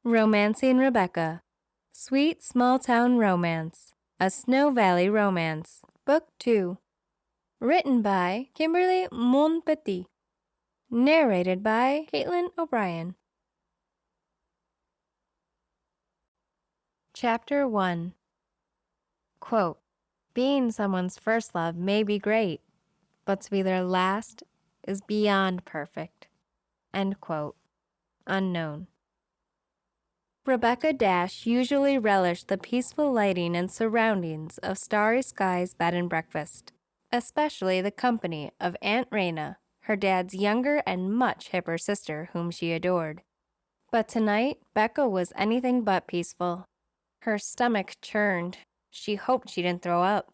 Romancing Rebecca, Sweet Small Town Romance, A Snow Valley Romance, Book 2. Written by Kimberly Monpetit. Narrated by Caitlin O'Brien. Chapter 1. Quote, being someone's first love may be great, but to be their last is beyond perfect. End quote. Unknown. Rebecca Dash usually relished the peaceful lighting and surroundings of Starry Skies Bed and Breakfast, especially the company of Aunt Rayna, her dad's younger and much hipper sister whom she adored. But tonight, Becca was anything but peaceful. Her stomach churned. She hoped she didn't throw up.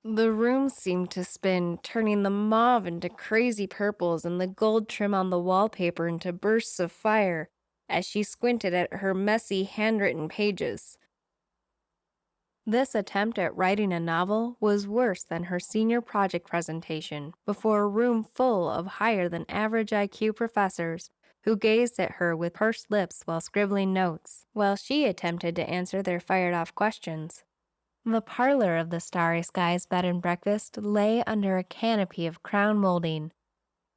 The room seemed to spin, turning the mauve into crazy purples and the gold trim on the wallpaper into bursts of fire as she squinted at her messy handwritten pages. This attempt at writing a novel was worse than her senior project presentation before a room full of higher-than-average IQ professors who gazed at her with pursed lips while scribbling notes, while she attempted to answer their fired-off questions. The parlor of the Starry Skies Bed and Breakfast lay under a canopy of crown molding.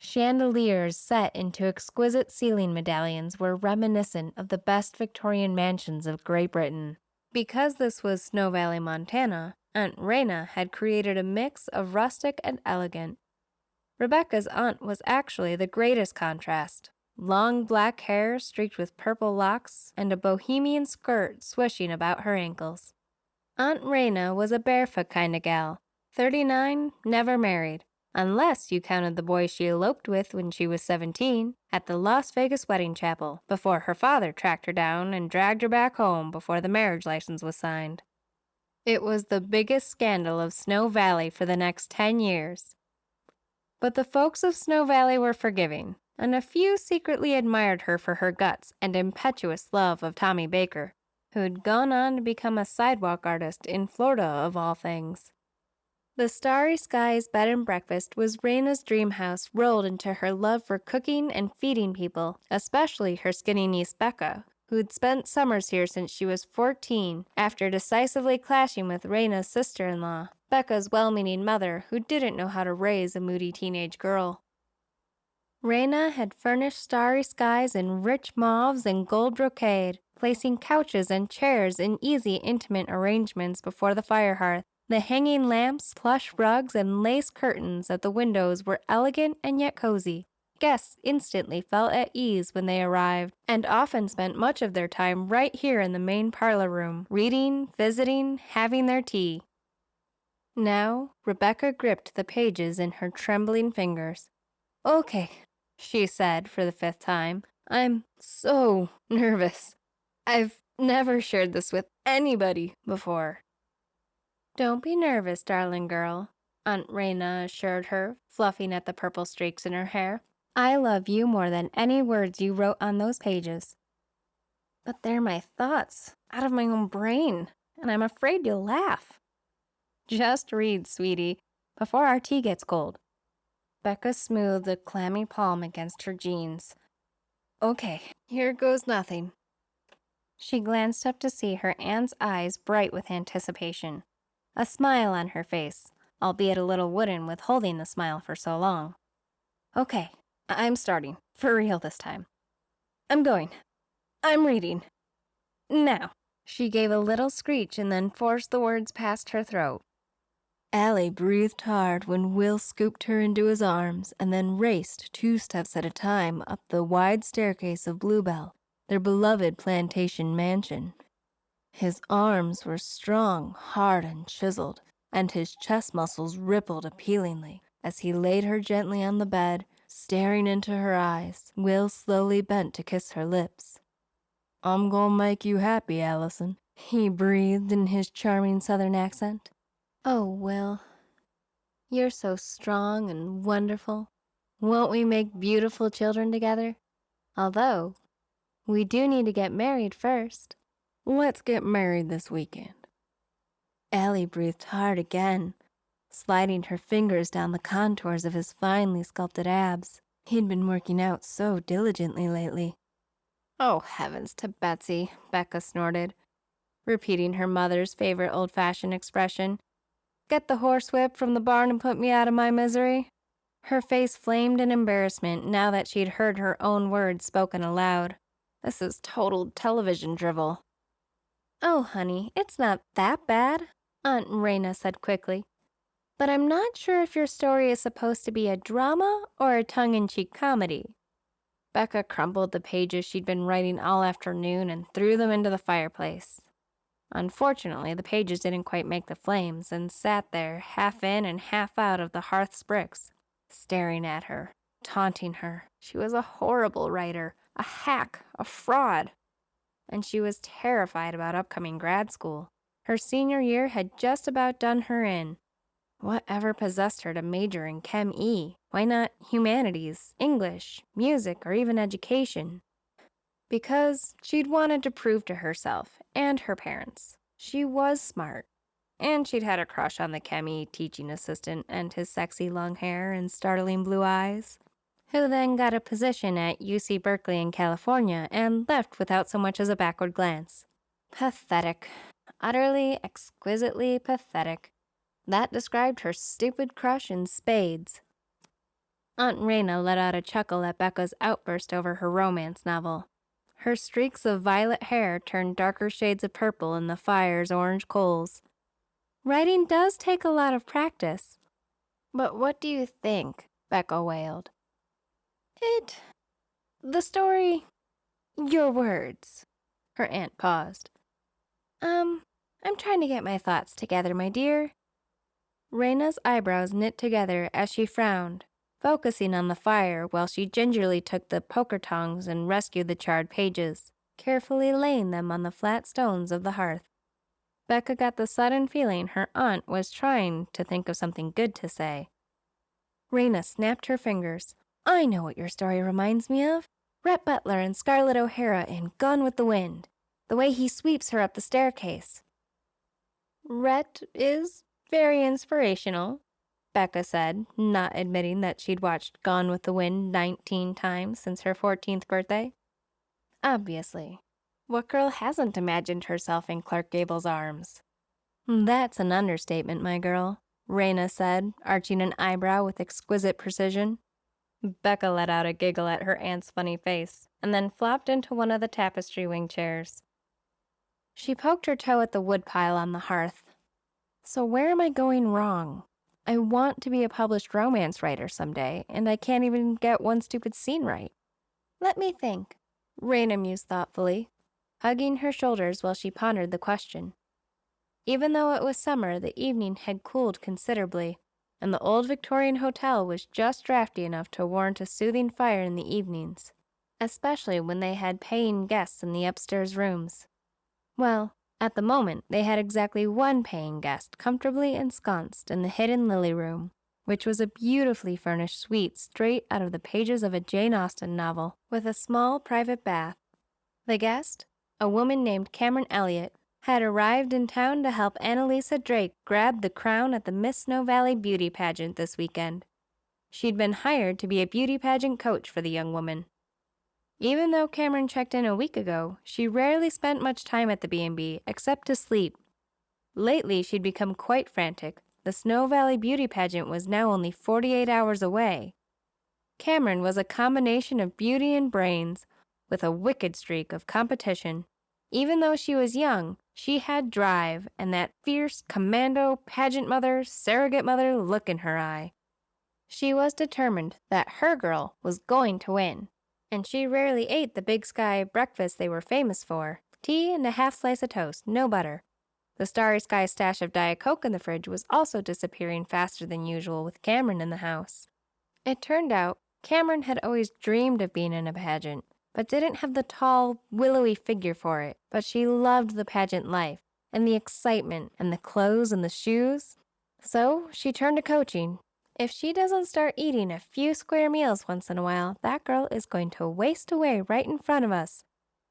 Chandeliers set into exquisite ceiling medallions were reminiscent of the best Victorian mansions of Great Britain. Because this was Snow Valley, Montana, Aunt Rayna had created a mix of rustic and elegant. Rebecca's aunt was actually the greatest contrast. Long black hair streaked with purple locks and a bohemian skirt swishing about her ankles. Aunt Rayna was a barefoot kind of gal, 39, never married, unless you counted the boy she eloped with when she was 17 at the Las Vegas wedding chapel before her father tracked her down and dragged her back home before the marriage license was signed. It was the biggest scandal of Snow Valley for the next 10 years. But the folks of Snow Valley were forgiving, and a few secretly admired her for her guts and impetuous love of Tommy Baker, who'd gone on to become a sidewalk artist in Florida of all things. The Starry Skies Bed and Breakfast was Rayna's dream house rolled into her love for cooking and feeding people, especially her skinny niece Becca, who'd spent summers here since she was 14 after decisively clashing with Rayna's sister-in-law, Becca's well-meaning mother who didn't know how to raise a moody teenage girl. Rayna had furnished Starry Skies in rich mauves and gold brocade, placing couches and chairs in easy, intimate arrangements before the fire hearth. The hanging lamps, plush rugs, and lace curtains at the windows were elegant and yet cozy. Guests instantly felt at ease when they arrived, and often spent much of their time right here in the main parlor room, reading, visiting, having their tea. Now, Rebecca gripped the pages in her trembling fingers. "Okay," she said for the 5th time. "I'm so nervous. I've never shared this with anybody before." "Don't be nervous, darling girl," Aunt Rayna assured her, fluffing at the purple streaks in her hair. "I love you more than any words you wrote on those pages." "But they're my thoughts, out of my own brain, and I'm afraid you'll laugh." "Just read, sweetie, before our tea gets cold." Becca smoothed a clammy palm against her jeans. "Okay, here goes nothing." She glanced up to see her aunt's eyes bright with anticipation, a smile on her face, albeit a little wooden with holding the smile for so long. "Okay, I'm starting, for real this time. I'm going. I'm reading. Now." She gave a little screech and then forced the words past her throat. Allie breathed hard when Will scooped her into his arms and then raced 2 steps at a time up the wide staircase of Bluebell, their beloved plantation mansion. His arms were strong, hard, and chiseled, and his chest muscles rippled appealingly. As he laid her gently on the bed, staring into her eyes, Will slowly bent to kiss her lips. "I'm gonna make you happy, Allison," he breathed in his charming southern accent. "Oh, Will, you're so strong and wonderful. Won't we make beautiful children together? Although, we do need to get married first." "Let's get married this weekend." Allie breathed hard again, sliding her fingers down the contours of his finely sculpted abs. He'd been working out so diligently lately. Oh, heavens to Betsy, Becca snorted, repeating her mother's favorite old-fashioned expression. Get the horsewhip from the barn and put me out of my misery. Her face flamed in embarrassment now that she'd heard her own words spoken aloud. This is total television drivel. Oh, honey, it's not that bad, Aunt Rayna said quickly. But I'm not sure if your story is supposed to be a drama or a tongue-in-cheek comedy. Becca crumpled the pages she'd been writing all afternoon and threw them into the fireplace. Unfortunately, the pages didn't quite make the flames and sat there, half in and half out of the hearth's bricks, staring at her, taunting her. She was a horrible writer, a hack, a fraud. And she was terrified about upcoming grad school. Her senior year had just about done her in. Whatever possessed her to major in Chem E? Why not humanities, English, music, or even education? Because she'd wanted to prove to herself and her parents she was smart. And she'd had a crush on the Chem E teaching assistant and his sexy long hair and startling blue eyes, who then got a position at UC Berkeley in California and left without so much as a backward glance. Pathetic. Utterly, exquisitely pathetic. That described her stupid crush in spades. Aunt Rayna let out a chuckle at Becca's outburst over her romance novel. Her streaks of violet hair turned darker shades of purple in the fire's orange coals. Writing does take a lot of practice. But what do you think? Becca wailed. The story, your words. Her aunt paused. I'm trying to get my thoughts together, my dear. Rayna's eyebrows knit together as she frowned, focusing on the fire while she gingerly took the poker tongs and rescued the charred pages, carefully laying them on the flat stones of the hearth. Becca got the sudden feeling her aunt was trying to think of something good to say. Rayna snapped her fingers. I know what your story reminds me of. Rhett Butler and Scarlett O'Hara in Gone with the Wind. The way he sweeps her up the staircase. Rhett is very inspirational, Becca said, not admitting that she'd watched Gone with the Wind 19 times since her 14th birthday. Obviously. What girl hasn't imagined herself in Clark Gable's arms? That's an understatement, my girl, Rayna said, arching an eyebrow with exquisite precision. Becca let out a giggle at her aunt's funny face, and then flopped into one of the tapestry wing chairs. She poked her toe at the woodpile on the hearth. So where am I going wrong? I want to be a published romance writer someday, and I can't even get one stupid scene right. Let me think, Rayna mused thoughtfully, hugging her shoulders while she pondered the question. Even though it was summer, the evening had cooled considerably, and the old Victorian hotel was just drafty enough to warrant a soothing fire in the evenings, especially when they had paying guests in the upstairs rooms. Well, at the moment, they had exactly one paying guest comfortably ensconced in the hidden lily room, which was a beautifully furnished suite straight out of the pages of a Jane Austen novel, with a small private bath. The guest, a woman named Cameron Elliott, had arrived in town to help Annalisa Drake grab the crown at the Miss Snow Valley beauty pageant this weekend. She'd been hired to be a beauty pageant coach for the young woman. Even though Cameron checked in a week ago, she rarely spent much time at the B&B except to sleep. Lately, she'd become quite frantic. The Snow Valley beauty pageant was now only 48 hours away. Cameron was a combination of beauty and brains, with a wicked streak of competition. Even though she was young, she had drive and that fierce commando, pageant mother, surrogate mother look in her eye. She was determined that her girl was going to win. And she rarely ate the big sky breakfast they were famous for. Tea and a half slice of toast, no butter. The Starry Skies stash of Diet Coke in the fridge was also disappearing faster than usual with Cameron in the house. It turned out Cameron had always dreamed of being in a pageant, but didn't have the tall, willowy figure for it. But she loved the pageant life, and the excitement, and the clothes and the shoes. So she turned to coaching. If she doesn't start eating a few square meals once in a while, that girl is going to waste away right in front of us,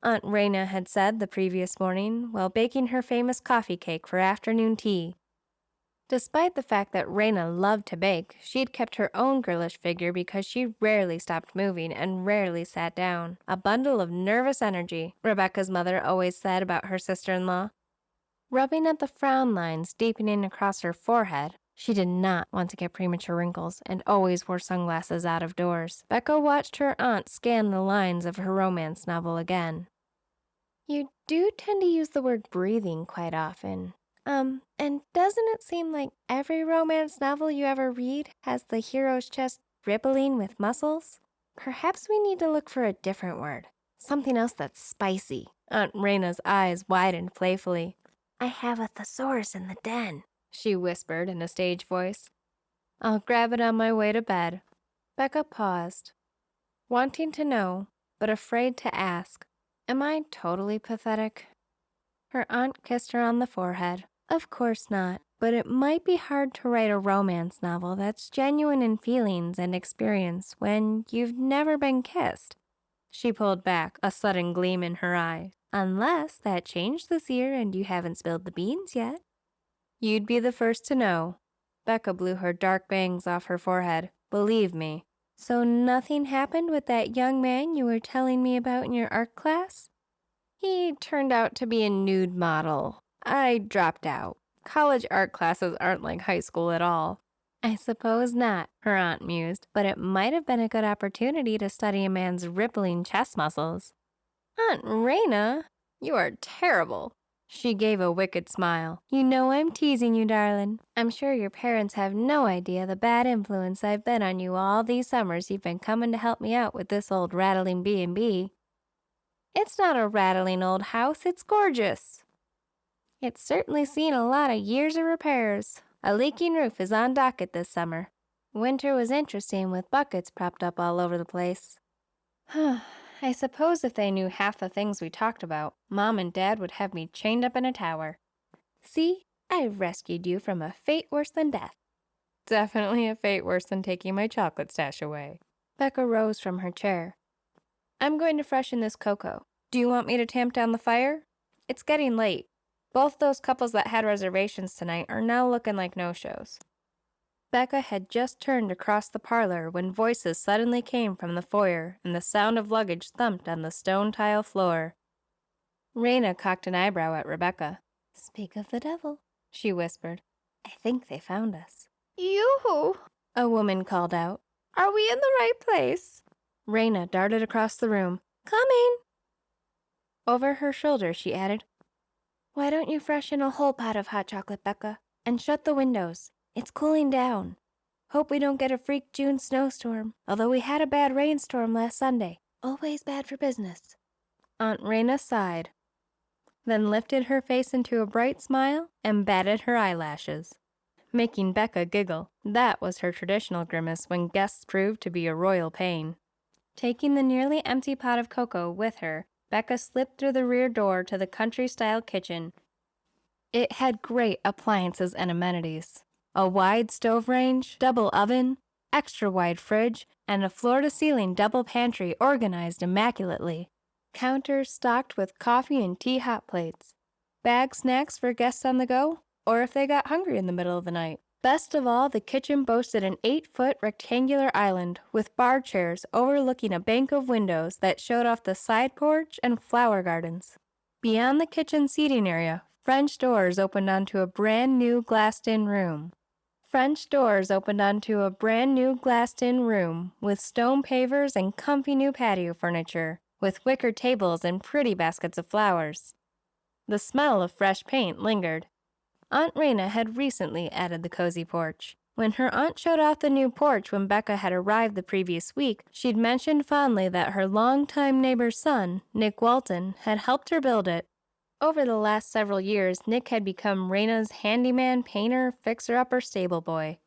Aunt Rayna had said the previous morning while baking her famous coffee cake for afternoon tea. Despite the fact that Rayna loved to bake, she'd kept her own girlish figure because she rarely stopped moving and rarely sat down. A bundle of nervous energy, Rebecca's mother always said about her sister-in-law. Rubbing at the frown lines deepening across her forehead, she did not want to get premature wrinkles and always wore sunglasses out of doors. Becca watched her aunt scan the lines of her romance novel again. You do tend to use the word breathing quite often. And doesn't it seem like every romance novel you ever read has the hero's chest rippling with muscles? Perhaps we need to look for a different word. Something else that's spicy. Aunt Rayna's eyes widened playfully. I have a thesaurus in the den, she whispered in a stage voice. I'll grab it on my way to bed. Becca paused, wanting to know, but afraid to ask. Am I totally pathetic? Her aunt kissed her on the forehead. Of course not, but it might be hard to write a romance novel that's genuine in feelings and experience when you've never been kissed. She pulled back, a sudden gleam in her eye. Unless that changed this year and you haven't spilled the beans yet. You'd be the first to know. Becca blew her dark bangs off her forehead. Believe me. So nothing happened with that young man you were telling me about in your art class? He turned out to be a nude model. I dropped out. College art classes aren't like high school at all. I suppose not, her aunt mused, but it might have been a good opportunity to study a man's rippling chest muscles. Aunt Rayna, you are terrible. She gave a wicked smile. You know I'm teasing you, darling. I'm sure your parents have no idea the bad influence I've been on you all these summers you've been coming to help me out with this old rattling B&B. It's not a rattling old house, it's gorgeous. It's certainly seen a lot of years of repairs. A leaking roof is on docket this summer. Winter was interesting with buckets propped up all over the place. I suppose if they knew half the things we talked about, Mom and Dad would have me chained up in a tower. See, I've rescued you from a fate worse than death. Definitely a fate worse than taking my chocolate stash away. Becca rose from her chair. I'm going to freshen this cocoa. Do you want me to tamp down the fire? It's getting late. Both those couples that had reservations tonight are now looking like no-shows. Becca had just turned across the parlor when voices suddenly came from the foyer and the sound of luggage thumped on the stone tile floor. Rayna cocked an eyebrow at Rebecca. Speak of the devil, she whispered. I think they found us. Yoo-hoo, a woman called out. Are we in the right place? Rayna darted across the room. Coming! Over her shoulder, she added, Why don't you freshen a whole pot of hot chocolate, Becca, and shut the windows? It's cooling down. Hope we don't get a freak June snowstorm, although we had a bad rainstorm last Sunday. Always bad for business. Aunt Rayna sighed, then lifted her face into a bright smile and batted her eyelashes, making Becca giggle. That was her traditional grimace when guests proved to be a royal pain. Taking the nearly empty pot of cocoa with her, Becca slipped through the rear door to the country-style kitchen. It had great appliances and amenities. A wide stove range, double oven, extra-wide fridge, and a floor-to-ceiling double pantry organized immaculately. Counters stocked with coffee and tea hot plates. Bag snacks for guests on the go, or if they got hungry in the middle of the night. Best of all, the kitchen boasted an 8-foot rectangular island with bar chairs overlooking a bank of windows that showed off the side porch and flower gardens. Beyond the kitchen seating area, French doors opened onto a brand new glassed-in room. With stone pavers and comfy new patio furniture, with wicker tables and pretty baskets of flowers. The smell of fresh paint lingered. Aunt Rayna had recently added the cozy porch. When her aunt showed off the new porch when Becca had arrived the previous week, she'd mentioned fondly that her longtime neighbor's son, Nick Walton, had helped her build it. Over the last several years, Nick had become Rayna's handyman, painter, fixer-upper, stable boy.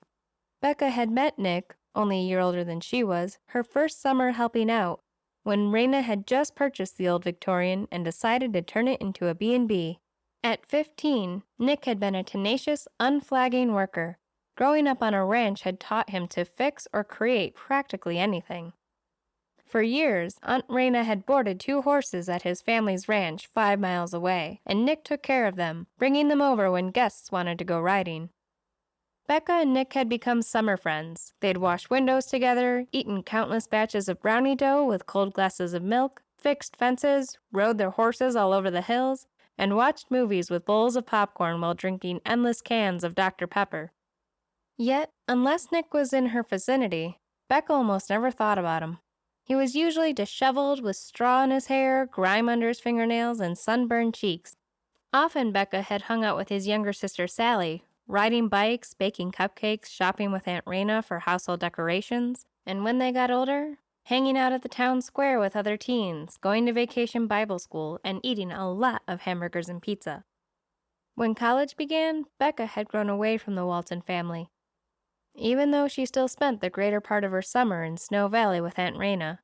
Becca had met Nick, only a year older than she was, her first summer helping out, when Rayna had just purchased the old Victorian and decided to turn it into a B&B. At 15, Nick had been a tenacious, unflagging worker. Growing up on a ranch had taught him to fix or create practically anything. For years, Aunt Rayna had boarded 2 horses at his family's ranch 5 miles away, and Nick took care of them, bringing them over when guests wanted to go riding. Becca and Nick had become summer friends. They'd washed windows together, eaten countless batches of brownie dough with cold glasses of milk, fixed fences, rode their horses all over the hills, and watched movies with bowls of popcorn while drinking endless cans of Dr. Pepper. Yet, unless Nick was in her vicinity, Becca almost never thought about him. He was usually disheveled with straw in his hair, grime under his fingernails, and sunburned cheeks. Often Becca had hung out with his younger sister Sally, riding bikes, baking cupcakes, shopping with Aunt Rayna for household decorations, and when they got older, hanging out at the town square with other teens, going to vacation Bible school, and eating a lot of hamburgers and pizza. When college began, Becca had grown away from the Walton family, even though she still spent the greater part of her summer in Snow Valley with Aunt Rayna.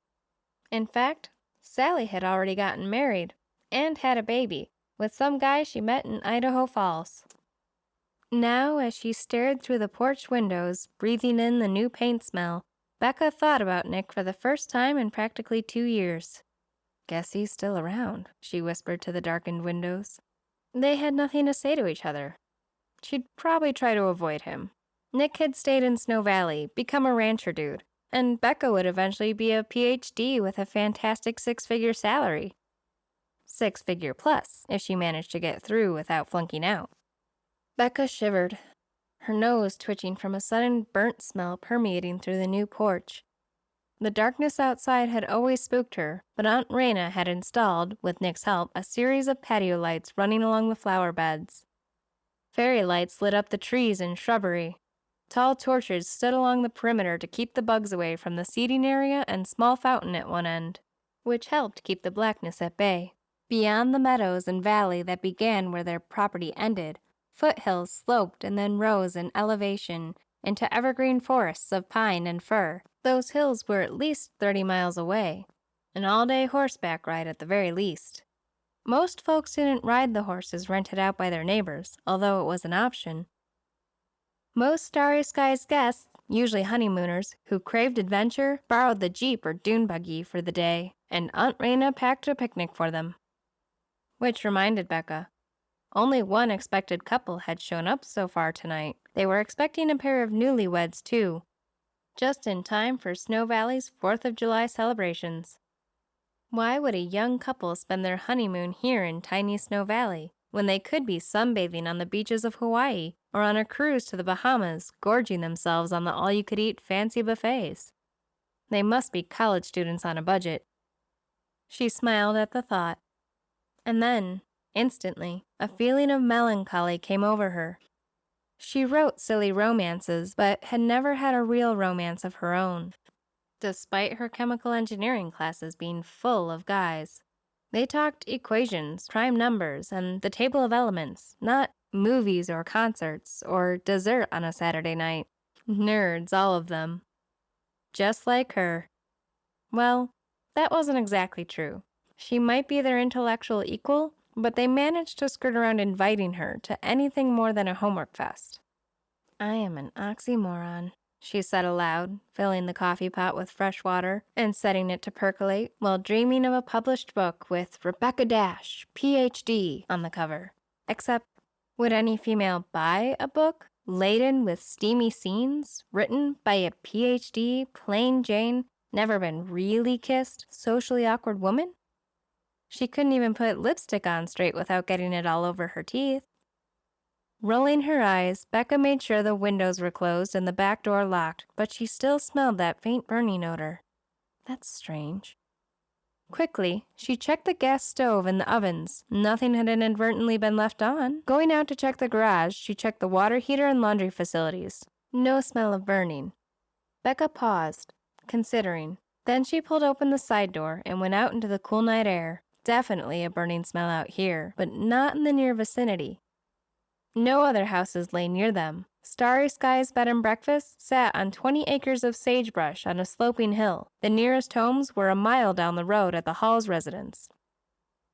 In fact, Sally had already gotten married and had a baby with some guy she met in Idaho Falls. Now, as she stared through the porch windows, breathing in the new paint smell, Becca thought about Nick for the first time in practically 2 years. "Guess he's still around," she whispered to the darkened windows. They had nothing to say to each other. She'd probably try to avoid him. Nick had stayed in Snow Valley, become a rancher dude, and Becca would eventually be a PhD with a fantastic 6-figure salary. 6-figure plus, if she managed to get through without flunking out. Becca shivered, her nose twitching from a sudden burnt smell permeating through the new porch. The darkness outside had always spooked her, but Aunt Rayna had installed, with Nick's help, a series of patio lights running along the flower beds. Fairy lights lit up the trees and shrubbery. Tall torches stood along the perimeter to keep the bugs away from the seating area and small fountain at one end, which helped keep the blackness at bay. Beyond the meadows and valley that began where their property ended, foothills sloped and then rose in elevation into evergreen forests of pine and fir. Those hills were at least 30 miles away, an all-day horseback ride at the very least. Most folks didn't ride the horses rented out by their neighbors, although it was an option. Most Starry Skies guests, usually honeymooners, who craved adventure, borrowed the Jeep or dune buggy for the day, and Aunt Rayna packed a picnic for them. Which reminded Becca, only one expected couple had shown up so far tonight. They were expecting a pair of newlyweds, too, just in time for Snow Valley's 4th of July celebrations. Why would a young couple spend their honeymoon here in tiny Snow Valley, when they could be sunbathing on the beaches of Hawaii or on a cruise to the Bahamas, gorging themselves on the all-you-could-eat fancy buffets? They must be college students on a budget. She smiled at the thought. And then, instantly, a feeling of melancholy came over her. She wrote silly romances, but had never had a real romance of her own, despite her chemical engineering classes being full of guys. They talked equations, prime numbers, and the table of elements, not movies or concerts or dessert on a Saturday night. Nerds, all of them. Just like her. Well, that wasn't exactly true. She might be their intellectual equal, but they managed to skirt around inviting her to anything more than a homework fest. "I am an oxymoron," she said aloud, filling the coffee pot with fresh water and setting it to percolate while dreaming of a published book with Rebecca Dash, Ph.D. on the cover. Except, would any female buy a book laden with steamy scenes written by a Ph.D., plain Jane, never been really kissed, socially awkward woman? She couldn't even put lipstick on straight without getting it all over her teeth. Rolling her eyes, Becca made sure the windows were closed and the back door locked, but she still smelled that faint burning odor. That's strange. Quickly, she checked the gas stove and the ovens. Nothing had inadvertently been left on. Going out to check the garage, she checked the water heater and laundry facilities. No smell of burning. Becca paused, considering. Then she pulled open the side door and went out into the cool night air. Definitely a burning smell out here, but not in the near vicinity. No other houses lay near them. Starry Skies Bed and Breakfast sat on 20 acres of sagebrush on a sloping hill. The nearest homes were a mile down the road at the Hall's residence.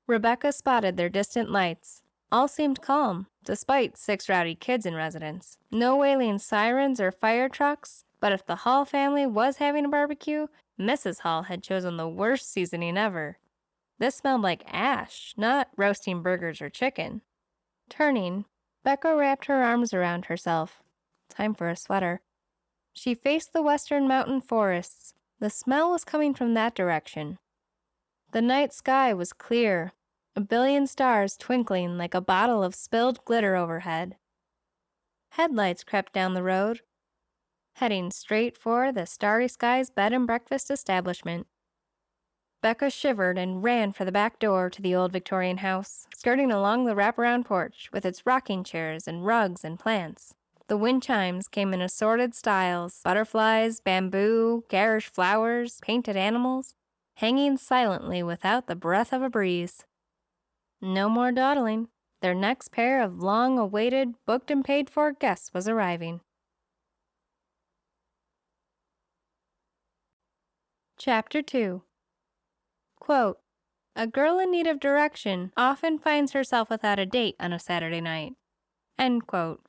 Rebecca spotted their distant lights. All seemed calm, despite 6 rowdy kids in residence. No wailing sirens or fire trucks, but if the Hall family was having a barbecue, Mrs. Hall had chosen the worst seasoning ever. This smelled like ash, not roasting burgers or chicken. Turning, Becca wrapped her arms around herself. Time for a sweater. She faced the western mountain forests. The smell was coming from that direction. The night sky was clear, a billion stars twinkling like a bottle of spilled glitter overhead. Headlights crept down the road, heading straight for the Starry Skies Bed and Breakfast establishment. Becca shivered and ran for the back door to the old Victorian house, skirting along the wraparound porch with its rocking chairs and rugs and plants. The wind chimes came in assorted styles: butterflies, bamboo, garish flowers, painted animals, hanging silently without the breath of a breeze. No more dawdling. Their next pair of long-awaited, booked and paid-for guests was arriving. Chapter 2. Quote, "A girl in need of direction often finds herself without a date on a Saturday night." End quote.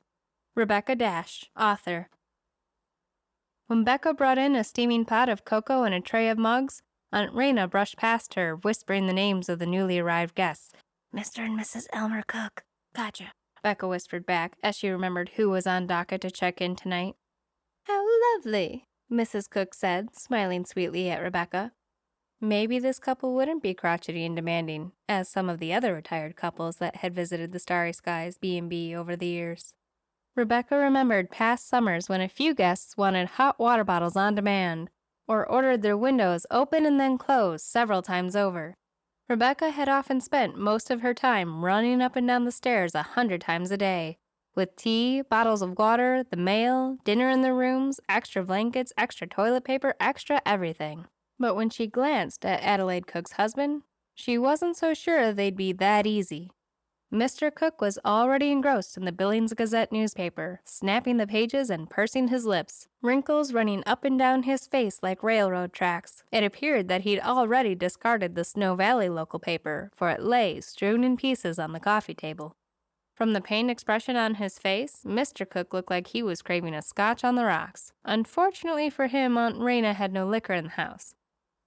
Rebecca Dash, author. When Becca brought in a steaming pot of cocoa and a tray of mugs, Aunt Rayna brushed past her, whispering the names of the newly arrived guests. "Mr. and Mrs. Elmer Cook." "Gotcha," Becca whispered back as she remembered who was on docket to check in tonight. "How lovely," Mrs. Cook said, smiling sweetly at Rebecca. Maybe this couple wouldn't be crotchety and demanding, as some of the other retired couples that had visited the Starry Skies B&B over the years. Rebecca remembered past summers when a few guests wanted hot water bottles on demand, or ordered their windows open and then closed several times over. Rebecca had often spent most of her time running up and down the stairs 100 times a day, with tea, bottles of water, the mail, dinner in the rooms, extra blankets, extra toilet paper, extra everything. But when she glanced at Adelaide Cook's husband, she wasn't so sure they'd be that easy. Mr. Cook was already engrossed in the Billings Gazette newspaper, snapping the pages and pursing his lips, wrinkles running up and down his face like railroad tracks. It appeared that he'd already discarded the Snow Valley local paper, for it lay strewn in pieces on the coffee table. From the pained expression on his face, Mr. Cook looked like he was craving a scotch on the rocks. Unfortunately for him, Aunt Rayna had no liquor in the house.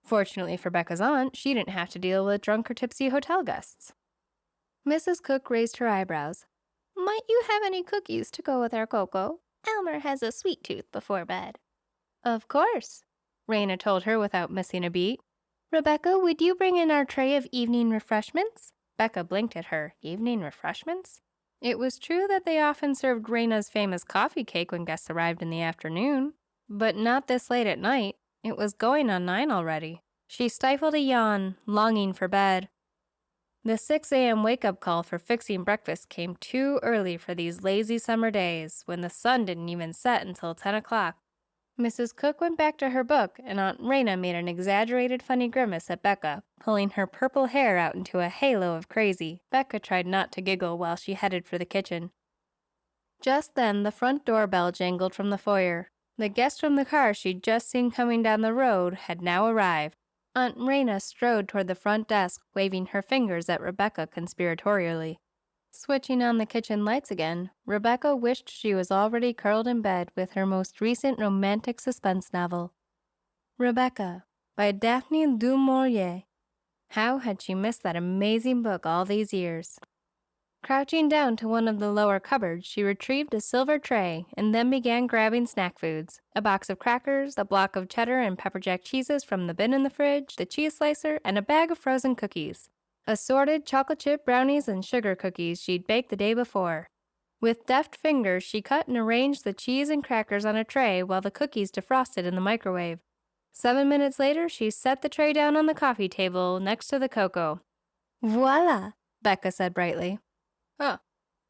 Fortunately for Becca's aunt, she didn't have to deal with drunk or tipsy hotel guests. Mrs. Cook raised her eyebrows. "Might you have any cookies to go with our cocoa? Elmer has a sweet tooth before bed." "Of course," Rayna told her without missing a beat. "Rebecca, would you bring in our tray of evening refreshments?" Becca blinked at her. Evening refreshments? It was true that they often served Rayna's famous coffee cake when guests arrived in the afternoon, but not this late at night. It was going on 9 already. She stifled a yawn, longing for bed. The 6 a.m. wake-up call for fixing breakfast came too early for these lazy summer days, when the sun didn't even set until 10 o'clock. Mrs. Cook went back to her book, and Aunt Rayna made an exaggerated funny grimace at Becca, pulling her purple hair out into a halo of crazy. Becca tried not to giggle while she headed for the kitchen. Just then, the front doorbell jangled from the foyer. The guest from the car she'd just seen coming down the road had now arrived. Aunt Rayna strode toward the front desk, waving her fingers at Rebecca conspiratorially. Switching on the kitchen lights again, Rebecca wished she was already curled in bed with her most recent romantic suspense novel. Rebecca, by Daphne du Maurier. How had she missed that amazing book all these years? Crouching down to one of the lower cupboards, she retrieved a silver tray and then began grabbing snack foods: a box of crackers, a block of cheddar and pepper jack cheeses from the bin in the fridge, the cheese slicer, and a bag of frozen cookies. Assorted chocolate chip brownies and sugar cookies she'd baked the day before. With deft fingers, she cut and arranged the cheese and crackers on a tray while the cookies defrosted in the microwave. 7 minutes later, she set the tray down on the coffee table next to the cocoa. "Voila," Becca said brightly. "Huh,"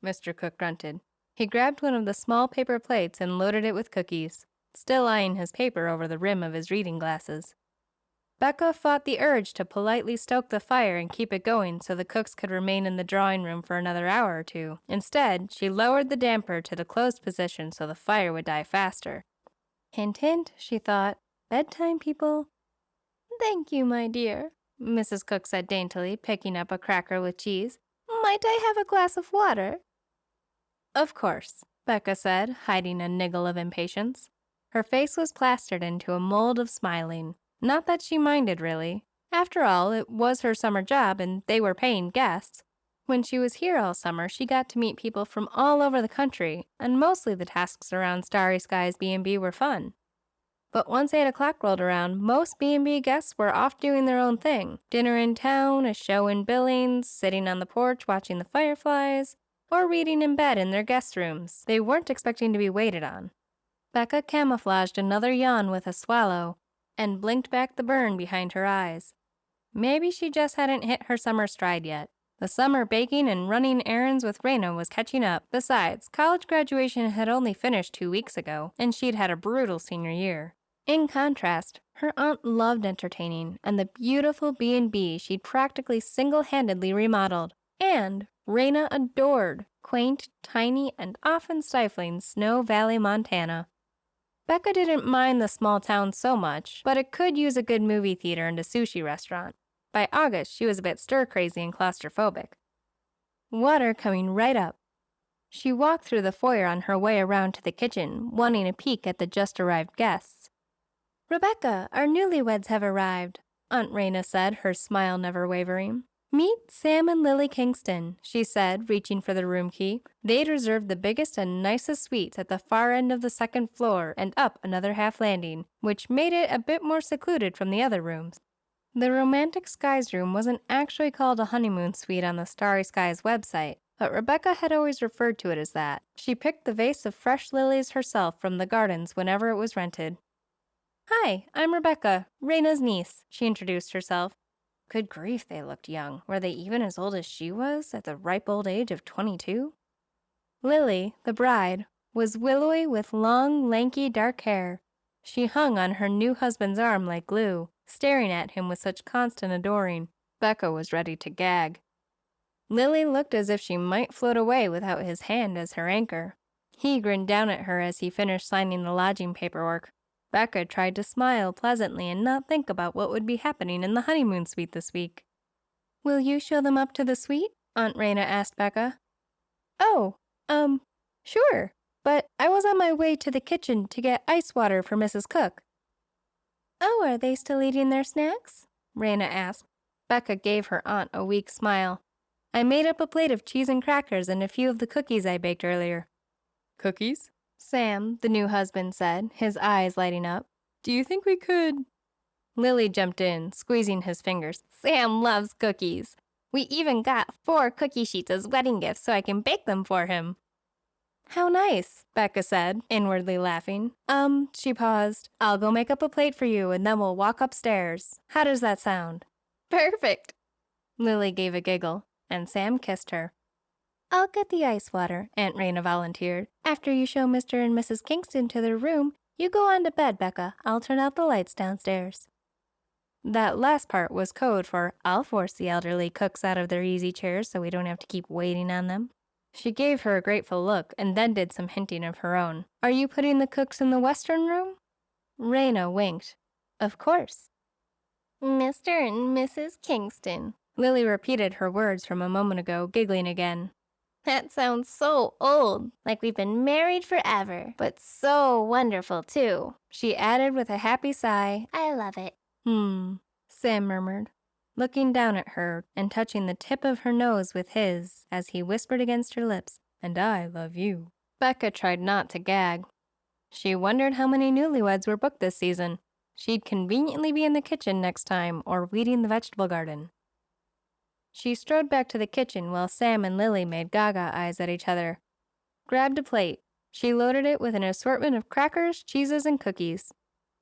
Mr. Cook grunted. He grabbed one of the small paper plates and loaded it with cookies, still eyeing his paper over the rim of his reading glasses. Becca fought the urge to politely stoke the fire and keep it going so the cooks could remain in the drawing room for another hour or two. Instead, she lowered the damper to the closed position so the fire would die faster. Hint, hint, she thought. Bedtime, people. "Thank you, my dear," Mrs. Cook said daintily, picking up a cracker with cheese. "Might I have a glass of water?" "Of course," Becca said, hiding a niggle of impatience. Her face was plastered into a mold of smiling. Not that she minded, really. After all, it was her summer job, and they were paying guests. When she was here all summer, she got to meet people from all over the country, and mostly the tasks around Starry Skies B&B were fun. But once 8 o'clock rolled around, most B&B guests were off doing their own thing. Dinner in town, a show in Billings, sitting on the porch watching the fireflies, or reading in bed in their guest rooms. They weren't expecting to be waited on. Becca camouflaged another yawn with a swallow and blinked back the burn behind her eyes. Maybe she just hadn't hit her summer stride yet. The summer baking and running errands with Rayna was catching up. Besides, college graduation had only finished 2 weeks ago, and she'd had a brutal senior year. In contrast, her aunt loved entertaining, and the beautiful B&B she'd practically single-handedly remodeled. And Rayna adored quaint, tiny, and often stifling Snow Valley, Montana. Becca didn't mind the small town so much, but it could use a good movie theater and a sushi restaurant. By August, she was a bit stir-crazy and claustrophobic. Water coming right up. She walked through the foyer on her way around to the kitchen, wanting a peek at the just-arrived guests. "Rebecca, our newlyweds have arrived," Aunt Rayna said, her smile never wavering. "Meet Sam and Lily Kingston," she said, reaching for the room key. They'd reserved the biggest and nicest suites at the far end of the second floor and up another half landing, which made it a bit more secluded from the other rooms. The Romantic Skies room wasn't actually called a honeymoon suite on the Starry Skies website, but Rebecca had always referred to it as that. She picked the vase of fresh lilies herself from the gardens whenever it was rented. "Hi, I'm Rebecca, Rayna's niece," she introduced herself. Good grief, they looked young. Were they even as old as she was, at the ripe old age of 22? Lily, the bride, was willowy with long, lanky, dark hair. She hung on her new husband's arm like glue, staring at him with such constant adoring. Becca was ready to gag. Lily looked as if she might float away without his hand as her anchor. He grinned down at her as he finished signing the lodging paperwork. Becca tried to smile pleasantly and not think about what would be happening in the honeymoon suite this week. "Will you show them up to the suite?" Aunt Rayna asked Becca. "Oh, sure, but I was on my way to the kitchen to get ice water for Mrs. Cook." "Oh, are they still eating their snacks?" Rayna asked. Becca gave her aunt a weak smile. "I made up a plate of cheese and crackers and a few of the cookies I baked earlier." "Cookies?" Sam, the new husband, said, his eyes lighting up. "Do you think we could—" Lily jumped in, squeezing his fingers. "Sam loves cookies. We even got 4 cookie sheets as wedding gifts so I can bake them for him." "How nice," Becca said, inwardly laughing. She paused. "I'll go make up a plate for you and then we'll walk upstairs. How does that sound?" "Perfect." Lily gave a giggle, and Sam kissed her. "I'll get the ice water," Aunt Rayna volunteered. "After you show Mr. and Mrs. Kingston to their room, you go on to bed, Becca. I'll turn out the lights downstairs." That last part was code for "I'll force the elderly cooks out of their easy chairs so we don't have to keep waiting on them." She gave her a grateful look and then did some hinting of her own. "Are you putting the cooks in the western room?" Rayna winked. "Of course." "Mr. and Mrs. Kingston." Lily repeated her words from a moment ago, giggling again. "That sounds so old, like we've been married forever, but so wonderful, too," she added with a happy sigh. "I love it." Sam murmured, looking down at her and touching the tip of her nose with his as he whispered against her lips, "And I love you." Becca tried not to gag. She wondered how many newlyweds were booked this season. She'd conveniently be in the kitchen next time or weeding the vegetable garden. She strode back to the kitchen while Sam and Lily made gaga eyes at each other. Grabbed a plate. She loaded it with an assortment of crackers, cheeses, and cookies.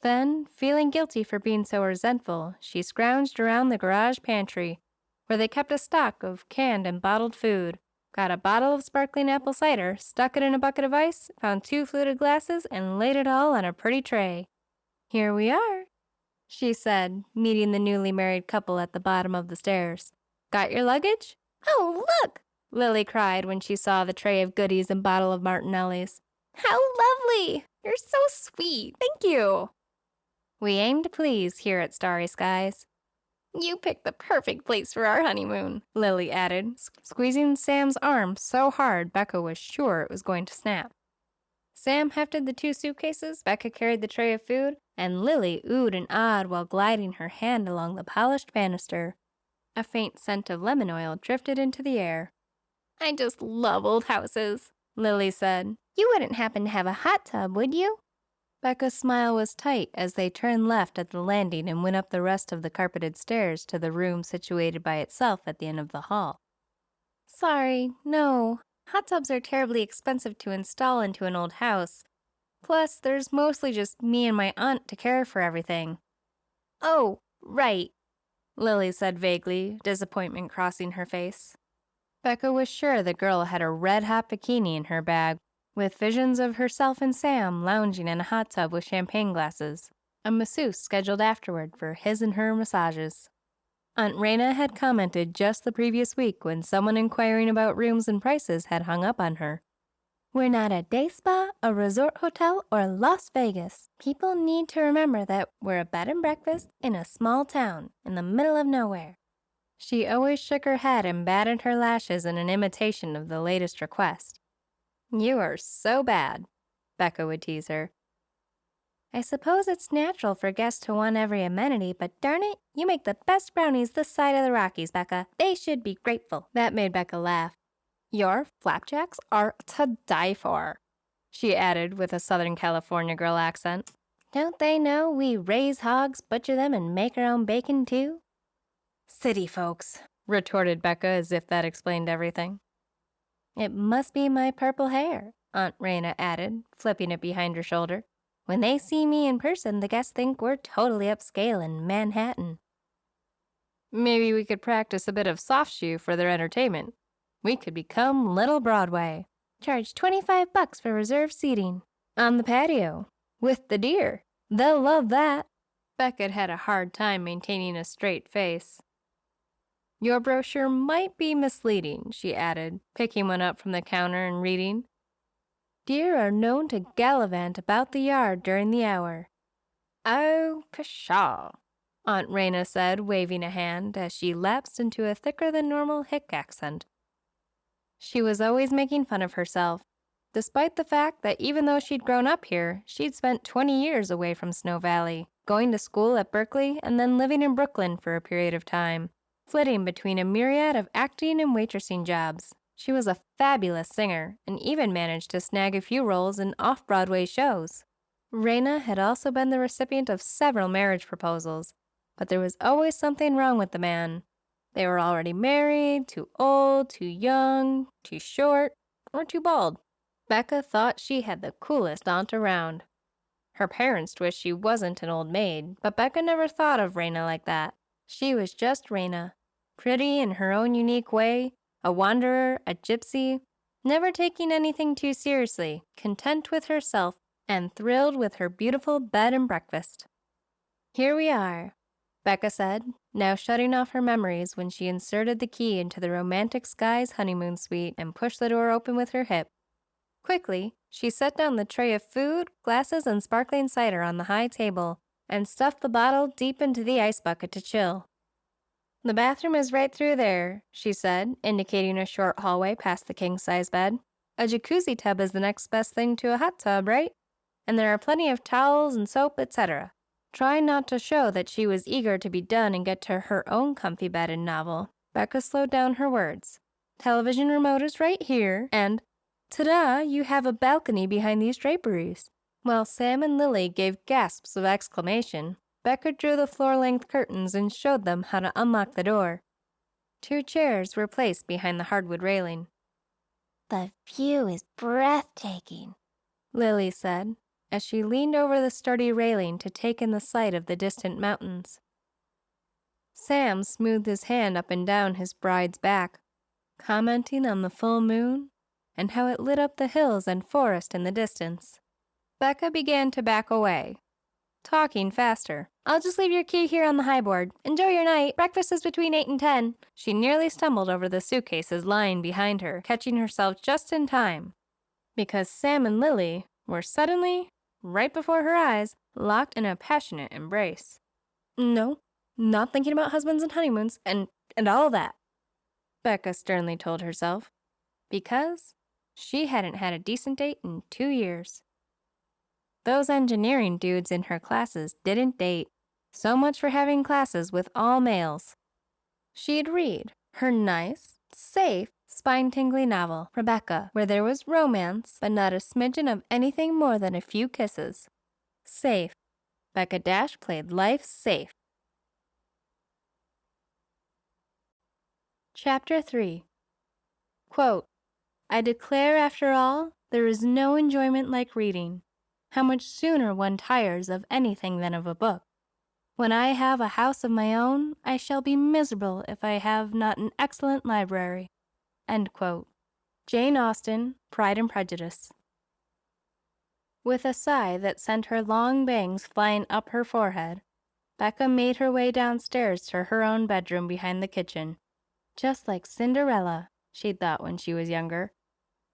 Then, feeling guilty for being so resentful, she scrounged around the garage pantry, where they kept a stock of canned and bottled food, got a bottle of sparkling apple cider, stuck it in a bucket of ice, found 2 fluted glasses, and laid it all on a pretty tray. "Here we are," she said, meeting the newly married couple at the bottom of the stairs. "Got your luggage?" "Oh, look!" Lily cried when she saw the tray of goodies and bottle of Martinelli's. "How lovely! You're so sweet. Thank you." "We aim to please here at Starry Skies." "You picked the perfect place for our honeymoon," Lily added, squeezing Sam's arm so hard Becca was sure it was going to snap. Sam hefted the 2 suitcases, Becca carried the tray of food, and Lily oohed and ahed while gliding her hand along the polished banister. A faint scent of lemon oil drifted into the air. I just love old houses, Lily said. You wouldn't happen to have a hot tub, would you? Becca's smile was tight as they turned left at the landing and went up the rest of the carpeted stairs to the room situated by itself at the end of the hall. Sorry, no. Hot tubs are terribly expensive to install into an old house. Plus, there's mostly just me and my aunt to care for everything. Oh, right, Lily said vaguely, disappointment crossing her face. Becca was sure the girl had a red-hot bikini in her bag, with visions of herself and Sam lounging in a hot tub with champagne glasses, a masseuse scheduled afterward for his and her massages. Aunt Rayna had commented just the previous week when someone inquiring about rooms and prices had hung up on her. We're not a day spa, a resort hotel, or Las Vegas. People need to remember that we're a bed and breakfast in a small town in the middle of nowhere. She always shook her head and batted her lashes in an imitation of the latest request. You are so bad, Becca would tease her. I suppose it's natural for guests to want every amenity, but darn it, you make the best brownies this side of the Rockies, Becca. They should be grateful. That made Becca laugh. Your flapjacks are to die for, she added with a Southern California girl accent. Don't they know we raise hogs, butcher them, and make our own bacon, too? City folks, retorted Becca as if that explained everything. It must be my purple hair, Aunt Rayna added, flipping it behind her shoulder. When they see me in person, the guests think we're totally upscale in Manhattan. Maybe we could practice a bit of soft shoe for their entertainment. We could become Little Broadway. Charge $25 for reserved seating. On the patio. With the deer. They'll love that. Becca had a hard time maintaining a straight face. Your brochure might be misleading, she added, picking one up from the counter and reading. Deer are known to gallivant about the yard during the hour. Oh, pshaw, Aunt Rayna said, waving a hand as she lapsed into a thicker-than-normal hick accent. She was always making fun of herself, despite the fact that even though she'd grown up here, she'd spent 20 years away from Snow Valley, going to school at Berkeley and then living in Brooklyn for a period of time, flitting between a myriad of acting and waitressing jobs. She was a fabulous singer and even managed to snag a few roles in off-Broadway shows. Rayna had also been the recipient of several marriage proposals, but there was always something wrong with the man. They were already married, too old, too young, too short, or too bald. Becca thought she had the coolest aunt around. Her parents wished she wasn't an old maid, but Becca never thought of Rayna like that. She was just Rayna, pretty in her own unique way, a wanderer, a gypsy, never taking anything too seriously, content with herself, and thrilled with her beautiful bed and breakfast. Here we are, Becca said, now shutting off her memories when she inserted the key into the Romantic Skies honeymoon suite and pushed the door open with her hip. Quickly, she set down the tray of food, glasses, and sparkling cider on the high table and stuffed the bottle deep into the ice bucket to chill. The bathroom is right through there, she said, indicating a short hallway past the king-size bed. A jacuzzi tub is the next best thing to a hot tub, right? And there are plenty of towels and soap, etc. Trying not to show that she was eager to be done and get to her own comfy bed and novel, Becca slowed down her words. Television remote is right here, and ta-da, you have a balcony behind these draperies. While Sam and Lily gave gasps of exclamation, Becca drew the floor-length curtains and showed them how to unlock the door. 2 chairs were placed behind the hardwood railing. The view is breathtaking, Lily said, as she leaned over the sturdy railing to take in the sight of the distant mountains. Sam smoothed his hand up and down his bride's back, commenting on the full moon and how it lit up the hills and forest in the distance. Becca began to back away, talking faster. I'll just leave your key here on the high board. Enjoy your night. Breakfast is between 8 and 10. She nearly stumbled over the suitcases lying behind her, catching herself just in time, because Sam and Lily were suddenly, right before her eyes, locked in a passionate embrace. No, not thinking about husbands and honeymoons and all that, Becca sternly told herself, because she hadn't had a decent date in 2 years. Those engineering dudes in her classes didn't date. So much for having classes with all males. She'd read her nice, safe, spine-tingling novel, Rebecca, where there was romance, but not a smidgen of anything more than a few kisses. Safe. Becca Dash played life safe. Chapter 3. Quote, I declare after all, there is no enjoyment like reading. How much sooner one tires of anything than of a book. When I have a house of my own, I shall be miserable if I have not an excellent library. End quote. Jane Austen, Pride and Prejudice. With a sigh that sent her long bangs flying up her forehead, Becca made her way downstairs to her own bedroom behind the kitchen. Just like Cinderella, she'd thought when she was younger.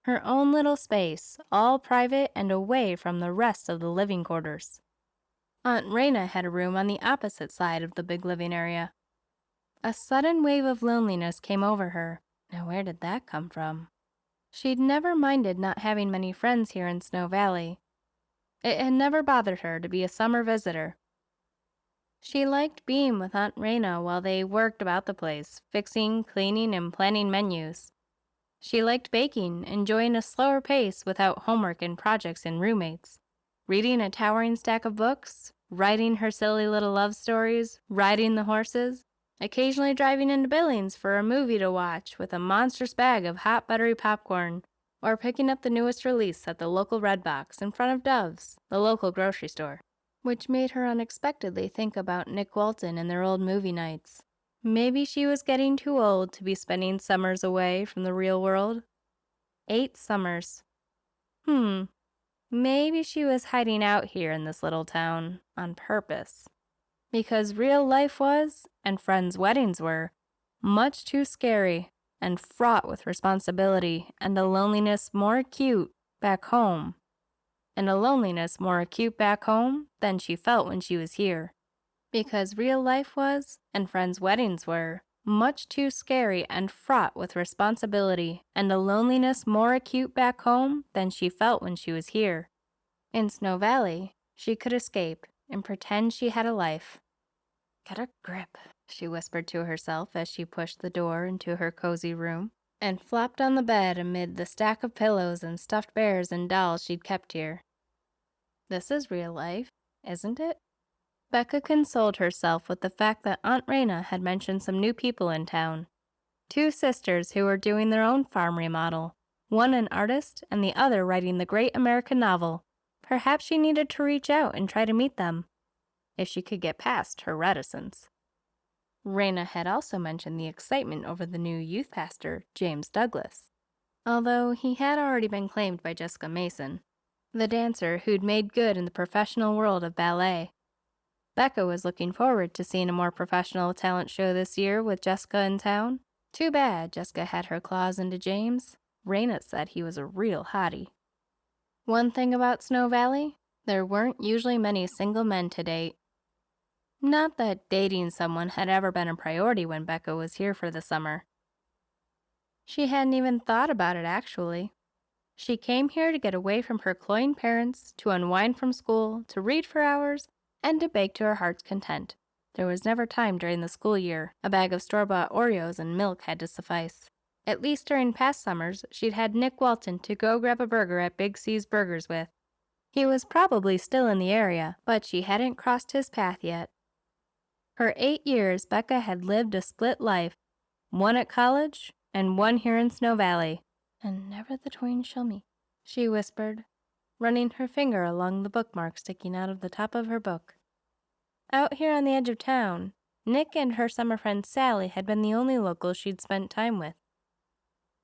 Her own little space, all private and away from the rest of the living quarters. Aunt Rayna had a room on the opposite side of the big living area. A sudden wave of loneliness came over her. Now where did that come from? She'd never minded not having many friends here in Snow Valley. It had never bothered her to be a summer visitor. She liked being with Aunt Rayna while they worked about the place, fixing, cleaning, and planning menus. She liked baking, enjoying a slower pace without homework and projects and roommates, reading a towering stack of books, writing her silly little love stories, riding the horses, occasionally driving into Billings for a movie to watch with a monstrous bag of hot buttery popcorn, or picking up the newest release at the local Redbox in front of Dove's, the local grocery store, which made her unexpectedly think about Nick Walton and their old movie nights. Maybe she was getting too old to be spending summers away from the real world. 8 summers. Maybe she was hiding out here in this little town on purpose. Because real life was, and friends' weddings were, much too scary and fraught with responsibility and a loneliness more acute back home. And a loneliness more acute back home than she felt when she was here. Because real life was, and friends' weddings were, much too scary and fraught with responsibility and a loneliness more acute back home than she felt when she was here. In Snow Valley, she could escape and pretend she had a life. Get a grip, she whispered to herself as she pushed the door into her cozy room and flopped on the bed amid the stack of pillows and stuffed bears and dolls she'd kept here. This is real life, isn't it? Becca consoled herself with the fact that Aunt Rayna had mentioned some new people in town. 2 sisters who were doing their own farm remodel, one an artist and the other writing the great American novel. Perhaps she needed to reach out and try to meet them, if she could get past her reticence. Rayna had also mentioned the excitement over the new youth pastor, James Douglas, although he had already been claimed by Jessica Mason, the dancer who'd made good in the professional world of ballet. Becca was looking forward to seeing a more professional talent show this year with Jessica in town. Too bad Jessica had her claws into James. Rayna said he was a real hottie. One thing about Snow Valley, there weren't usually many single men to date. Not that dating someone had ever been a priority when Becca was here for the summer. She hadn't even thought about it, actually. She came here to get away from her cloying parents, to unwind from school, to read for hours, and to bake to her heart's content. There was never time during the school year. A bag of store-bought Oreos and milk had to suffice. At least during past summers, she'd had Nick Walton to go grab a burger at Big C's Burgers with. He was probably still in the area, but she hadn't crossed his path yet. For 8 years, Becca had lived a split life, one at college and one here in Snow Valley. And never the twain shall meet, she whispered, running her finger along the bookmark sticking out of the top of her book. Out here on the edge of town, Nick and her summer friend Sally had been the only locals she'd spent time with.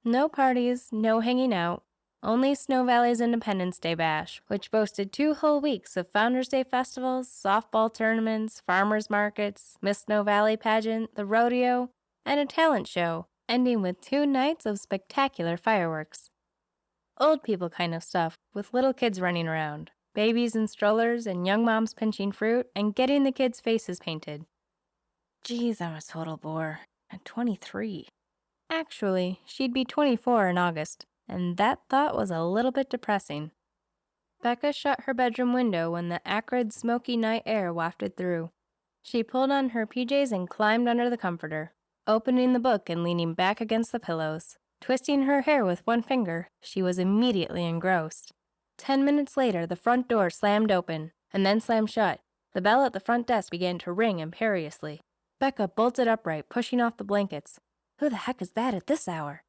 No parties, no hanging out, only Snow Valley's Independence Day Bash, which boasted 2 whole weeks of Founders Day festivals, softball tournaments, farmers markets, Miss Snow Valley pageant, the rodeo, and a talent show, ending with 2 nights of spectacular fireworks. Old people kind of stuff, with little kids running around, babies in strollers and young moms pinching fruit and getting the kids' faces painted. Geez, I'm a total bore. At 23. Actually, she'd be 24 in August, and that thought was a little bit depressing. Becca shut her bedroom window when the acrid, smoky night air wafted through. She pulled on her PJs and climbed under the comforter, opening the book and leaning back against the pillows. Twisting her hair with one finger, she was immediately engrossed. 10 minutes later, the front door slammed open, and then slammed shut. The bell at the front desk began to ring imperiously. Becca bolted upright, pushing off the blankets. Who the heck is that at this hour?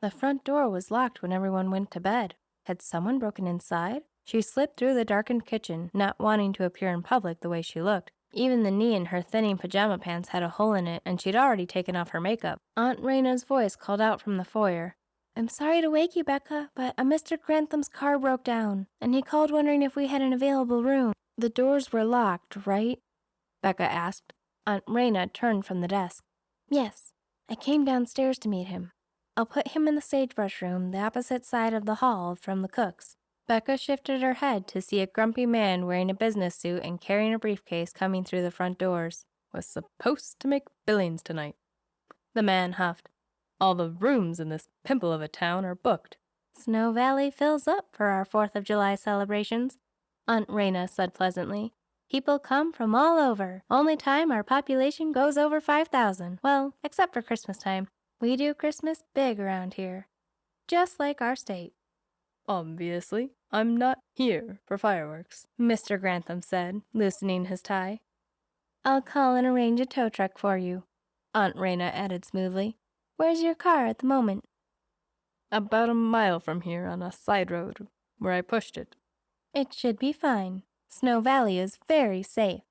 The front door was locked when everyone went to bed. Had someone broken inside? She slipped through the darkened kitchen, not wanting to appear in public the way she looked. Even the knee in her thinning pajama pants had a hole in it, and she'd already taken off her makeup. Aunt Rayna's voice called out from the foyer. I'm sorry to wake you, Becca, but a Mr. Grantham's car broke down, and he called wondering if we had an available room. The doors were locked, right? Becca asked. Aunt Rayna turned from the desk. Yes, I came downstairs to meet him. I'll put him in the sagebrush room, the opposite side of the hall from the cook's. Becca shifted her head to see a grumpy man wearing a business suit and carrying a briefcase coming through the front doors. Was supposed to make billings tonight. The man huffed. All the rooms in this pimple of a town are booked. Snow Valley fills up for our 4th of July celebrations, Aunt Rayna said pleasantly. People come from all over. Only time our population goes over 5,000. Well, except for Christmas time. We do Christmas big around here. Just like our state. Obviously, I'm not here for fireworks, Mr. Grantham said, loosening his tie. I'll call and arrange a tow truck for you, Aunt Rayna added smoothly. Where's your car at the moment? About a mile from here on a side road, where I pushed it. It should be fine. Snow Valley is very safe.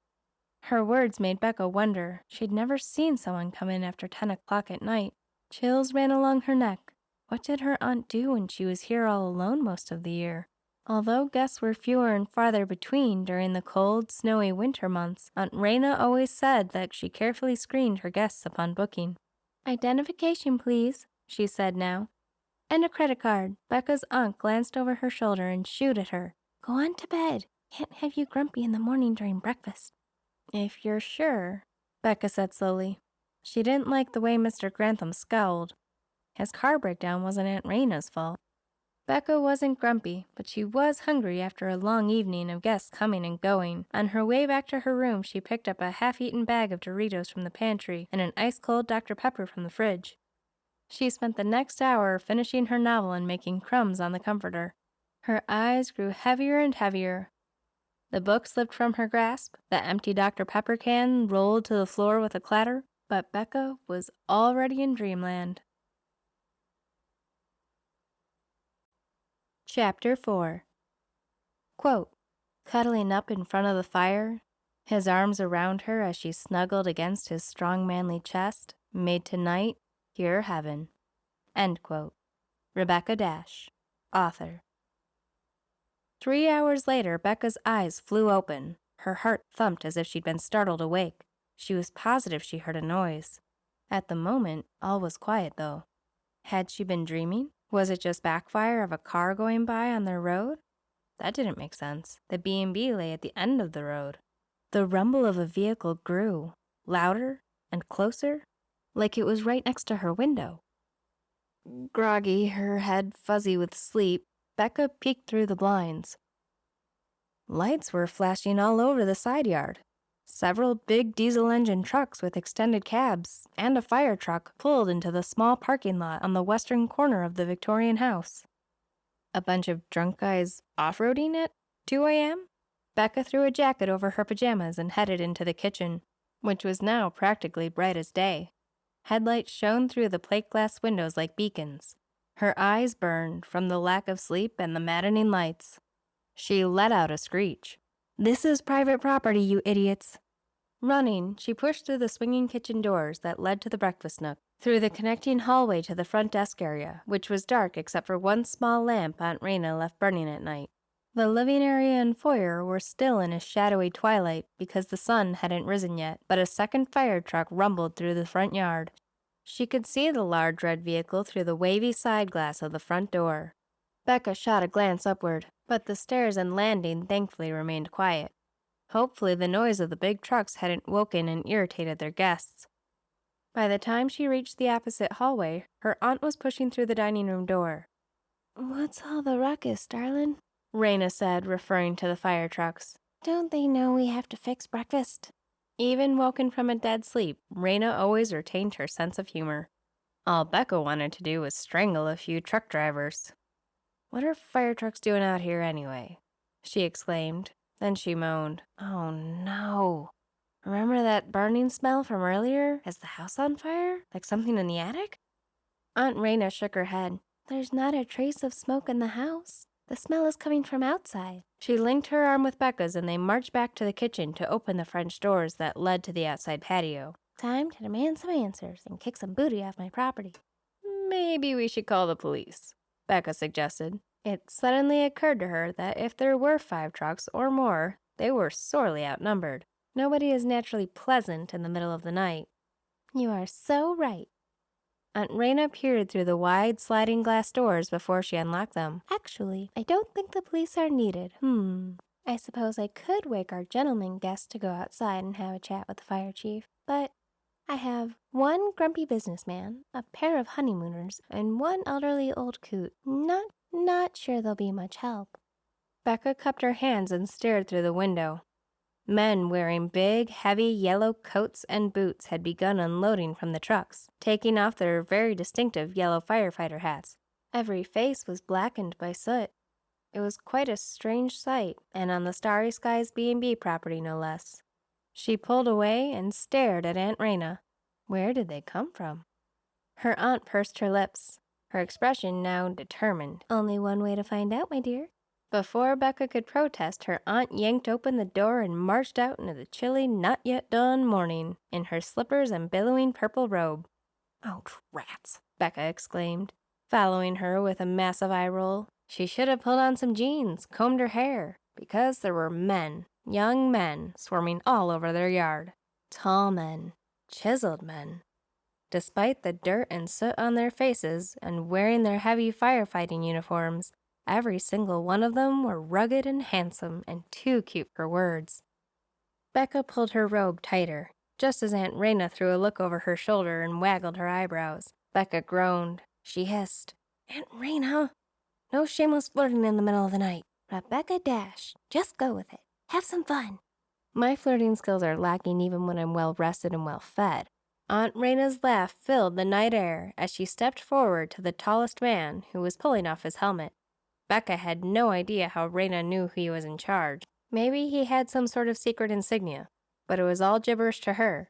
Her words made Becca wonder. She'd never seen someone come in after 10 o'clock at night. Chills ran along her neck. What did her aunt do when she was here all alone most of the year? Although guests were fewer and farther between during the cold, snowy winter months, Aunt Rayna always said that she carefully screened her guests upon booking. Identification, please, she said now. And a credit card. Becca's aunt glanced over her shoulder and shooed at her. Go on to bed. Can't have you grumpy in the morning during breakfast. If you're sure, Becca said slowly. She didn't like the way Mr. Grantham scowled. His car breakdown wasn't Aunt Rayna's fault. Becca wasn't grumpy, but she was hungry after a long evening of guests coming and going. On her way back to her room, she picked up a half-eaten bag of Doritos from the pantry and an ice-cold Dr. Pepper from the fridge. She spent the next hour finishing her novel and making crumbs on the comforter. Her eyes grew heavier and heavier. The book slipped from her grasp, the empty Dr. Pepper can rolled to the floor with a clatter, but Becca was already in dreamland. Chapter 4. Quote, cuddling up in front of the fire, his arms around her as she snuggled against his strong manly chest, made tonight pure heaven. End quote. Rebecca Dash, author. 3 hours later, Becca's eyes flew open. Her heart thumped as if she'd been startled awake. She was positive she heard a noise. At the moment, all was quiet, though. Had she been dreaming? Was it just backfire of a car going by on their road? That didn't make sense. The B&B lay at the end of the road. The rumble of a vehicle grew, louder and closer, like it was right next to her window. Groggy, her head fuzzy with sleep, Becca peeked through the blinds. Lights were flashing all over the side yard. Several big diesel-engine trucks with extended cabs and a fire truck pulled into the small parking lot on the western corner of the Victorian house. A bunch of drunk guys off-roading at 2 a.m.? Becca threw a jacket over her pajamas and headed into the kitchen, which was now practically bright as day. Headlights shone through the plate glass windows like beacons. Her eyes burned from the lack of sleep and the maddening lights. She let out a screech. This is private property, you idiots. Running, she pushed through the swinging kitchen doors that led to the breakfast nook, through the connecting hallway to the front desk area, which was dark except for one small lamp Aunt Rayna left burning at night. The living area and foyer were still in a shadowy twilight because the sun hadn't risen yet, but a second fire truck rumbled through the front yard. She could see the large red vehicle through the wavy side glass of the front door. Becca shot a glance upward, but the stairs and landing thankfully remained quiet. Hopefully the noise of the big trucks hadn't woken and irritated their guests. By the time she reached the opposite hallway, her aunt was pushing through the dining room door. What's all the ruckus, darling? Rayna said, referring to the fire trucks. Don't they know we have to fix breakfast? Even woken from a dead sleep, Rayna always retained her sense of humor. All Becca wanted to do was strangle a few truck drivers. "What are fire trucks doing out here anyway?" she exclaimed. Then she moaned, "Oh no. Remember that burning smell from earlier? Is the house on fire? Like something in the attic?" Aunt Rayna shook her head. "There's not a trace of smoke in the house. The smell is coming from outside." She linked her arm with Becca's and they marched back to the kitchen to open the French doors that led to the outside patio. "Time to demand some answers and kick some booty off my property." "Maybe we should call the police," Becca suggested. It suddenly occurred to her that if there were 5 trucks or more, they were sorely outnumbered. Nobody is naturally pleasant in the middle of the night. "You are so right." Aunt Rayna peered through the wide sliding glass doors before she unlocked them. "Actually, I don't think the police are needed. I suppose I could wake our gentleman guest to go outside and have a chat with the fire chief, but I have 1 grumpy businessman, a pair of honeymooners, and 1 elderly old coot. Not sure they'll be much help." Becca cupped her hands and stared through the window. Men wearing big, heavy yellow coats and boots had begun unloading from the trucks, taking off their very distinctive yellow firefighter hats. Every face was blackened by soot. It was quite a strange sight, and on the Starry Skies B&B property no less. She pulled away and stared at Aunt Rayna. Where did they come from? Her aunt pursed her lips, her expression now determined. "Only one way to find out, my dear." Before Becca could protest, her aunt yanked open the door and marched out into the chilly, not-yet-dawn morning, in her slippers and billowing purple robe. "Oh, rats!" Becca exclaimed, following her with a massive eye roll. She should have pulled on some jeans, combed her hair, because there were men, young men, swarming all over their yard. Tall men, chiseled men. Despite the dirt and soot on their faces and wearing their heavy firefighting uniforms, every single one of them were rugged and handsome and too cute for words. Becca pulled her robe tighter, just as Aunt Rayna threw a look over her shoulder and waggled her eyebrows. Becca groaned. She hissed, "Aunt Rayna, no shameless flirting in the middle of the night. Rebecca Dash, just go with it. Have some fun." "My flirting skills are lacking even when I'm well rested and well fed." Aunt Rayna's laugh filled the night air as she stepped forward to the tallest man, who was pulling off his helmet. Becca had no idea how Rayna knew he was in charge. Maybe he had some sort of secret insignia, but it was all gibberish to her.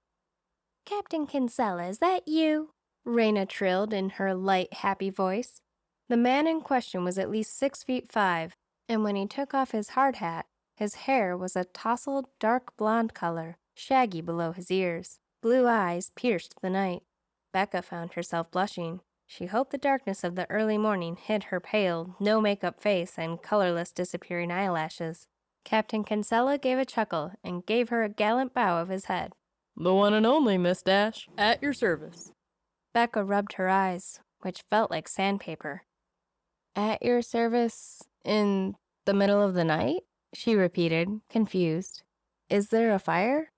"Captain Kinsella, is that you?" Rayna trilled in her light, happy voice. The man in question was at least 6'5", and when he took off his hard hat, his hair was a tousled, dark blonde color, shaggy below his ears. Blue eyes pierced the night. Becca found herself blushing. She hoped the darkness of the early morning hid her pale, no-makeup face and colorless, disappearing eyelashes. Captain Kinsella gave a chuckle and gave her a gallant bow of his head. "The one and only, Miss Dash, at your service." Becca rubbed her eyes, which felt like sandpaper. "At your service in the middle of the night?" she repeated, confused. "Is there a fire?"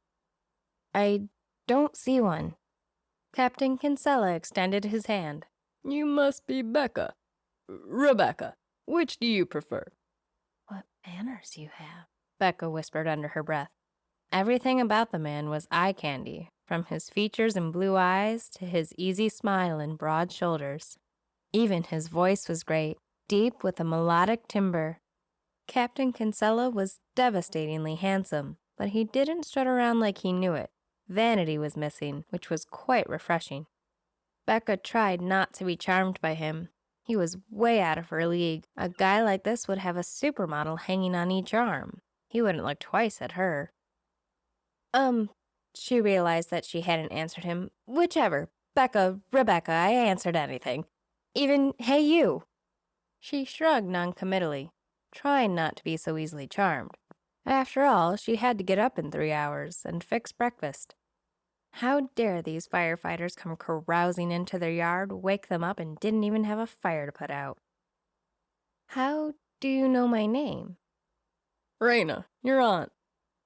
"I don't see one." Captain Kinsella extended his hand. "You must be Becca. Rebecca. Which do you prefer?" "What manners you have," Becca whispered under her breath. Everything about the man was eye candy, from his features and blue eyes to his easy smile and broad shoulders. Even his voice was great, deep with a melodic timbre. Captain Kinsella was devastatingly handsome, but he didn't strut around like he knew it. Vanity was missing, which was quite refreshing. Becca tried not to be charmed by him. He was way out of her league. A guy like this would have a supermodel hanging on each arm. He wouldn't look twice at her. She realized that she hadn't answered him. "Whichever. Becca, Rebecca, I answered anything. Even, hey you." She shrugged noncommittally, trying not to be so easily charmed. After all, she had to get up in 3 hours and fix breakfast. How dare these firefighters come carousing into their yard, wake them up, and didn't even have a fire to put out? "How do you know my name?" "Rayna, your aunt.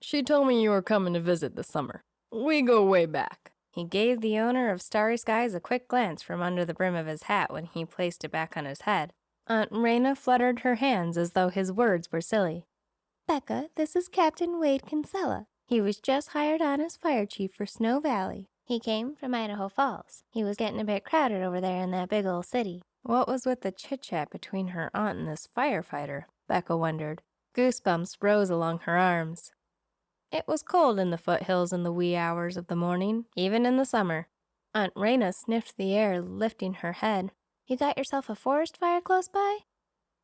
She told me you were coming to visit this summer. We go way back." He gave the owner of Starry Skies a quick glance from under the brim of his hat when he placed it back on his head. Aunt Rayna fluttered her hands as though his words were silly. "Becca, this is Captain Wade Kinsella. He was just hired on as fire chief for Snow Valley." He came from Idaho Falls. He was getting a bit crowded over there in that big old city. What was with the chit-chat between her aunt and this firefighter? Becca wondered. Goosebumps rose along her arms. It was cold in the foothills in the wee hours of the morning, even in the summer. Aunt Rayna sniffed the air, lifting her head. You got yourself a forest fire close by?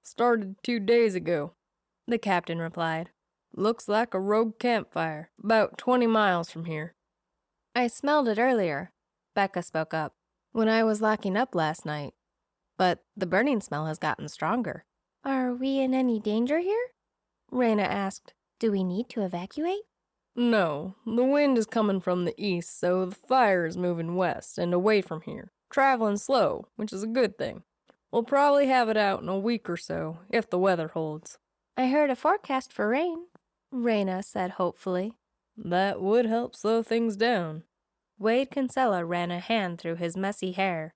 Started 2 days ago, the captain replied. Looks like a rogue campfire, about 20 miles from here. I smelled it earlier, Becca spoke up, when I was locking up last night. But the burning smell has gotten stronger. Are we in any danger here? Rayna asked. Do we need to evacuate? No, the wind is coming from the east, so the fire is moving west and away from here, traveling slow, which is a good thing. We'll probably have it out in a week or so, if the weather holds. I heard a forecast for rain, Rayna said hopefully. That would help slow things down. Wade Kinsella ran a hand through his messy hair.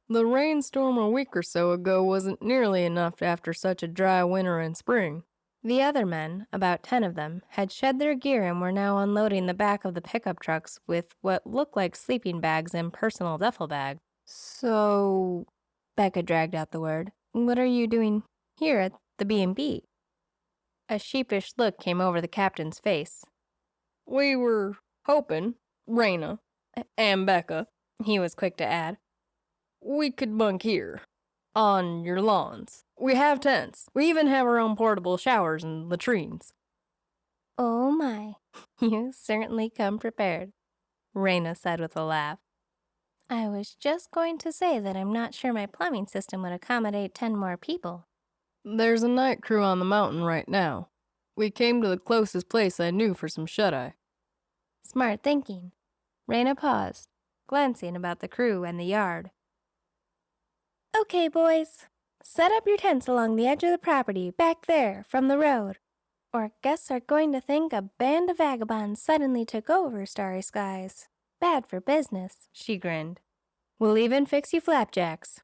The rainstorm a week or so ago wasn't nearly enough after such a dry winter and spring. The other men, about 10 of them, had shed their gear and were now unloading the back of the pickup trucks with what looked like sleeping bags and personal duffel bag. So, Becca dragged out the word, what are you doing here at the B&B? A sheepish look came over the captain's face. We were hoping, Rayna and Becca, he was quick to add, we could bunk here, on your lawns. We have tents. We even have our own portable showers and latrines. Oh my, you certainly come prepared, Rayna said with a laugh. I was just going to say that I'm not sure my plumbing system would accommodate 10 more people. There's a night crew on the mountain right now. We came to the closest place I knew for some shut-eye. Smart thinking. Rayna paused, glancing about the crew and the yard. Okay, boys. Set up your tents along the edge of the property, back there, from the road. Or guests are going to think a band of vagabonds suddenly took over Starry Skies. Bad for business, she grinned. We'll even fix you flapjacks,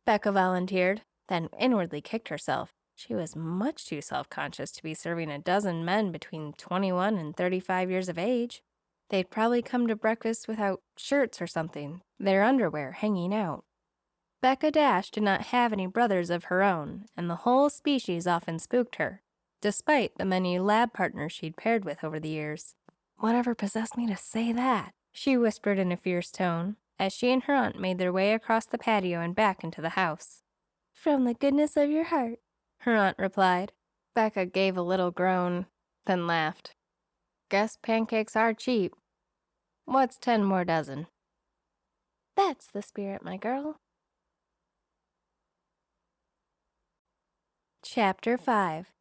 Becca volunteered, then inwardly kicked herself. She was much too self-conscious to be serving a dozen men between 21 and 35 years of age. They'd probably come to breakfast without shirts or something, their underwear hanging out. Becca Dash did not have any brothers of her own, and the whole species often spooked her, despite the many lab partners she'd paired with over the years. Whatever possessed me to say that? She whispered in a fierce tone, as she and her aunt made their way across the patio and back into the house. From the goodness of your heart, her aunt replied. Becca gave a little groan, then laughed. Guess pancakes are cheap. What's 10 more dozen? That's the spirit, my girl. Chapter 5.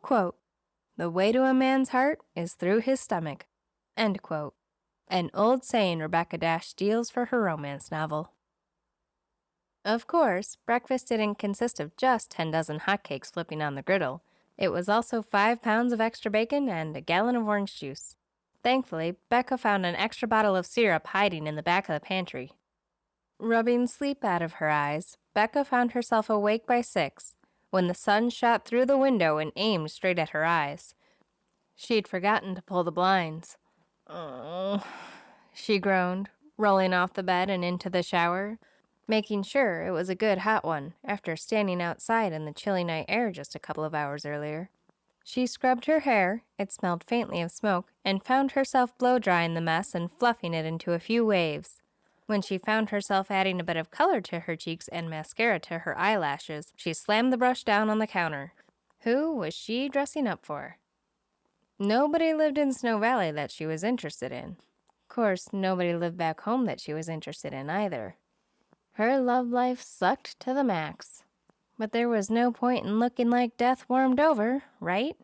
Quote, the way to a man's heart is through his stomach. End quote. An old saying Rebecca Dash steals for her romance novel. Of course, breakfast didn't consist of just 10 dozen hotcakes flipping on the griddle. It was also 5 pounds of extra bacon and a gallon of orange juice. Thankfully, Becca found an extra bottle of syrup hiding in the back of the pantry. Rubbing sleep out of her eyes, Becca found herself awake by 6, when the sun shot through the window and aimed straight at her eyes. She'd forgotten to pull the blinds. Oh, she groaned, rolling off the bed and into the shower, making sure it was a good hot one after standing outside in the chilly night air just a couple of hours earlier. She scrubbed her hair, it smelled faintly of smoke, and found herself blow-drying the mess and fluffing it into a few waves. When she found herself adding a bit of color to her cheeks and mascara to her eyelashes, she slammed the brush down on the counter. Who was she dressing up for? Nobody lived in Snow Valley that she was interested in. Of course, nobody lived back home that she was interested in either. Her love life sucked to the max. But there was no point in looking like death warmed over, right?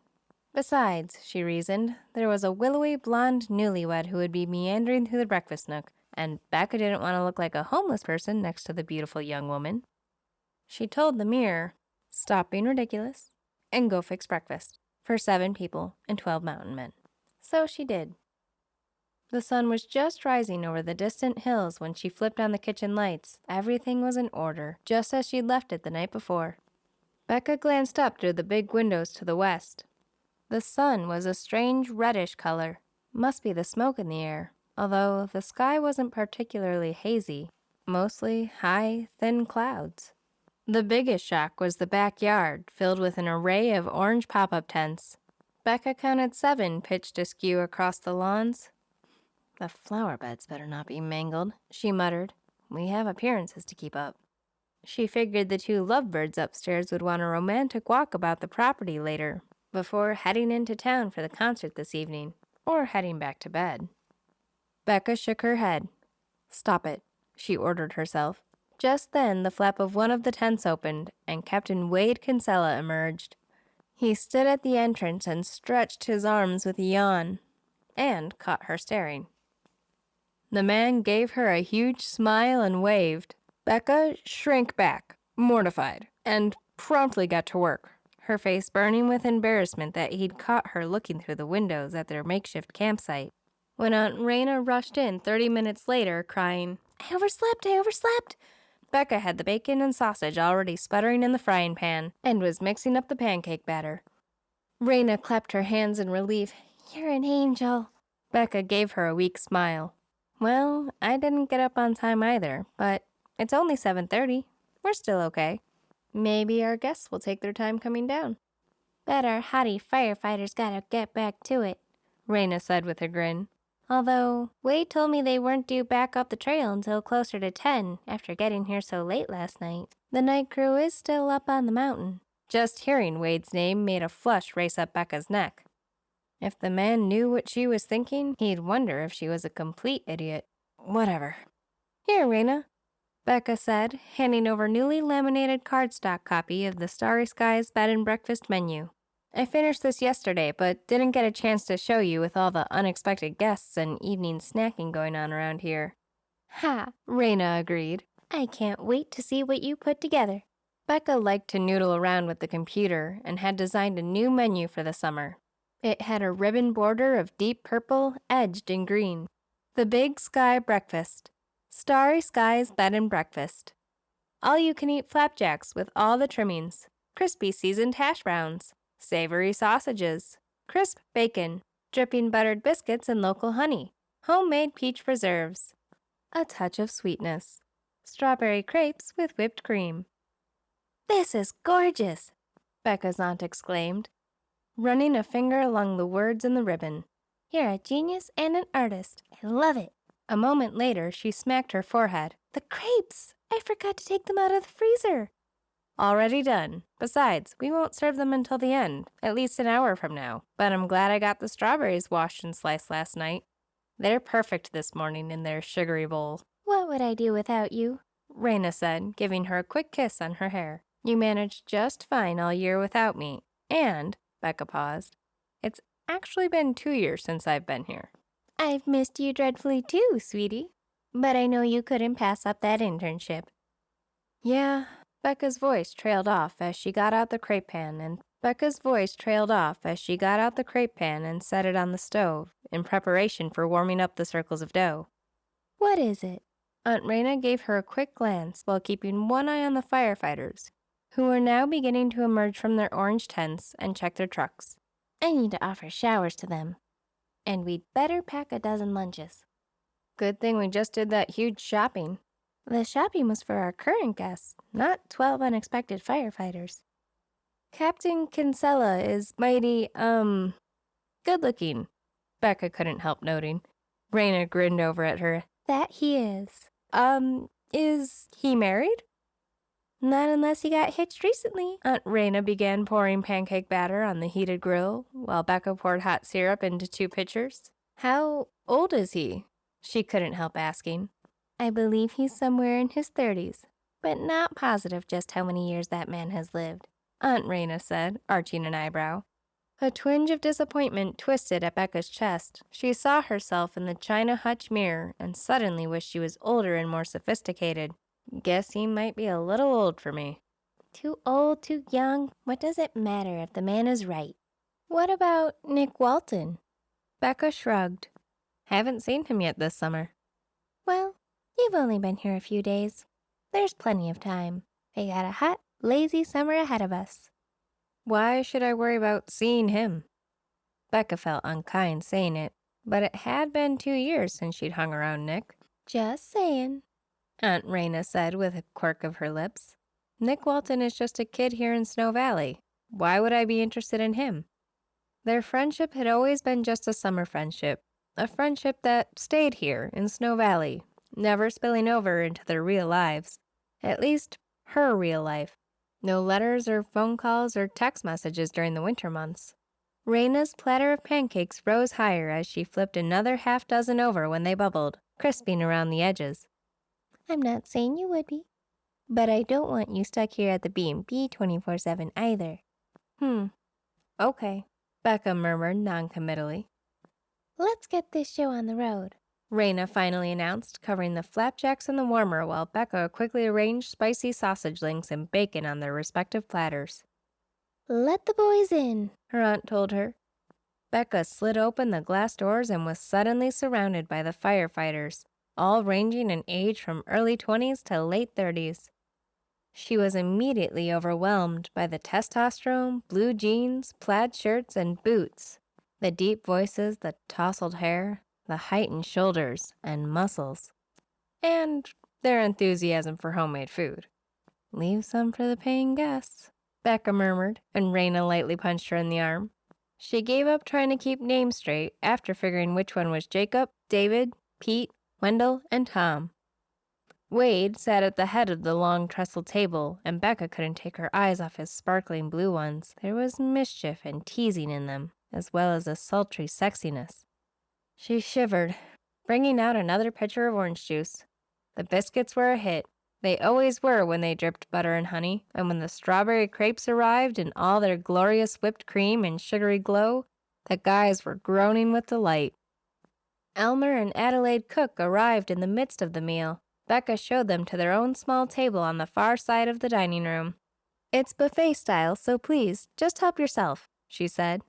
Besides, she reasoned, there was a willowy blonde newlywed who would be meandering through the breakfast nook, and Becca didn't want to look like a homeless person next to the beautiful young woman. She told the mirror, stop being ridiculous, and go fix breakfast for 7 people and 12 mountain men. So she did. The sun was just rising over the distant hills when she flipped on the kitchen lights. Everything was in order, just as she'd left it the night before. Becca glanced up through the big windows to the west. The sun was a strange reddish color. Must be the smoke in the air. although the sky wasn't particularly hazy, mostly high, thin clouds. The biggest shock was the backyard, filled with an array of orange pop-up tents. Becca counted 7 pitched askew across the lawns. "The flower beds better not be mangled," she muttered. "We have appearances to keep up." She figured the 2 lovebirds upstairs would want a romantic walk about the property later, before heading into town for the concert this evening, or heading back to bed. Becca shook her head. "Stop it," she ordered herself. Just then, the flap of one of the tents opened, and Captain Wade Kinsella emerged. He stood at the entrance and stretched his arms with a yawn, and caught her staring. The man gave her a huge smile and waved. Becca shrank back, mortified, and promptly got to work, her face burning with embarrassment that he'd caught her looking through the windows at their makeshift campsite. When Aunt Rayna rushed in 30 minutes later, crying, I overslept," Becca had the bacon and sausage already sputtering in the frying pan and was mixing up the pancake batter. Rayna clapped her hands in relief. "You're an angel." Becca gave her a weak smile. "Well, I didn't get up on time either, but it's only 7:30. We're still okay. Maybe our guests will take their time coming down." "Bet our hottie firefighters gotta get back to it," Rayna said with a grin. "Although, Wade told me they weren't due back up the trail until closer to 10 after getting here so late last night. The night crew is still up on the mountain." Just hearing Wade's name made a flush race up Becca's neck. If the man knew what she was thinking, he'd wonder if she was a complete idiot. Whatever. "Here, Rayna," Becca said, handing over newly laminated cardstock copy of the Starry Skies Bed Breakfast menu. "I finished this yesterday, but didn't get a chance to show you with all the unexpected guests and evening snacking going on around here." "Ha," Rayna agreed. "I can't wait to see what you put together." Becca liked to noodle around with the computer and had designed a new menu for the summer. It had a ribbon border of deep purple edged in green. The Big Sky Breakfast. Starry Skies Bed Breakfast. All-you-can-eat flapjacks with all the trimmings. Crispy seasoned hash browns. Savory sausages. Crisp bacon. Dripping buttered biscuits and local honey. Homemade peach preserves. A touch of sweetness. Strawberry crepes with whipped cream. "This is gorgeous," Becca's aunt exclaimed, running a finger along the words in the ribbon. "You're a genius and an artist. I love it." A moment later, she smacked her forehead. "The crepes! I forgot to take them out of the freezer." "Already done. Besides, we won't serve them until the end, at least an hour from now. But I'm glad I got the strawberries washed and sliced last night. They're perfect this morning in their sugary bowl." "What would I do without you?" Rayna said, giving her a quick kiss on her hair. "You managed just fine all year without me. And," Becca paused, "it's actually been 2 years since I've been here." "I've missed you dreadfully too, sweetie. But I know you couldn't pass up that internship." "Yeah," Becca's voice trailed off as she got out the crepe pan and set it on the stove in preparation for warming up the circles of dough. "What is it?" Aunt Rayna gave her a quick glance while keeping one eye on the firefighters, who were now beginning to emerge from their orange tents and check their trucks. "I need to offer showers to them. And we'd better pack a dozen lunches." "Good thing we just did that huge shopping." "The shopping was for our current guests, not 12 unexpected firefighters." "Captain Kinsella is mighty, good-looking," Becca couldn't help noting. Rayna grinned over at her. "That he is." Is he married?" "Not unless he got hitched recently." Aunt Rayna began pouring pancake batter on the heated grill, while Becca poured hot syrup into 2 pitchers. "How old is he?" she couldn't help asking. "I believe he's somewhere in his 30s, but not positive just how many years that man has lived," Aunt Rayna said, arching an eyebrow. A twinge of disappointment twisted at Becca's chest. She saw herself in the china hutch mirror and suddenly wished she was older and more sophisticated. "Guess he might be a little old for me." "Too old, too young, what does it matter if the man is right?" "What about Nick Walton?" Becca shrugged. "Haven't seen him yet this summer." "Well, you've only been here a few days. There's plenty of time. We got a hot, lazy summer ahead of us." "Why should I worry about seeing him?" Becca felt unkind saying it, but it had been 2 years since she'd hung around Nick. Just saying, Aunt Rayna said with a quirk of her lips. Nick Walton is just a kid here in Snow Valley. Why would I be interested in him? Their friendship had always been just a summer friendship, a friendship that stayed here in Snow Valley, never spilling over into their real lives. At least, her real life. No letters or phone calls or text messages during the winter months. Rayna's platter of pancakes rose higher as she flipped another half dozen over when they bubbled, crisping around the edges. I'm not saying you would be, but I don't want you stuck here at the B&B 24/7 either. Okay, Becca murmured noncommittally. Let's get this show on the road, Rayna finally announced, covering the flapjacks in the warmer while Becca quickly arranged spicy sausage links and bacon on their respective platters. Let the boys in, Her aunt told her. Becca slid open the glass doors and was suddenly surrounded by the firefighters, all ranging in age from early 20s to late 30s. She was immediately overwhelmed by the testosterone, blue jeans, plaid shirts, and boots, the deep voices, the tousled hair, the heightened shoulders and muscles, and their enthusiasm for homemade food. Leave some for the paying guests, Becca murmured, and Rayna lightly punched her in the arm. She gave up trying to keep names straight after figuring which one was Jacob, David, Pete, Wendell, and Tom. Wade sat at the head of the long trestle table, and Becca couldn't take her eyes off his sparkling blue ones. There was mischief and teasing in them, as well as a sultry sexiness. She shivered, bringing out another pitcher of orange juice. The biscuits were a hit. They always were when they dripped butter and honey, and when the strawberry crepes arrived in all their glorious whipped cream and sugary glow, the guys were groaning with delight. Elmer and Adelaide Cook arrived in the midst of the meal. Becca showed them to their own small table on the far side of the dining room. "It's buffet style, so please, just help yourself," she said.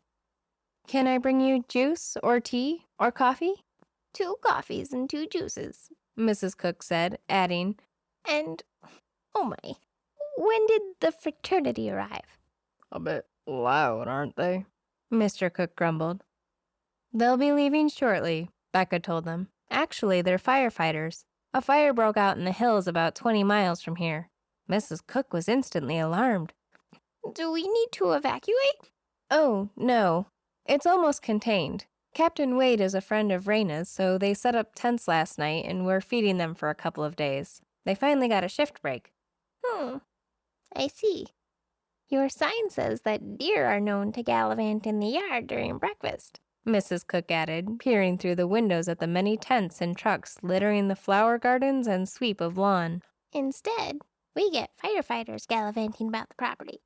"Can I bring you juice or tea or coffee?" 2 coffees and 2 juices, Mrs. Cook said, adding, and, oh my, when did the fraternity arrive? "A bit loud, aren't they?" Mr. Cook grumbled. "They'll be leaving shortly," Becca told them. "Actually, they're firefighters. A fire broke out in the hills about 20 miles from here." Mrs. Cook was instantly alarmed. Do we need to evacuate? "Oh, no. It's almost contained. Captain Wade is a friend of Rayna's, so they set up tents last night and we're feeding them for a couple of days. They finally got a shift break." I see. Your sign says that deer are known to gallivant in the yard during breakfast, Mrs. Cook added, peering through the windows at the many tents and trucks littering the flower gardens and sweep of lawn. Instead, we get firefighters gallivanting about the property.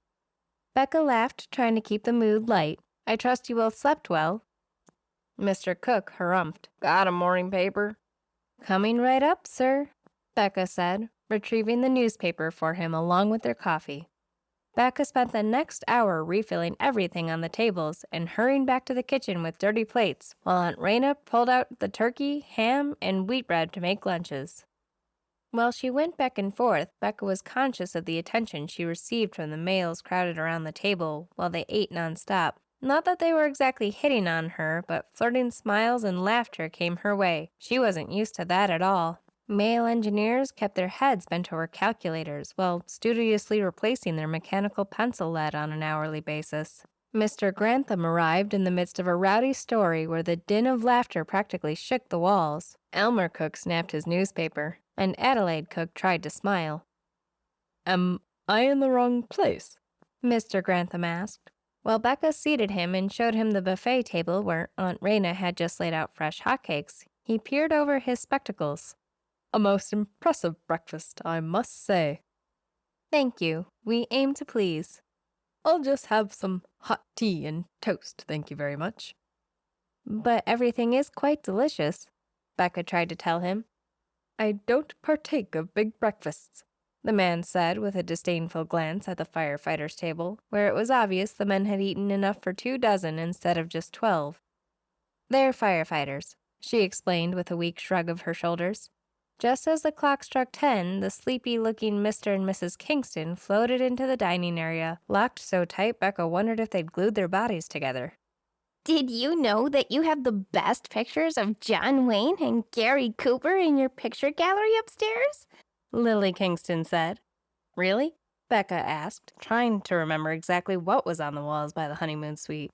Becca laughed, trying to keep the mood light. "I trust you both slept well." Mr. Cook harumphed. "Got a morning paper?" "Coming right up, sir," Becca said, retrieving the newspaper for him along with their coffee. Becca spent the next hour refilling everything on the tables and hurrying back to the kitchen with dirty plates, while Aunt Rayna pulled out the turkey, ham, and wheat bread to make lunches. While she went back and forth, Becca was conscious of the attention she received from the males crowded around the table while they ate nonstop. Not that they were exactly hitting on her, but flirting smiles and laughter came her way. She wasn't used to that at all. Male engineers kept their heads bent over calculators while studiously replacing their mechanical pencil lead on an hourly basis. Mr. Grantham arrived in the midst of a rowdy story where the din of laughter practically shook the walls. Elmer Cook snapped his newspaper, and Adelaide Cook tried to smile. "Am I in the wrong place?" Mr. Grantham asked. While Becca seated him and showed him the buffet table where Aunt Rayna had just laid out fresh hotcakes, he peered over his spectacles. "A most impressive breakfast, I must say." "Thank you. We aim to please." "I'll just have some hot tea and toast, thank you very much." "But everything is quite delicious," Becca tried to tell him. "I don't partake of big breakfasts," the man said with a disdainful glance at the firefighters' table, where it was obvious the men had eaten enough for 2 dozen instead of just 12. "They're firefighters," she explained with a weak shrug of her shoulders. Just as the clock struck 10, the sleepy-looking Mr. and Mrs. Kingston floated into the dining area, locked so tight Becca wondered if they'd glued their bodies together. Did you know that you have the best pictures of John Wayne and Gary Cooper in your picture gallery upstairs? Lily Kingston said. Really? Becca asked, trying to remember exactly what was on the walls by the honeymoon suite.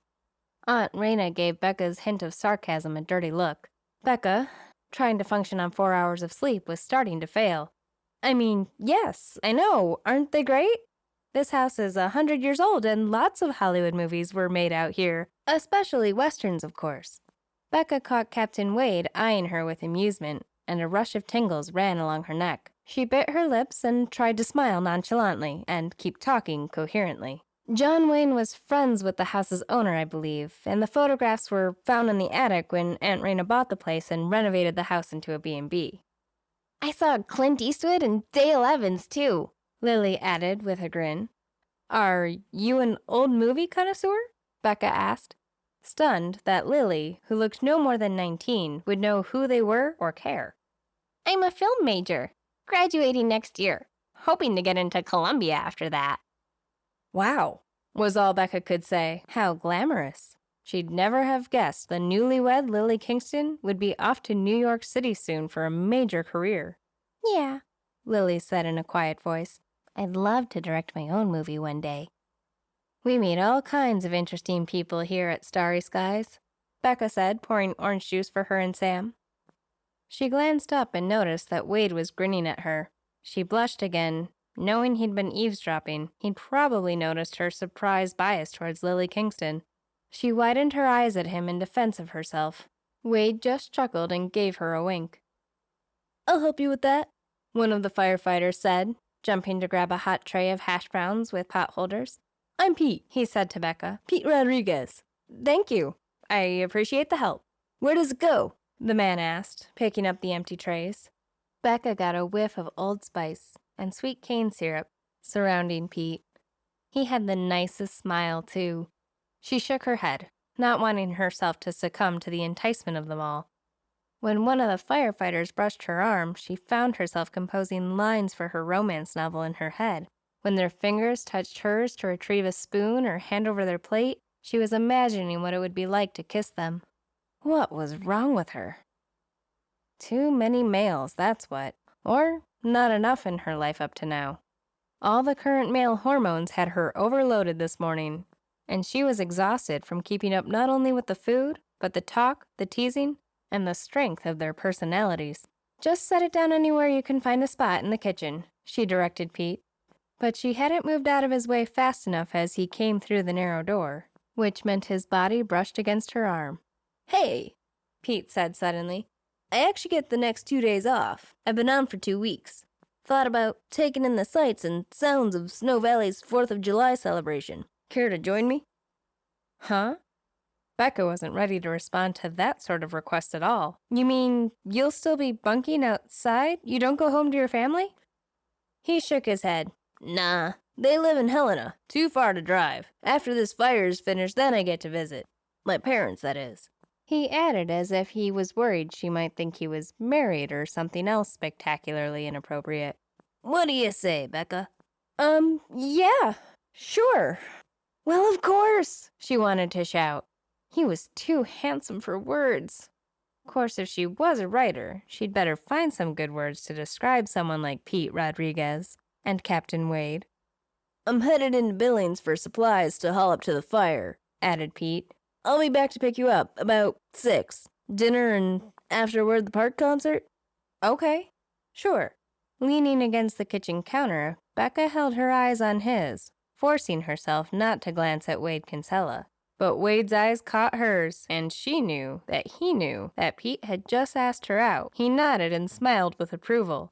Aunt Rayna gave Becca's hint of sarcasm a dirty look. Becca, trying to function on 4 hours of sleep, was starting to fail. I mean, yes, I know. Aren't they great? This house is 100 years old, and lots of Hollywood movies were made out here, especially westerns, of course. Becca caught Captain Wade eyeing her with amusement, and a rush of tingles ran along her neck. She bit her lips and tried to smile nonchalantly and keep talking coherently. John Wayne was friends with the house's owner, I believe, and the photographs were found in the attic when Aunt Rayna bought the place and renovated the house into a B&B. I saw Clint Eastwood and Dale Evans, too, Lily added with a grin. Are you an old movie connoisseur? Becca asked, stunned that Lily, who looked no more than 19, would know who they were or care. I'm a film major, graduating next year, hoping to get into Columbia after that. Wow, was all Becca could say. How glamorous. She'd never have guessed the newlywed Lily Kingston would be off to New York City soon for a major career. Yeah, Lily said in a quiet voice. I'd love to direct my own movie one day. We meet all kinds of interesting people here at Starry Skies, Becca said, pouring orange juice for her and Sam. She glanced up and noticed that Wade was grinning at her. She blushed again. Knowing he'd been eavesdropping, he'd probably noticed her surprised bias towards Lily Kingston. She widened her eyes at him in defense of herself. Wade just chuckled and gave her a wink. I'll help you with that, one of the firefighters said, jumping to grab a hot tray of hash browns with pot holders. I'm Pete, he said to Becca. Pete Rodriguez. Thank you. I appreciate the help. Where does it go? The man asked, picking up the empty trays. Becca got a whiff of Old Spice and sweet cane syrup surrounding Pete. He had the nicest smile, too. She shook her head, not wanting herself to succumb to the enticement of them all. When one of the firefighters brushed her arm, she found herself composing lines for her romance novel in her head. When their fingers touched hers to retrieve a spoon or hand over their plate, she was imagining what it would be like to kiss them. What was wrong with her? Too many males, that's what. Or not enough in her life up to now. All the current male hormones had her overloaded this morning, and she was exhausted from keeping up not only with the food, but the talk, the teasing, and the strength of their personalities. Just set it down anywhere you can find a spot in the kitchen, she directed Pete. But she hadn't moved out of his way fast enough as he came through the narrow door, which meant his body brushed against her arm. Hey, Pete said suddenly. I actually get the next 2 days off. I've been on for 2 weeks. Thought about taking in the sights and sounds of Snow Valley's 4th of July celebration. Care to join me? Huh? Becca wasn't ready to respond to that sort of request at all. You mean you'll still be bunking outside? You don't go home to your family? He shook his head. Nah, they live in Helena, too far to drive. After this fire's finished, then I get to visit. My parents, that is. He added as if he was worried she might think he was married or something else spectacularly inappropriate. What do you say, Becca? Yeah, sure. Well, of course, she wanted to shout. He was too handsome for words. Of course, if she was a writer, she'd better find some good words to describe someone like Pete Rodriguez and Captain Wade. I'm headed into Billings for supplies to haul up to the fire, added Pete. I'll be back to pick you up about 6. Dinner and afterward the park concert? Okay, sure. Leaning against the kitchen counter, Becca held her eyes on his, forcing herself not to glance at Wade Kinsella. But Wade's eyes caught hers, and she knew that he knew that Pete had just asked her out. He nodded and smiled with approval.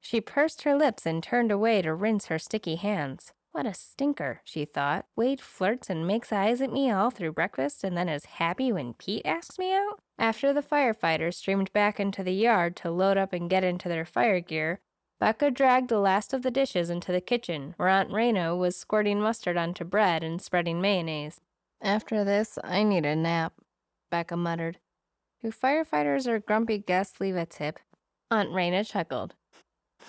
She pursed her lips and turned away to rinse her sticky hands. What a stinker, she thought. Wade flirts and makes eyes at me all through breakfast and then is happy when Pete asks me out? After the firefighters streamed back into the yard to load up and get into their fire gear, Becca dragged the last of the dishes into the kitchen, where Aunt Rayna was squirting mustard onto bread and spreading mayonnaise. After this, I need a nap, Becca muttered. Do firefighters or grumpy guests leave a tip? Aunt Rayna chuckled.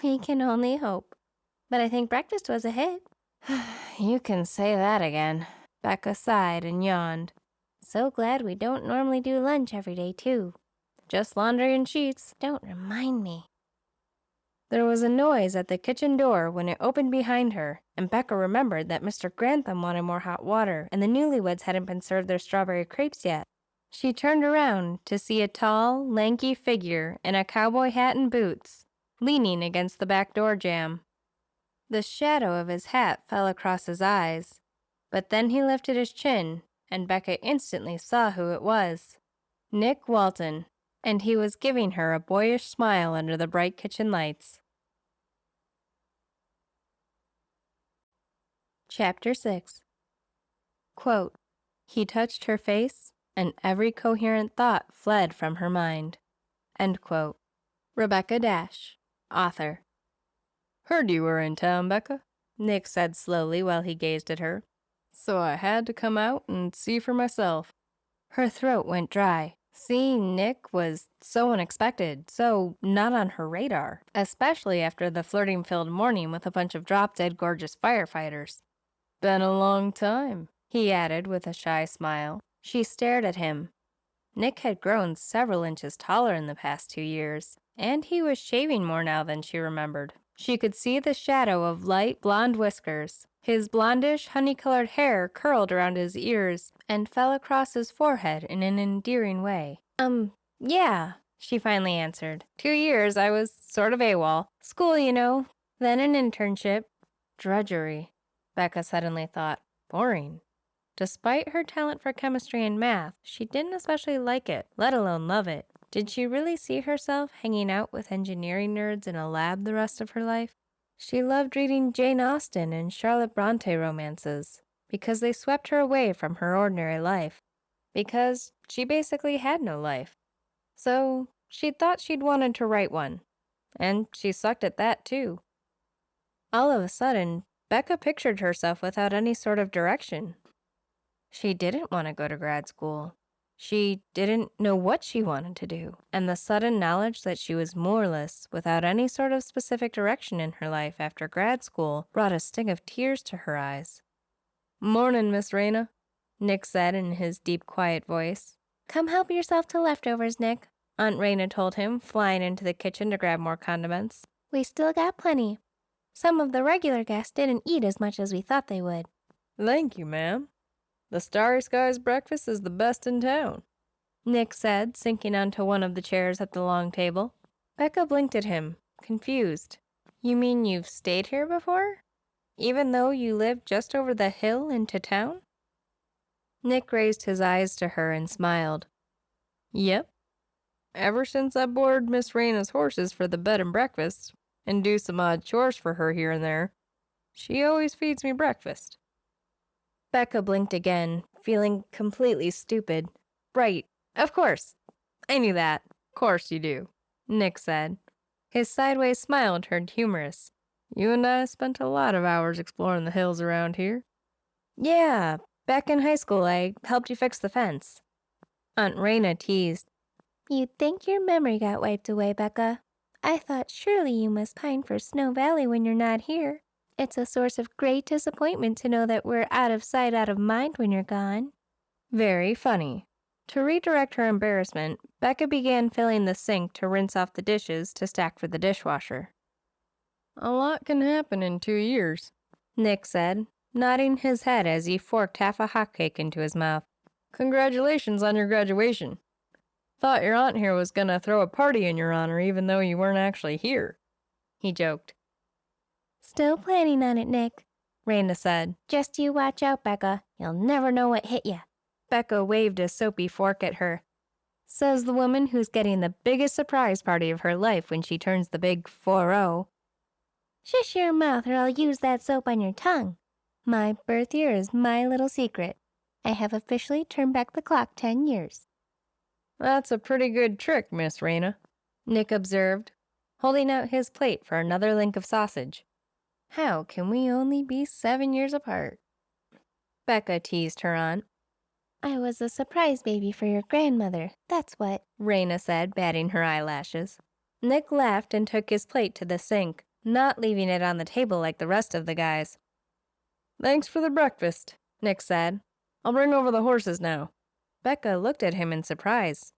We can only hope. But I think breakfast was a hit. You can say that again. Becca sighed and yawned. So glad we don't normally do lunch every day, too. Just laundry and sheets. Don't remind me. There was a noise at the kitchen door when it opened behind her, and Becca remembered that Mr. Grantham wanted more hot water, and the newlyweds hadn't been served their strawberry crepes yet. She turned around to see a tall, lanky figure in a cowboy hat and boots, leaning against the back door jamb. The shadow of his hat fell across his eyes, but then he lifted his chin, and Becca instantly saw who it was. Nick Walton, and he was giving her a boyish smile under the bright kitchen lights. Chapter 6. Quote, he touched her face, and every coherent thought fled from her mind. End quote. Rebecca Dash, author. Heard you were in town, Becca, Nick said slowly while he gazed at her. So I had to come out and see for myself. Her throat went dry. Seeing Nick was so unexpected, so not on her radar, especially after the flirting-filled morning with a bunch of drop-dead gorgeous firefighters. Been a long time, he added with a shy smile. She stared at him. Nick had grown several inches taller in the past 2 years, and he was shaving more now than she remembered. She could see the shadow of light blonde whiskers. His blondish, honey-colored hair curled around his ears and fell across his forehead in an endearing way. Yeah, she finally answered. 2 years, I was sort of AWOL. School, you know, then an internship. Drudgery, Becca suddenly thought. Boring. Despite her talent for chemistry and math, she didn't especially like it, let alone love it. Did she really see herself hanging out with engineering nerds in a lab the rest of her life? She loved reading Jane Austen and Charlotte Bronte romances because they swept her away from her ordinary life, because she basically had no life. So she thought she'd wanted to write one, and she sucked at that too. All of a sudden, Becca pictured herself without any sort of direction. She didn't want to go to grad school. She didn't know what she wanted to do, and the sudden knowledge that she was moorless, without any sort of specific direction in her life after grad school, brought a sting of tears to her eyes. "Morning, Miss Rayna," Nick said in his deep, quiet voice. Come help yourself to leftovers, Nick, Aunt Rayna told him, flying into the kitchen to grab more condiments. We still got plenty. Some of the regular guests didn't eat as much as we thought they would. Thank you, ma'am. The Starry Skies Breakfast is the best in town, Nick said, sinking onto one of the chairs at the long table. Becca blinked at him, confused. You mean you've stayed here before? Even though you live just over the hill into town? Nick raised his eyes to her and smiled. Yep. Ever since I board Miss Rayna's horses for the bed and breakfast, and do some odd chores for her here and there, she always feeds me breakfast. Becca blinked again, feeling completely stupid. Right, of course. I knew that. Course you do, Nick said. His sideways smile turned humorous. You and I spent a lot of hours exploring the hills around here. Yeah, back in high school I helped you fix the fence. Aunt Rayna teased. You'd think your memory got wiped away, Becca. I thought surely you must pine for Snow Valley when you're not here. It's a source of great disappointment to know that we're out of sight, out of mind when you're gone. Very funny. To redirect her embarrassment, Becca began filling the sink to rinse off the dishes to stack for the dishwasher. A lot can happen in 2 years, Nick said, nodding his head as he forked half a hotcake into his mouth. Congratulations on your graduation. Thought your aunt here was gonna throw a party in your honor even though you weren't actually here, he joked. Still planning on it, Nick, Rayna said. Just you watch out, Becca. You'll never know what hit you. Becca waved a soapy fork at her. Says the woman who's getting the biggest surprise party of her life when she turns the big 4-0. Shush your mouth or I'll use that soap on your tongue. My birth year is my little secret. I have officially turned back the clock 10 years. That's a pretty good trick, Miss Rayna, Nick observed, holding out his plate for another link of sausage. How can we only be 7 years apart? Becca teased her aunt. I was a surprise baby for your grandmother, that's what, Rayna said, batting her eyelashes. Nick laughed and took his plate to the sink, not leaving it on the table like the rest of the guys. Thanks for the breakfast, Nick said. I'll bring over the horses now. Becca looked at him in surprise.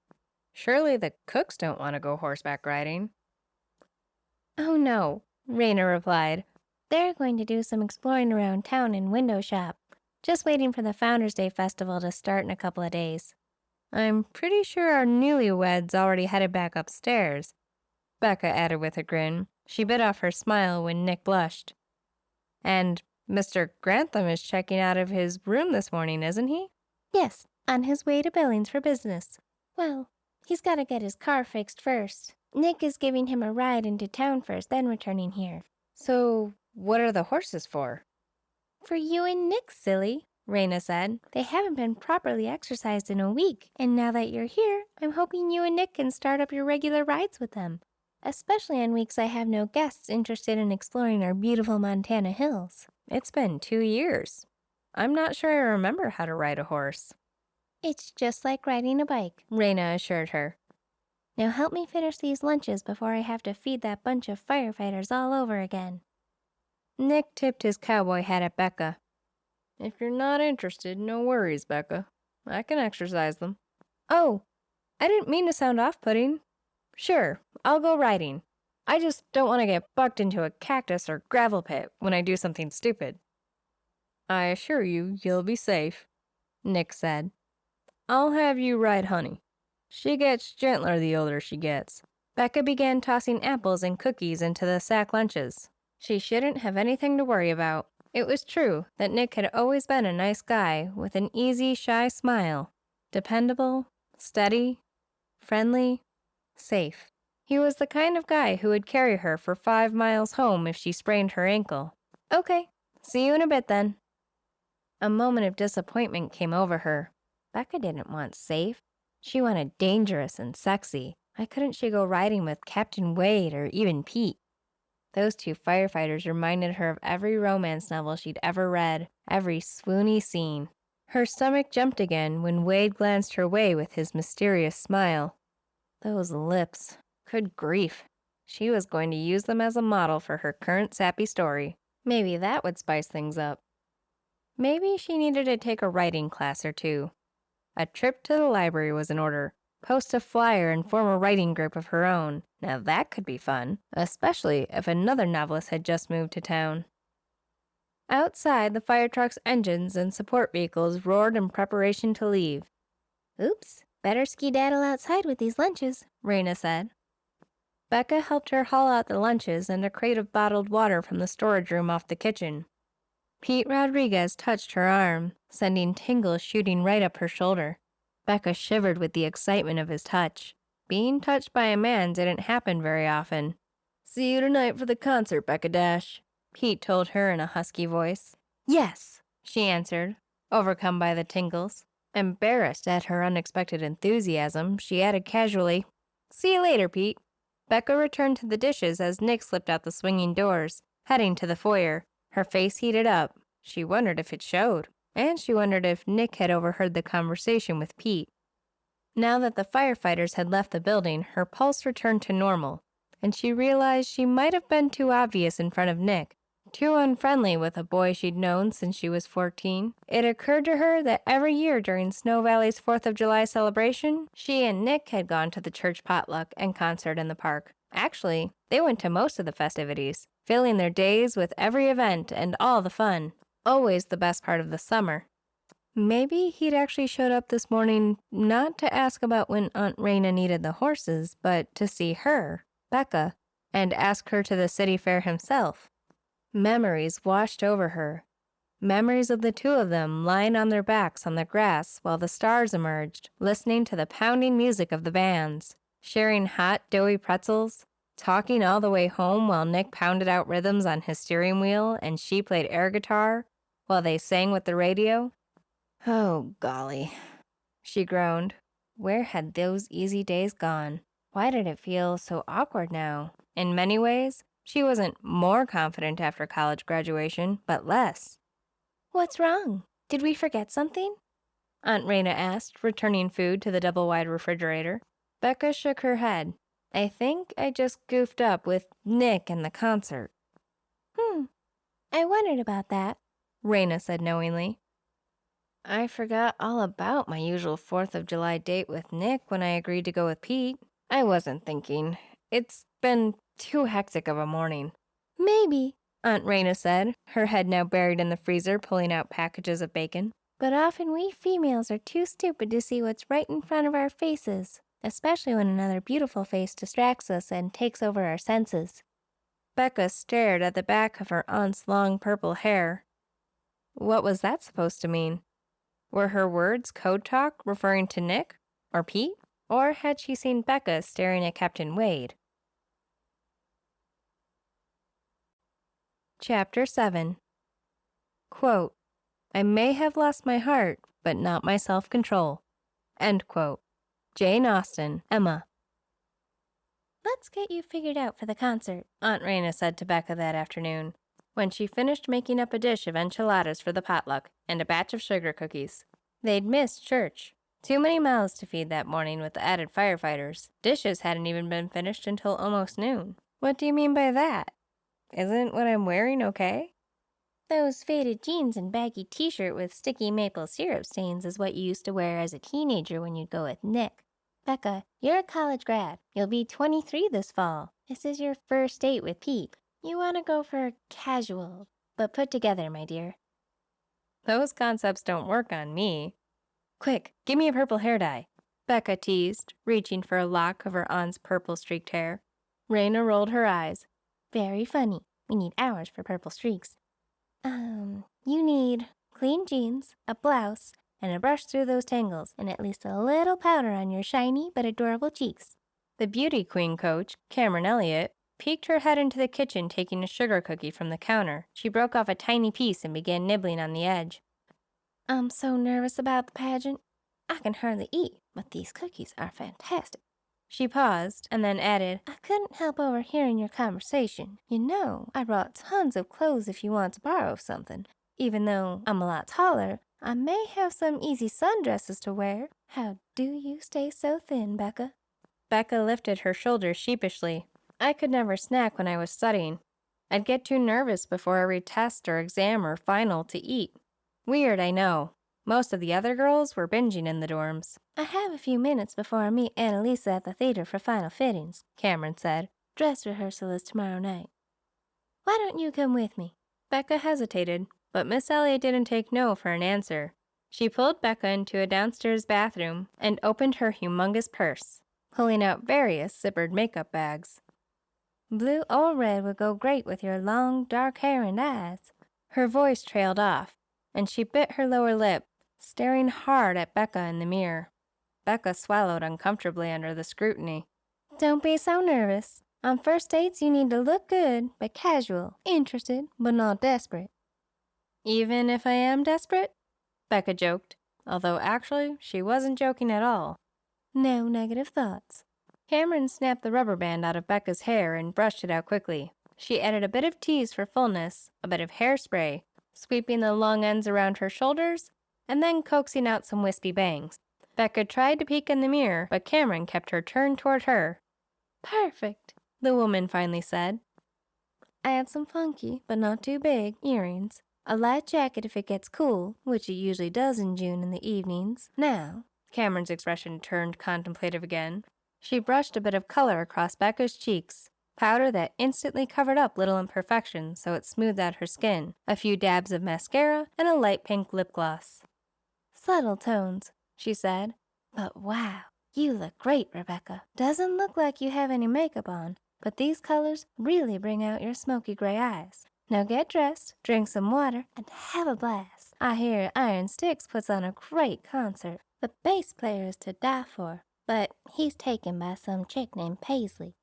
Surely the cooks don't want to go horseback riding. Oh no, Rayna replied. They're going to do some exploring around town and window shop. Just waiting for the Founders Day festival to start in a couple of days. I'm pretty sure our newlyweds already headed back upstairs, Becca added with a grin. She bit off her smile when Nick blushed. And Mr. Grantham is checking out of his room this morning, isn't he? Yes, on his way to Billings for business. Well, he's got to get his car fixed first. Nick is giving him a ride into town first, then returning here. So, what are the horses for? For you and Nick, silly, Rayna said. They haven't been properly exercised in a week, and now that you're here, I'm hoping you and Nick can start up your regular rides with them. Especially on weeks I have no guests interested in exploring our beautiful Montana hills. It's been 2 years. I'm not sure I remember how to ride a horse. It's just like riding a bike, Rayna assured her. Now help me finish these lunches before I have to feed that bunch of firefighters all over again. Nick tipped his cowboy hat at Becca. If you're not interested, no worries, Becca. I can exercise them. Oh, I didn't mean to sound off-putting. Sure, I'll go riding. I just don't want to get bucked into a cactus or gravel pit when I do something stupid. I assure you, you'll be safe, Nick said. I'll have you ride Honey. She gets gentler the older she gets. Becca began tossing apples and cookies into the sack lunches. She shouldn't have anything to worry about. It was true that Nick had always been a nice guy with an easy, shy smile. Dependable, steady, friendly, safe. He was the kind of guy who would carry her for 5 miles home if she sprained her ankle. Okay, see you in a bit then. A moment of disappointment came over her. Becca didn't want safe. She wanted dangerous and sexy. Why couldn't she go riding with Captain Wade or even Pete? Those two firefighters reminded her of every romance novel she'd ever read, every swoony scene. Her stomach jumped again when Wade glanced her way with his mysterious smile. Those lips. Good grief. She was going to use them as a model for her current sappy story. Maybe that would spice things up. Maybe she needed to take a writing class or two. A trip to the library was in order. Post a flyer and form a writing group of her own. Now that could be fun, especially if another novelist had just moved to town. Outside, the fire truck's engines and support vehicles roared in preparation to leave. Oops, better skedaddle outside with these lunches, Rayna said. Becca helped her haul out the lunches and a crate of bottled water from the storage room off the kitchen. Pete Rodriguez touched her arm, sending tingles shooting right up her shoulder. Becca shivered with the excitement of his touch. Being touched by a man didn't happen very often. See you tonight for the concert, Becca Dash, Pete told her in a husky voice. Yes, she answered, overcome by the tingles. Embarrassed at her unexpected enthusiasm, she added casually, See you later, Pete. Becca returned to the dishes as Nick slipped out the swinging doors, heading to the foyer. Her face heated up. She wondered if it showed, and she wondered if Nick had overheard the conversation with Pete. Now that the firefighters had left the building, her pulse returned to normal, and she realized she might have been too obvious in front of Nick, too unfriendly with a boy she'd known since she was 14. It occurred to her that every year during Snow Valley's 4th of July celebration, she and Nick had gone to the church potluck and concert in the park. Actually, they went to most of the festivities, filling their days with every event and all the fun. Always the best part of the summer. Maybe he'd actually showed up this morning not to ask about when Aunt Rayna needed the horses, but to see her, Becca, and ask her to the city fair himself. Memories washed over her. Memories of the two of them lying on their backs on the grass while the stars emerged, listening to the pounding music of the bands, sharing hot, doughy pretzels, talking all the way home while Nick pounded out rhythms on his steering wheel and she played air guitar while they sang with the radio. Oh, golly, she groaned. Where had those easy days gone? Why did it feel so awkward now? In many ways, she wasn't more confident after college graduation, but less. What's wrong? Did we forget something? Aunt Rayna asked, returning food to the double-wide refrigerator. Becca shook her head. I think I just goofed up with Nick and the concert. I wondered about that, Rayna said knowingly. I forgot all about my usual 4th of July date with Nick when I agreed to go with Pete. I wasn't thinking. It's been too hectic of a morning. Maybe, Aunt Rayna said, her head now buried in the freezer pulling out packages of bacon. But often we females are too stupid to see what's right in front of our faces, especially when another beautiful face distracts us and takes over our senses. Becca stared at the back of her aunt's long purple hair. What was that supposed to mean? Were her words code talk referring to Nick or Pete? Or had she seen Becca staring at Captain Wade? Chapter 7. Quote, I may have lost my heart, but not my self-control. End quote. Jane Austen, Emma. Let's get you figured out for the concert, Aunt Rayna said to Becca that afternoon, when she finished making up a dish of enchiladas for the potluck and a batch of sugar cookies. They'd missed church. Too many mouths to feed that morning with the added firefighters. Dishes hadn't even been finished until almost noon. What do you mean by that? Isn't what I'm wearing okay? Those faded jeans and baggy t-shirt with sticky maple syrup stains is what you used to wear as a teenager when you'd go with Nick. Becca, you're a college grad. You'll be 23 this fall. This is your first date with Pete. You want to go for casual, but put together, my dear. Those concepts don't work on me. Quick, give me a purple hair dye, Becca teased, reaching for a lock of her aunt's purple-streaked hair. Rayna rolled her eyes. Very funny. We need hours for purple streaks. You need clean jeans, a blouse, and a brush through those tangles, and at least a little powder on your shiny but adorable cheeks. The beauty queen coach, Cameron Elliott, peeked her head into the kitchen taking a sugar cookie from the counter. She broke off a tiny piece and began nibbling on the edge. I'm so nervous about the pageant. I can hardly eat, but these cookies are fantastic. She paused and then added, I couldn't help overhearing your conversation. You know, I brought tons of clothes if you want to borrow something. Even though I'm a lot taller, I may have some easy sundresses to wear. How do you stay so thin, Becca? Becca lifted her shoulders sheepishly. I could never snack when I was studying. I'd get too nervous before every test or exam or final to eat. Weird, I know. Most of the other girls were binging in the dorms. I have a few minutes before I meet Annalisa at the theater for final fittings, Cameron said. Dress rehearsal is tomorrow night. Why don't you come with me? Becca hesitated, but Miss Elliott didn't take no for an answer. She pulled Becca into a downstairs bathroom and opened her humongous purse, pulling out various zippered makeup bags. Blue or red would go great with your long, dark hair and eyes. Her voice trailed off, and she bit her lower lip, staring hard at Becca in the mirror. Becca swallowed uncomfortably under the scrutiny. Don't be so nervous. On first dates, you need to look good, but casual, interested, but not desperate. Even if I am desperate? Becca joked, although actually she wasn't joking at all. No negative thoughts. Cameron snapped the rubber band out of Becca's hair and brushed it out quickly. She added a bit of tease for fullness, a bit of hairspray, sweeping the long ends around her shoulders, and then coaxing out some wispy bangs. Becca tried to peek in the mirror, but Cameron kept her turned toward her. Perfect, the woman finally said. Add some funky, but not too big, earrings. A light jacket if it gets cool, which it usually does in June in the evenings. Now, Cameron's expression turned contemplative again. She brushed a bit of color across Becca's cheeks, powder that instantly covered up little imperfections so it smoothed out her skin, a few dabs of mascara, and a light pink lip gloss. Subtle tones, she said. But wow, you look great, Rebecca. Doesn't look like you have any makeup on, but these colors really bring out your smoky gray eyes. Now get dressed, drink some water, and have a blast. I hear Iron Sticks puts on a great concert. The bass player is to die for, but he's taken by some chick named Paisley.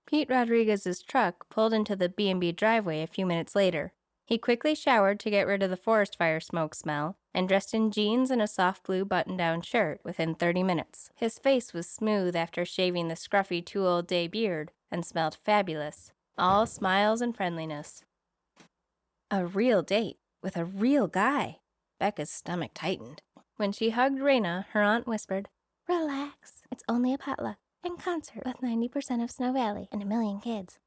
Pete Rodriguez's truck pulled into the B&B driveway a few minutes later. He quickly showered to get rid of the forest fire smoke smell and dressed in jeans and a soft blue button-down shirt within 30 minutes. His face was smooth after shaving the scruffy two-old-day beard and smelled fabulous, all smiles and friendliness. A real date with a real guy. Becca's stomach tightened. When she hugged Rayna, her aunt whispered, Relax, it's only a potluck and concert with 90% of Snow Valley and a million kids.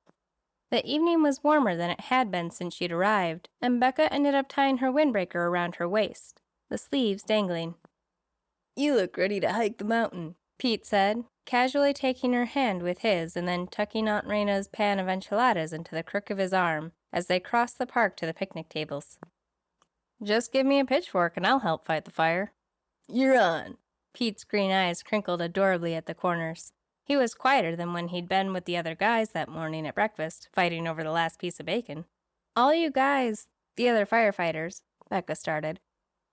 The evening was warmer than it had been since she'd arrived, and Becca ended up tying her windbreaker around her waist, the sleeves dangling. "You look ready to hike the mountain," Pete said, casually taking her hand with his and then tucking Aunt Rayna's pan of enchiladas into the crook of his arm as they crossed the park to the picnic tables. "Just give me a pitchfork and I'll help fight the fire." "You're on." Pete's green eyes crinkled adorably at the corners. He was quieter than when he'd been with the other guys that morning at breakfast, fighting over the last piece of bacon. "All you guys, the other firefighters," Becca started.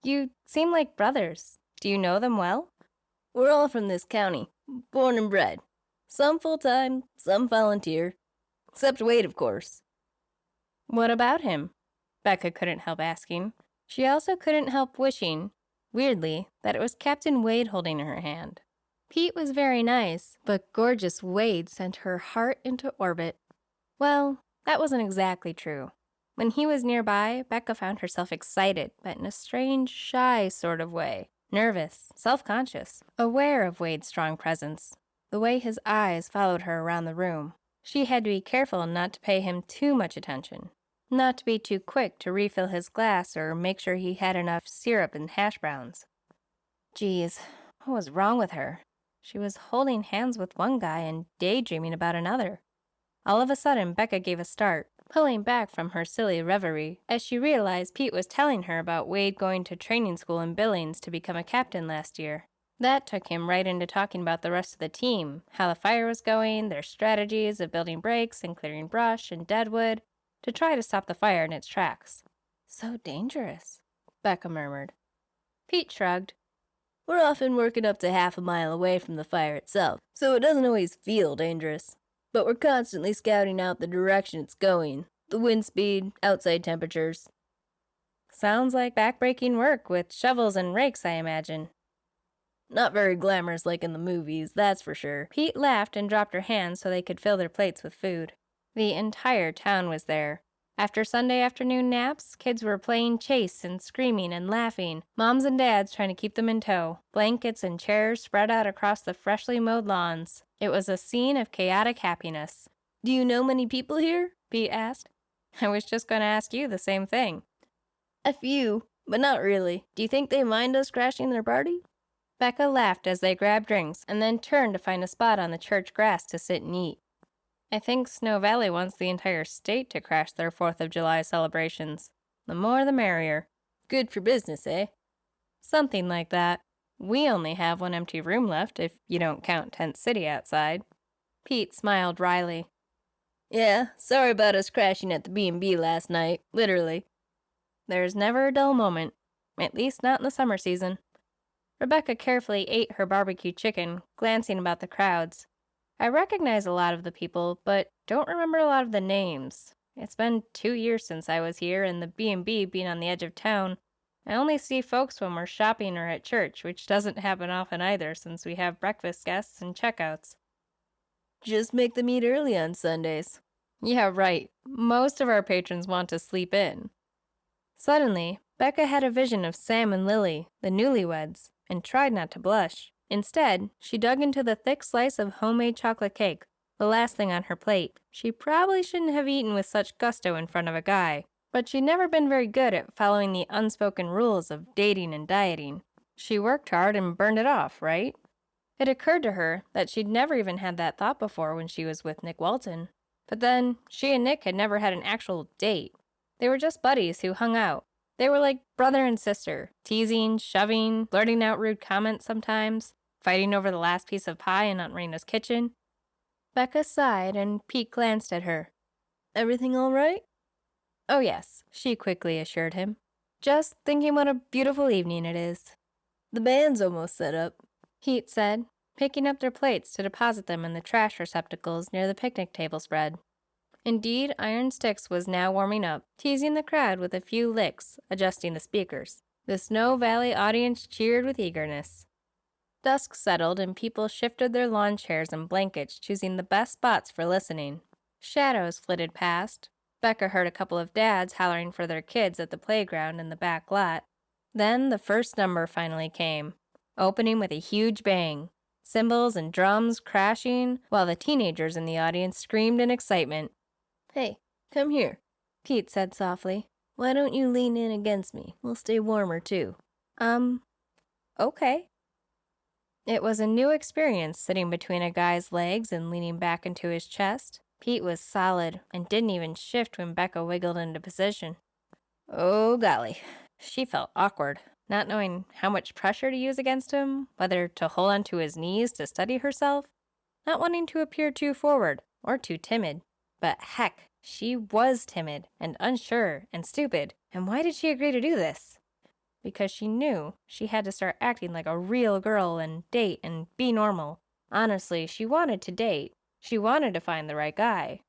"You seem like brothers. Do you know them well?" "We're all from this county, born and bred. Some full-time, some volunteer. Except Wade, of course." "What about him?" Becca couldn't help asking. She also couldn't help wishing, weirdly, that it was Captain Wade holding her hand. Pete was very nice, but gorgeous Wade sent her heart into orbit. Well, that wasn't exactly true. When he was nearby, Becca found herself excited, but in a strange, shy sort of way. Nervous, self-conscious, aware of Wade's strong presence, the way his eyes followed her around the room. She had to be careful not to pay him too much attention, not to be too quick to refill his glass or make sure he had enough syrup and hash browns. Geez, what was wrong with her? She was holding hands with one guy and daydreaming about another. All of a sudden, Becca gave a start, pulling back from her silly reverie as she realized Pete was telling her about Wade going to training school in Billings to become a captain last year. That took him right into talking about the rest of the team, how the fire was going, their strategies of building breaks and clearing brush and deadwood to try to stop the fire in its tracks. "So dangerous," Becca murmured. Pete shrugged. "We're often working up to half a mile away from the fire itself, so it doesn't always feel dangerous. But we're constantly scouting out the direction it's going, the wind speed, outside temperatures." "Sounds like backbreaking work with shovels and rakes, I imagine." "Not very glamorous like in the movies, that's for sure." Pete laughed and dropped her hands so they could fill their plates with food. The entire town was there. After Sunday afternoon naps, kids were playing chase and screaming and laughing, moms and dads trying to keep them in tow, blankets and chairs spread out across the freshly mowed lawns. It was a scene of chaotic happiness. "Do you know many people here?" Pete asked. "I was just going to ask you the same thing." "A few, but not really. Do you think they mind us crashing their party?" Becca laughed as they grabbed drinks and then turned to find a spot on the church grass to sit and eat. "I think Snow Valley wants the entire state to crash their 4th of July celebrations. The more the merrier." "Good for business, eh?" "Something like that. We only have one empty room left, if you don't count Tent City outside." Pete smiled wryly. "Yeah, sorry about us crashing at the B&B last night, literally." "There's never a dull moment, at least not in the summer season." Rebecca carefully ate her barbecue chicken, glancing about the crowds. "I recognize a lot of the people, but don't remember a lot of the names. It's been 2 years since I was here, and the B&B being on the edge of town, I only see folks when we're shopping or at church, which doesn't happen often either since we have breakfast guests and checkouts." "Just make them eat early on Sundays." "Yeah, right. Most of our patrons want to sleep in." Suddenly, Becca had a vision of Sam and Lily, the newlyweds, and tried not to blush. Instead, she dug into the thick slice of homemade chocolate cake, the last thing on her plate. She probably shouldn't have eaten with such gusto in front of a guy, but she'd never been very good at following the unspoken rules of dating and dieting. She worked hard and burned it off, right? It occurred to her that she'd never even had that thought before when she was with Nick Walton. But then, she and Nick had never had an actual date. They were just buddies who hung out. They were like brother and sister, teasing, shoving, blurting out rude comments sometimes, fighting over the last piece of pie in Aunt Rayna's kitchen. Becca sighed and Pete glanced at her. "Everything all right?" "Oh yes," she quickly assured him. "Just thinking what a beautiful evening it is." "The band's almost set up," Pete said, picking up their plates to deposit them in the trash receptacles near the picnic table spread. Indeed, Iron Sticks was now warming up, teasing the crowd with a few licks, adjusting the speakers. The Snow Valley audience cheered with eagerness. Dusk settled and people shifted their lawn chairs and blankets, choosing the best spots for listening. Shadows flitted past. Becca heard a couple of dads hollering for their kids at the playground in the back lot. Then the first number finally came, opening with a huge bang, cymbals and drums crashing, while the teenagers in the audience screamed in excitement. Hey, come here, Pete said softly. Why don't you lean in against me? We'll stay warmer, too. Okay. It was a new experience sitting between a guy's legs and leaning back into his chest. Pete was solid and didn't even shift when Becca wiggled into position. Oh, golly. She felt awkward, not knowing how much pressure to use against him, whether to hold onto his knees to steady herself, not wanting to appear too forward or too timid. But heck, she was timid and unsure and stupid, and why did she agree to do this? Because she knew she had to start acting like a real girl and date and be normal. Honestly, she wanted to date. She wanted to find the right guy.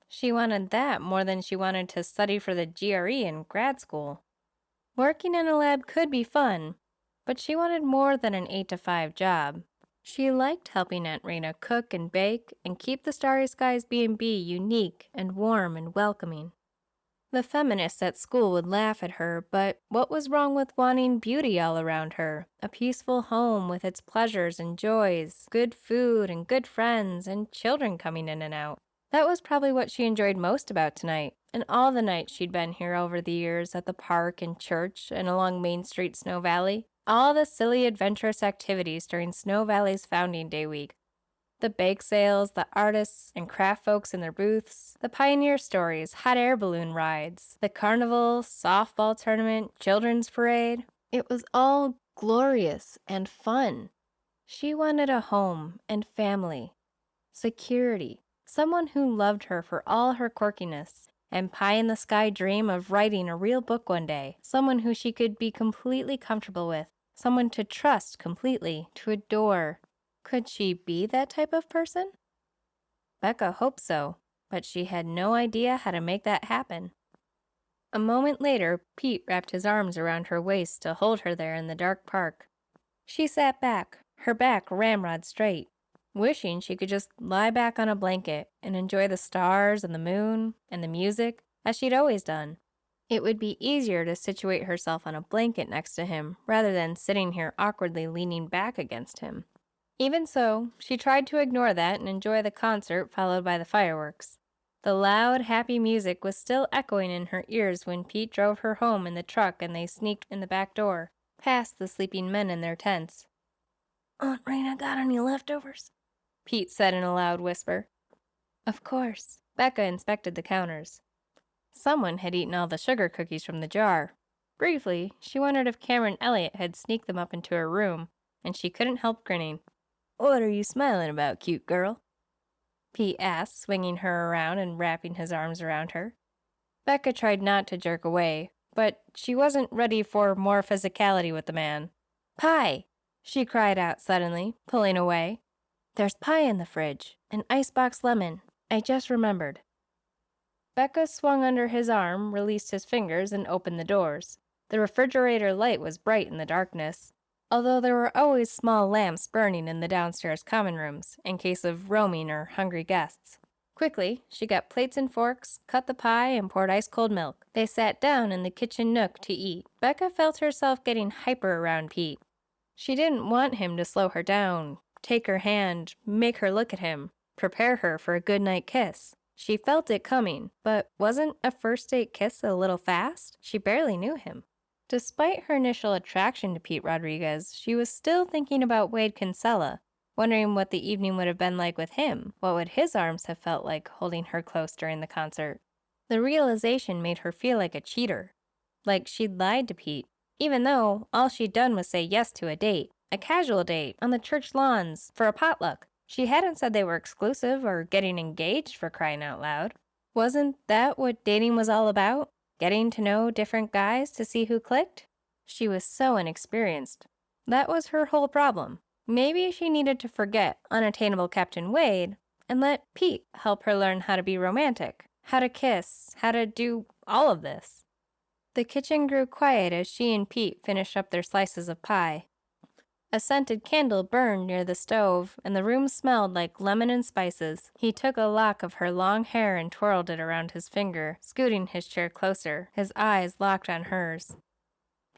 She wanted that more than she wanted to study for the GRE in grad school. Working in a lab could be fun, but she wanted more than an 8-to-5 job. She liked helping Aunt Rayna cook and bake and keep the Starry Skies B&B unique and warm and welcoming. The feminists at school would laugh at her, but what was wrong with wanting beauty all around her? A peaceful home with its pleasures and joys, good food and good friends, and children coming in and out. That was probably what she enjoyed most about tonight, and all the nights she'd been here over the years at the park and church and along Main Street, Snow Valley. All the silly adventurous activities during Snow Valley's Founding Day week. The bake sales, the artists and craft folks in their booths, the pioneer stories, hot air balloon rides, the carnival, softball tournament, children's parade. It was all glorious and fun. She wanted a home and family, security, someone who loved her for all her quirkiness, and pie-in-the-sky dream of writing a real book one day, someone who she could be completely comfortable with, someone to trust completely, to adore. Could she be that type of person? Becca hoped so, but she had no idea how to make that happen. A moment later, Pete wrapped his arms around her waist to hold her there in the dark park. She sat back, her back ramrod straight, wishing she could just lie back on a blanket and enjoy the stars and the moon and the music as she'd always done. It would be easier to situate herself on a blanket next to him rather than sitting here awkwardly leaning back against him. Even so, she tried to ignore that and enjoy the concert followed by the fireworks. The loud, happy music was still echoing in her ears when Pete drove her home in the truck and they sneaked in the back door, past the sleeping men in their tents. "Aunt Rayna got any leftovers?" Pete said in a loud whisper. Of course. Becca inspected the counters. Someone had eaten all the sugar cookies from the jar. Briefly, she wondered if Cameron Elliott had sneaked them up into her room, and she couldn't help grinning. "What are you smiling about, cute girl?" Pete asked, swinging her around and wrapping his arms around her. Becca tried not to jerk away, but she wasn't ready for more physicality with the man. "Pie!" she cried out suddenly, pulling away. "There's pie in the fridge, an icebox lemon. I just remembered." Becca swung under his arm, released his fingers, and opened the doors. The refrigerator light was bright in the darkness, although there were always small lamps burning in the downstairs common rooms, in case of roaming or hungry guests. Quickly, she got plates and forks, cut the pie, and poured ice-cold milk. They sat down in the kitchen nook to eat. Becca felt herself getting hyper around Pete. She didn't want him to slow her down, take her hand, make her look at him, prepare her for a goodnight kiss. She felt it coming, but wasn't a first date kiss a little fast? She barely knew him. Despite her initial attraction to Pete Rodriguez, she was still thinking about Wade Kinsella, wondering what the evening would have been like with him. What would his arms have felt like holding her close during the concert? The realization made her feel like a cheater, like she'd lied to Pete, even though all she'd done was say yes to a date, a casual date, on the church lawns, for a potluck. She hadn't said they were exclusive or getting engaged, for crying out loud. Wasn't that what dating was all about? Getting to know different guys to see who clicked? She was so inexperienced. That was her whole problem. Maybe she needed to forget unattainable Captain Wade and let Pete help her learn how to be romantic, how to kiss, how to do all of this. The kitchen grew quiet as she and Pete finished up their slices of pie. A scented candle burned near the stove, and the room smelled like lemon and spices. He took a lock of her long hair and twirled it around his finger, scooting his chair closer, his eyes locked on hers.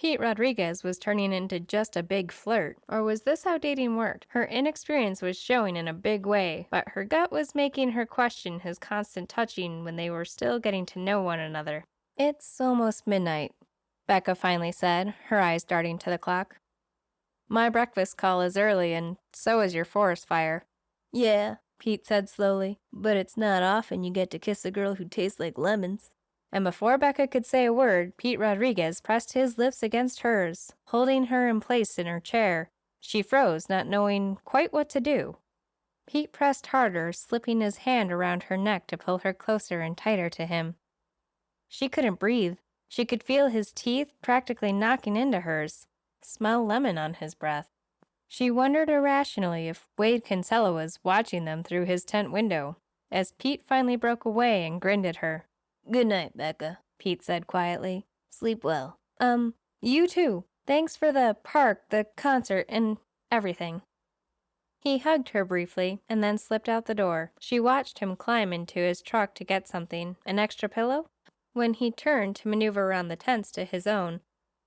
Pete Rodriguez was turning into just a big flirt, or was this how dating worked? Her inexperience was showing in a big way, but her gut was making her question his constant touching when they were still getting to know one another. "It's almost midnight," Becca finally said, her eyes darting to the clock. "My breakfast call is early, and so is your forest fire." "Yeah," Pete said slowly, "but it's not often you get to kiss a girl who tastes like lemons." And before Becca could say a word, Pete Rodriguez pressed his lips against hers, holding her in place in her chair. She froze, not knowing quite what to do. Pete pressed harder, slipping his hand around her neck to pull her closer and tighter to him. She couldn't breathe. She could feel his teeth practically knocking into hers, smell lemon on his breath. She wondered irrationally if Wade Kinsella was watching them through his tent window, as Pete finally broke away and grinned at her. "Good night, Becca," Pete said quietly. "Sleep well." You too. Thanks for the park, the concert, and everything." He hugged her briefly and then slipped out the door. She watched him climb into his truck to get something, an extra pillow. When he turned to maneuver around the tents to his own,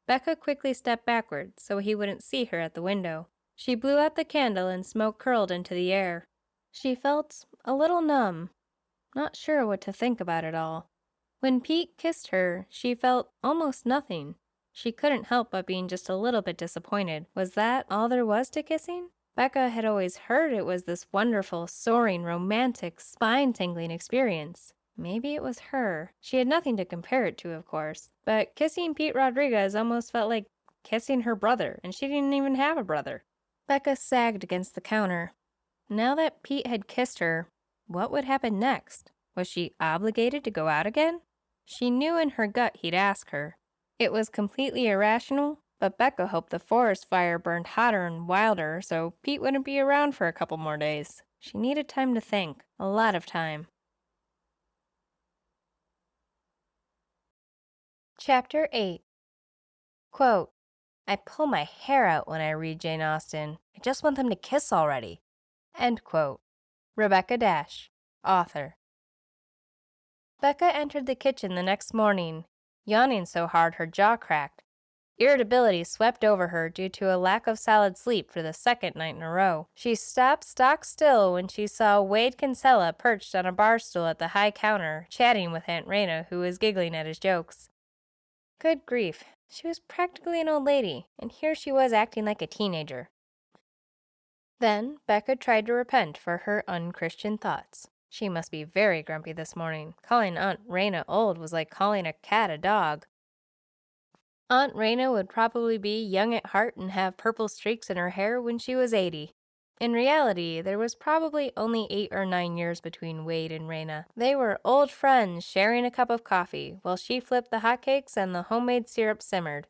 Becca quickly stepped backward so he wouldn't see her at the window. She blew out the candle and smoke curled into the air. She felt a little numb, not sure what to think about it all. When Pete kissed her, she felt almost nothing. She couldn't help but being just a little bit disappointed. Was that all there was to kissing? Becca had always heard it was this wonderful, soaring, romantic, spine-tingling experience. Maybe it was her. She had nothing to compare it to, of course. But kissing Pete Rodriguez almost felt like kissing her brother, and she didn't even have a brother. Becca sagged against the counter. Now that Pete had kissed her, what would happen next? Was she obligated to go out again? She knew in her gut he'd ask her. It was completely irrational, but Becca hoped the forest fire burned hotter and wilder so Pete wouldn't be around for a couple more days. She needed time to think, a lot of time. Chapter 8. Quote, "I pull my hair out when I read Jane Austen. I just want them to kiss already." End quote. Rebecca Dash, author. Becca entered the kitchen the next morning, yawning so hard her jaw cracked. Irritability swept over her due to a lack of solid sleep for the second night in a row. She stopped stock still when she saw Wade Kinsella perched on a bar stool at the high counter, chatting with Aunt Rayna, who was giggling at his jokes. Good grief, she was practically an old lady, and here she was acting like a teenager. Then Becca tried to repent for her unchristian thoughts. She must be very grumpy this morning. Calling Aunt Rayna old was like calling a cat a dog. Aunt Rayna would probably be young at heart and have purple streaks in her hair when she was 80. In reality, there was probably only 8 or 9 years between Wade and Rayna. They were old friends sharing a cup of coffee while she flipped the hotcakes and the homemade syrup simmered.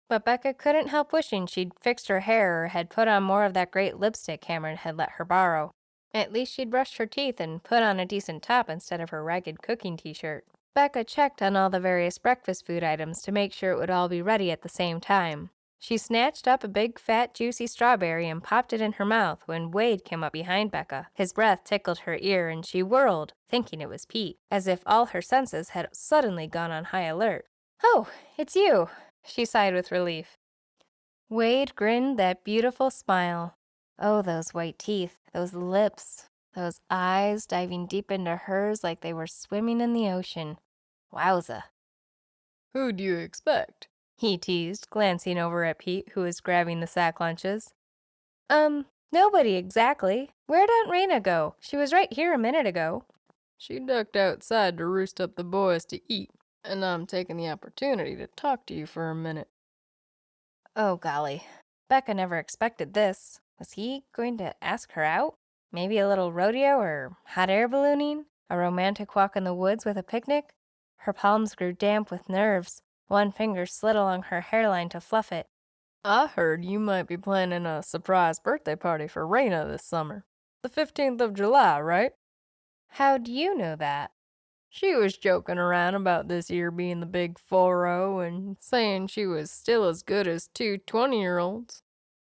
But Becca couldn't help wishing she'd fixed her hair or had put on more of that great lipstick Cameron had let her borrow. At least she'd brushed her teeth and put on a decent top instead of her ragged cooking t-shirt. Becca checked on all the various breakfast food items to make sure it would all be ready at the same time. She snatched up a big, fat, juicy strawberry and popped it in her mouth when Wade came up behind Becca. His breath tickled her ear and she whirled, thinking it was Pete, as if all her senses had suddenly gone on high alert. "Oh, it's you," she sighed with relief. Wade grinned that beautiful smile. Oh, those white teeth, those lips, those eyes diving deep into hers like they were swimming in the ocean. Wowza. "Who'd you expect?" he teased, glancing over at Pete, who was grabbing the sack lunches. Nobody exactly. Where'd Aunt Rayna go? She was right here a minute ago." "She ducked outside to roost up the boys to eat, and I'm taking the opportunity to talk to you for a minute." Oh, golly. Becca never expected this. Was he going to ask her out? Maybe a little rodeo or hot air ballooning? A romantic walk in the woods with a picnic? Her palms grew damp with nerves. One finger slid along her hairline to fluff it. "I heard you might be planning a surprise birthday party for Rayna this summer. The 15th of July, right?" How'd you know that? She was joking around about this year being the big 4-0 and saying she was still as good as two 20-year-olds.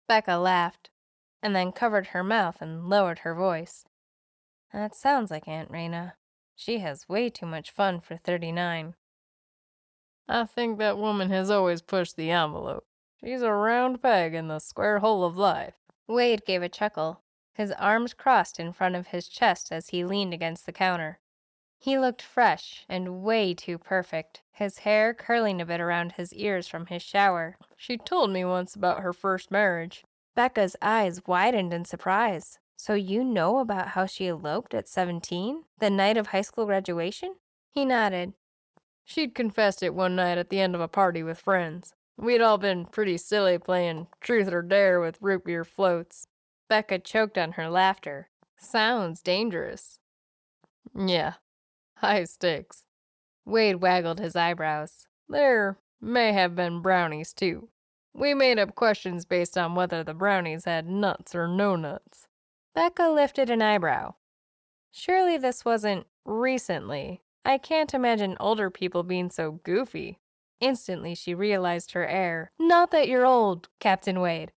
Becca laughed, and then covered her mouth and lowered her voice. That sounds like Aunt Rayna. She has way too much fun for 39. I think that woman has always pushed the envelope. She's a round peg in the square hole of life. Wade gave a chuckle, his arms crossed in front of his chest as he leaned against the counter. He looked fresh and way too perfect, his hair curling a bit around his ears from his shower. She told me once about her first marriage. Becca's eyes widened in surprise. So you know about how she eloped at 17, the night of high school graduation? He nodded. She'd confessed it one night at the end of a party with friends. We'd all been pretty silly playing truth or dare with root beer floats. Becca choked on her laughter. Sounds dangerous. Yeah, high stakes. Wade waggled his eyebrows. There may have been brownies, too. We made up questions based on whether the brownies had nuts or no nuts. Becca lifted an eyebrow. Surely this wasn't recently. I can't imagine older people being so goofy. Instantly, she realized her error. Not that you're old, Captain Wade.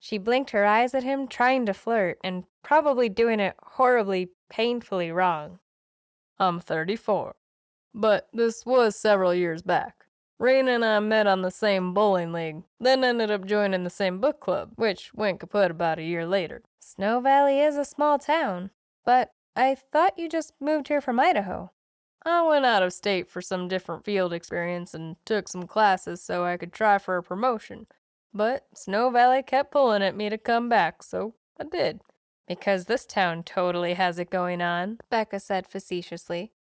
She blinked her eyes at him, trying to flirt, and probably doing it horribly, painfully wrong. I'm 34. But this was several years back. Rayna and I met on the same bowling league, then ended up joining the same book club, which went kaput about a year later. Snow Valley is a small town, but I thought you just moved here from Idaho. I went out of state for some different field experience and took some classes so I could try for a promotion. But Snow Valley kept pulling at me to come back, so I did. Because this town totally has it going on, Becca said facetiously.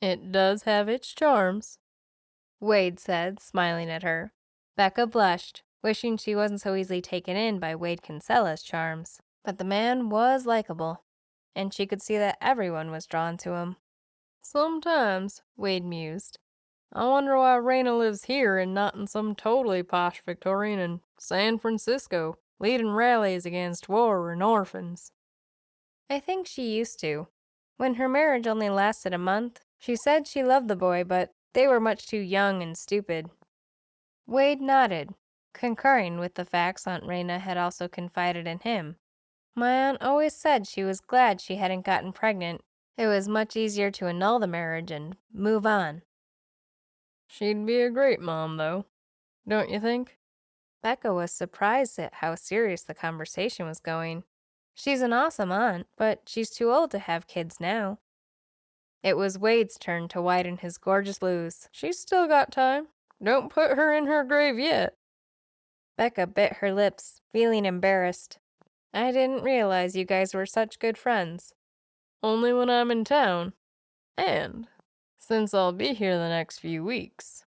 It does have its charms, Wade said, smiling at her. Becca blushed, wishing she wasn't so easily taken in by Wade Kinsella's charms. But the man was likable, and she could see that everyone was drawn to him. Sometimes, Wade mused, I wonder why Rayna lives here and not in some totally posh Victorian in San Francisco, leading rallies against war and orphans. I think she used to. When her marriage only lasted a month, she said she loved the boy, but they were much too young and stupid. Wade nodded, concurring with the facts Aunt Rayna had also confided in him. My aunt always said she was glad she hadn't gotten pregnant. It was much easier to annul the marriage and move on. She'd be a great mom, though, don't you think? Becca was surprised at how serious the conversation was going. She's an awesome aunt, but she's too old to have kids now. It was Wade's turn to widen his gorgeous blues. She's still got time. Don't put her in her grave yet. Becca bit her lips, feeling embarrassed. I didn't realize you guys were such good friends. Only when I'm in town. And since I'll be here the next few weeks,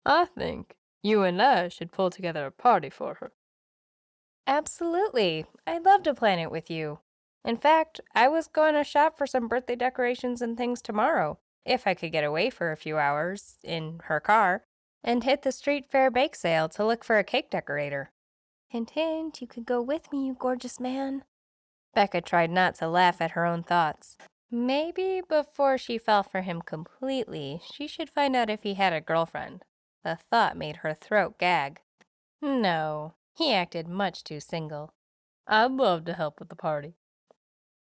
I think you and I should pull together a party for her. Absolutely. I'd love to plan it with you. In fact, I was going to shop for some birthday decorations and things tomorrow, if I could get away for a few hours, in her car, and hit the street fair bake sale to look for a cake decorator. Hint, hint, you could go with me, you gorgeous man. Becca tried not to laugh at her own thoughts. Maybe before she fell for him completely, she should find out if he had a girlfriend. The thought made her throat gag. No, he acted much too single. I'd love to help with the party.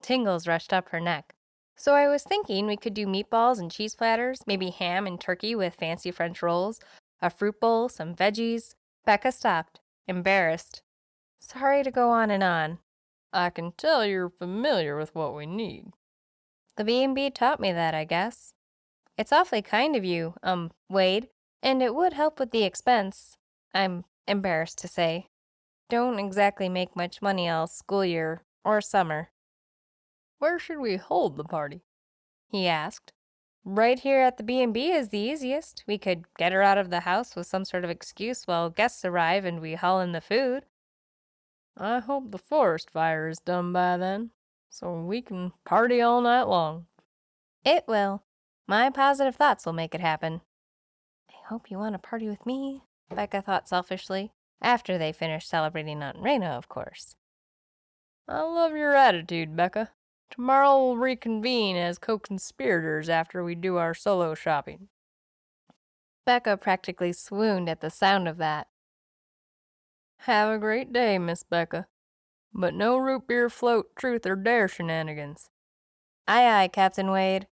Tingles rushed up her neck. So I was thinking we could do meatballs and cheese platters, maybe ham and turkey with fancy French rolls, a fruit bowl, some veggies. Becca stopped, embarrassed. Sorry to go on and on. I can tell you're familiar with what we need. The B&B taught me that, I guess. It's awfully kind of you, Wade, and it would help with the expense. I'm embarrassed to say. Don't exactly make much money all school year or summer. Where should we hold the party? He asked. Right here at the B&B is the easiest. We could get her out of the house with some sort of excuse while guests arrive and we haul in the food. I hope the forest fire is done by then, so we can party all night long. It will. My positive thoughts will make it happen. I hope you want to party with me, Becca thought selfishly, after they finished celebrating Aunt Rayna, of course. I love your attitude, Becca. Tomorrow we'll reconvene as co-conspirators after we do our solo shopping. Becca practically swooned at the sound of that. Have a great day, Miss Becca. But no root beer float, truth or dare shenanigans. Aye, aye, Captain Wade.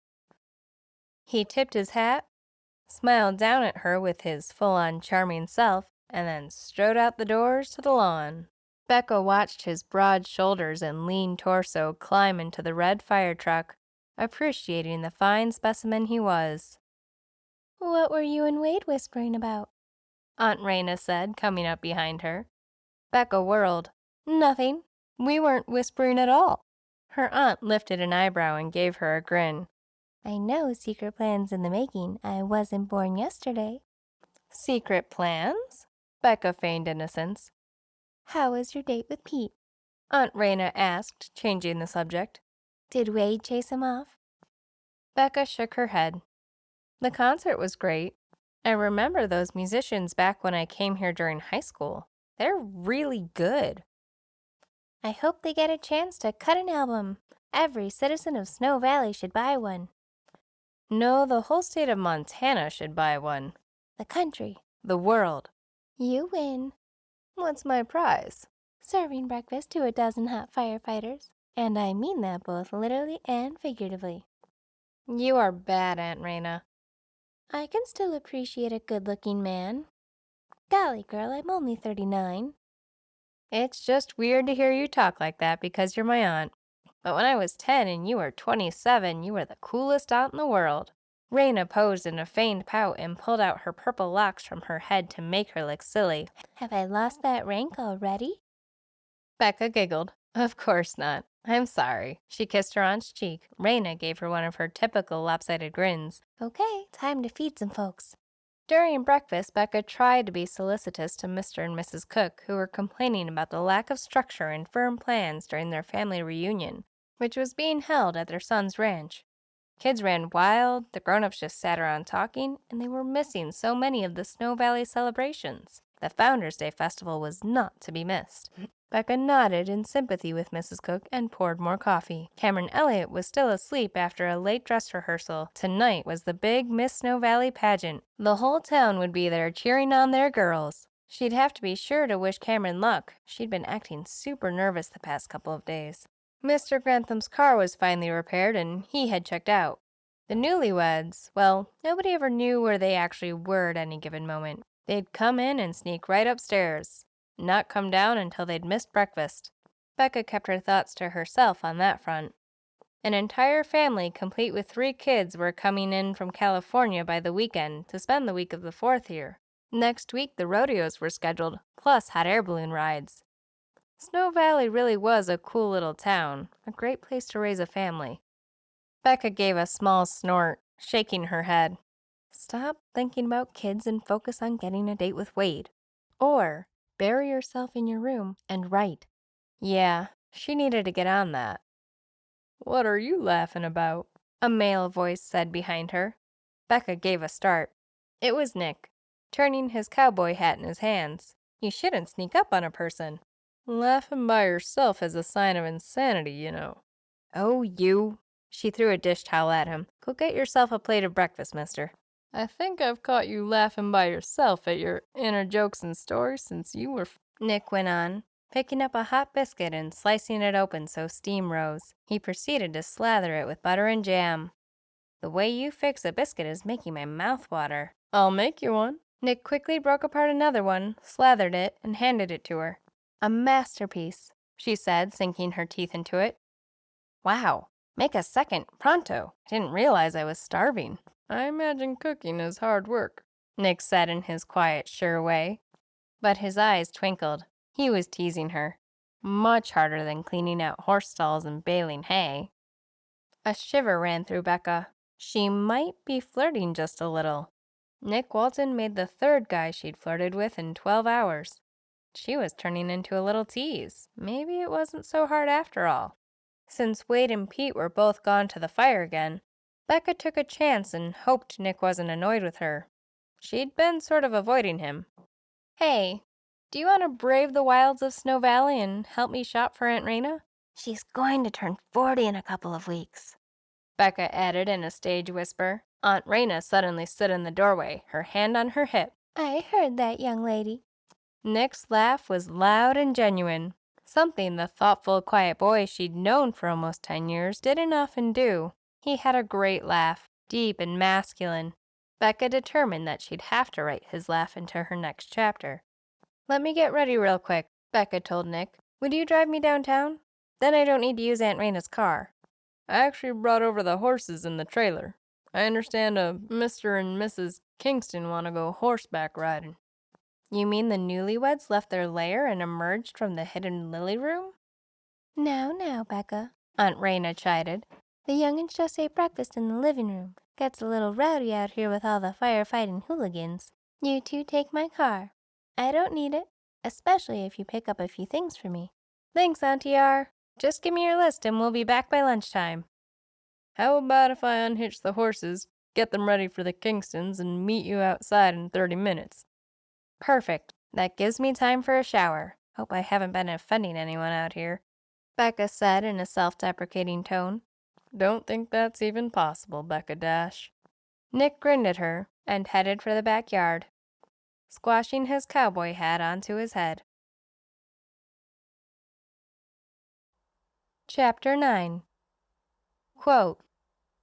He tipped his hat, smiled down at her with his full-on charming self, and then strode out the doors to the lawn. Becca watched his broad shoulders and lean torso climb into the red fire truck, appreciating the fine specimen he was. "What were you and Wade whispering about?" Aunt Rayna said, coming up behind her. Becca whirled. "Nothing. We weren't whispering at all." Her aunt lifted an eyebrow and gave her a grin. "I know secret plans in the making. I wasn't born yesterday." "Secret plans?" Becca feigned innocence. "How was your date with Pete?" Aunt Rayna asked, changing the subject. "Did Wade chase him off?" Becca shook her head. "The concert was great. I remember those musicians back when I came here during high school. They're really good." "I hope they get a chance to cut an album. Every citizen of Snow Valley should buy one." "No, the whole state of Montana should buy one." "The country." "The world." "You win." "What's my prize?" "Serving breakfast to a dozen hot firefighters. And I mean that both literally and figuratively." "You are bad, Aunt Rayna." "I can still appreciate a good-looking man. Golly, girl, I'm only 39. "It's just weird to hear you talk like that because you're my aunt. But when I was 10 and you were 27, you were the coolest aunt in the world." Rayna posed in a feigned pout and pulled out her purple locks from her head to make her look silly. "Have I lost that rank already?" Becca giggled. "Of course not. I'm sorry." She kissed her aunt's cheek. Rayna gave her one of her typical lopsided grins. "Okay, time to feed some folks." During breakfast, Becca tried to be solicitous to Mr. and Mrs. Cook, who were complaining about the lack of structure and firm plans during their family reunion, which was being held at their son's ranch. Kids ran wild, the grown-ups just sat around talking, and they were missing so many of the Snow Valley celebrations. The Founders' Day festival was not to be missed. Becca nodded in sympathy with Mrs. Cook and poured more coffee. Cameron Elliott was still asleep after a late dress rehearsal. Tonight was the big Miss Snow Valley pageant. The whole town would be there cheering on their girls. She'd have to be sure to wish Cameron luck. She'd been acting super nervous the past couple of days. Mr. Grantham's car was finally repaired and he had checked out. The newlyweds, well, nobody ever knew where they actually were at any given moment. They'd come in and sneak right upstairs, not come down until they'd missed breakfast. Becca kept her thoughts to herself on that front. An entire family, complete with 3 kids, were coming in from California by the weekend to spend the week of the 4th here. Next week, the rodeos were scheduled, plus hot air balloon rides. Snow Valley really was a cool little town, a great place to raise a family. Becca gave a small snort, shaking her head. Stop thinking about kids and focus on getting a date with Wade. Or bury yourself in your room and write. Yeah, she needed to get on that. "What are you laughing about?" a male voice said behind her. Becca gave a start. It was Nick, turning his cowboy hat in his hands. You shouldn't sneak up on a person. "Laughing by yourself is a sign of insanity, you know." "Oh, you." She threw a dish towel at him. "Go get yourself a plate of breakfast, mister." "I think I've caught you laughing by yourself at your inner jokes and stories since you were Nick went on, picking up a hot biscuit and slicing it open so steam rose. He proceeded to slather it with butter and jam. "The way you fix a biscuit is making my mouth water." "I'll make you one." Nick quickly broke apart another one, slathered it, and handed it to her. "A masterpiece," she said, sinking her teeth into it. "Wow, make a second, pronto. I didn't realize I was starving." "I imagine cooking is hard work," Nick said in his quiet, sure way. But his eyes twinkled. He was teasing her. Much harder than cleaning out horse stalls and baling hay. A shiver ran through Becca. She might be flirting just a little. Nick Walton made the 3rd guy she'd flirted with in 12 hours. She was turning into a little tease. Maybe it wasn't so hard after all. Since Wade and Pete were both gone to the fire again, Becca took a chance and hoped Nick wasn't annoyed with her. She'd been sort of avoiding him. "Hey, do you want to brave the wilds of Snow Valley and help me shop for Aunt Rayna?" "She's going to turn 40 in a couple of weeks," Becca added in a stage whisper. Aunt Rayna suddenly stood in the doorway, her hand on her hip. "I heard that, young lady." Nick's laugh was loud and genuine. Something the thoughtful, quiet boy she'd known for almost 10 years didn't often do. He had a great laugh, deep and masculine. Becca determined that she'd have to write his laugh into her next chapter. "Let me get ready real quick," Becca told Nick. "Would you drive me downtown? Then I don't need to use Aunt Rayna's car." I actually brought over the horses in the trailer. I understand a Mr. and Mrs. Kingston want to go horseback riding. "You mean the newlyweds left their lair and emerged from the hidden lily room?" "Now, Becca," Aunt Rayna chided. "The young'uns just ate breakfast in the living room. Gets a little rowdy out here with all the firefighting hooligans. You two take my car. I don't need it, especially if you pick up a few things for me." "Thanks, Auntie R. Just give me your list and we'll be back by lunchtime." How about if I unhitch the horses, get them ready for the Kingstons, and meet you outside in 30 minutes? "Perfect. That gives me time for a shower. Hope I haven't been offending anyone out here," Becca said in a self-deprecating tone. Don't think that's even possible, Becca Dash. Nick grinned at her and headed for the backyard, squashing his cowboy hat onto his head. Chapter 9. Quote,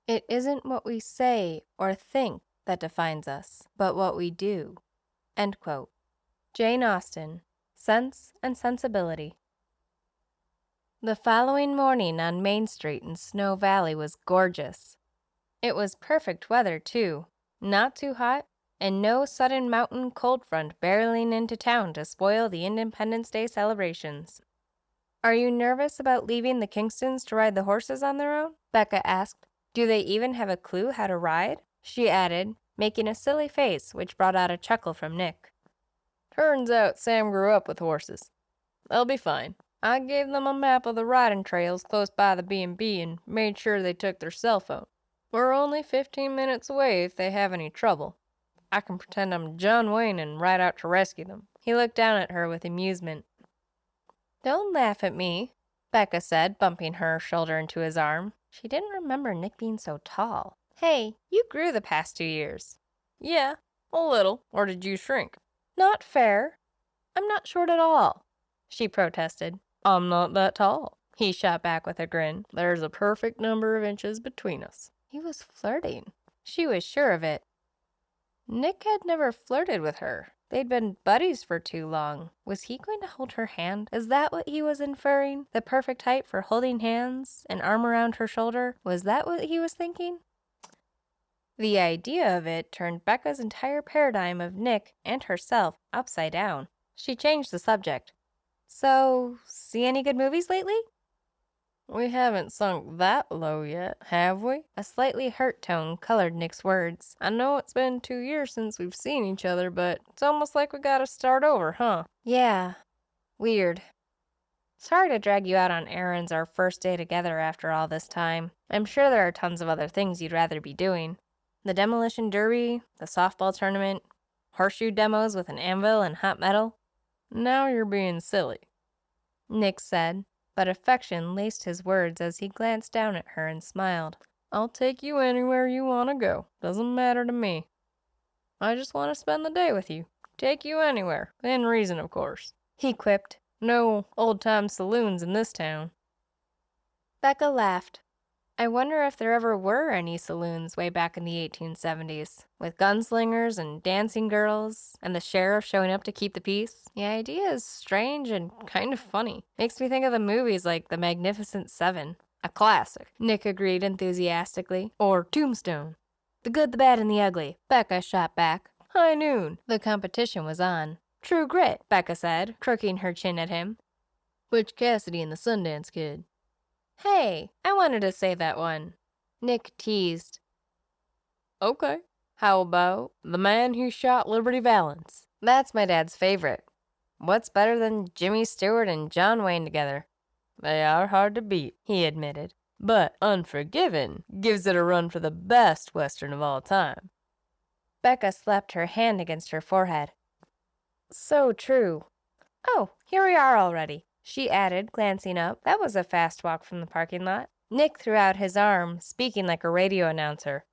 "It isn't what we say or think that defines us, but what we do." End quote. Jane Austen, Sense and Sensibility. The following morning on Main Street in Snow Valley was gorgeous. It was perfect weather, too, not too hot, and no sudden mountain cold front barreling into town to spoil the Independence Day celebrations. "Are you nervous about leaving the Kingstons to ride the horses on their own?" Becca asked. "Do they even have a clue how to ride?" she added, making a silly face which brought out a chuckle from Nick. Turns out Sam grew up with horses. They'll be fine. I gave them a map of the riding trails close by the B&B and made sure they took their cell phone. We're only 15 minutes away if they have any trouble. I can pretend I'm John Wayne and ride out to rescue them." He looked down at her with amusement. "Don't laugh at me," Becca said, bumping her shoulder into his arm. She didn't remember Nick being so tall. "Hey, you grew the past 2 years." Yeah, a little. Or did you shrink? "Not fair. I'm not short at all," she protested. I'm not that tall, he shot back with a grin. There's a perfect number of inches between us. He was flirting. She was sure of it. Nick had never flirted with her. They'd been buddies for too long. Was he going to hold her hand? Is that what he was inferring? The perfect height for holding hands, an arm around her shoulder? Was that what he was thinking? The idea of it turned Becca's entire paradigm of Nick and herself upside down. She changed the subject. "So, see any good movies lately?" We haven't sunk that low yet, have we? A slightly hurt tone colored Nick's words. I know it's been 2 years since we've seen each other, but it's almost like we gotta start over, huh? "Yeah. Weird. Sorry to drag you out on errands our first day together after all this time. I'm sure there are tons of other things you'd rather be doing. The demolition derby, the softball tournament, horseshoe demos with an anvil and hot metal." Now you're being silly, Nick said, but affection laced his words as he glanced down at her and smiled. I'll take you anywhere you want to go. Doesn't matter to me. I just want to spend the day with you. Take you anywhere. Within reason, of course. He quipped. No old-time saloons in this town. Becca laughed. I wonder if there ever were any saloons way back in the 1870s, with gunslingers and dancing girls, and the sheriff showing up to keep the peace. The idea is strange and kind of funny. Makes me think of the movies like The Magnificent Seven. A classic, Nick agreed enthusiastically. Or Tombstone. The Good, the Bad, and the Ugly, Becca shot back. High Noon. The competition was on. True Grit, Becca said, crooking her chin at him. Butch Cassidy and the Sundance Kid. Hey, I wanted to say that one. Nick teased. Okay. How about The Man Who Shot Liberty Valance? That's my dad's favorite. What's better than Jimmy Stewart and John Wayne together? They are hard to beat, he admitted. But Unforgiven gives it a run for the best Western of all time. Becca slapped her hand against her forehead. So true. Oh, here we are already, she added, glancing up. That was a fast walk from the parking lot. Nick threw out his arm, speaking like a radio announcer.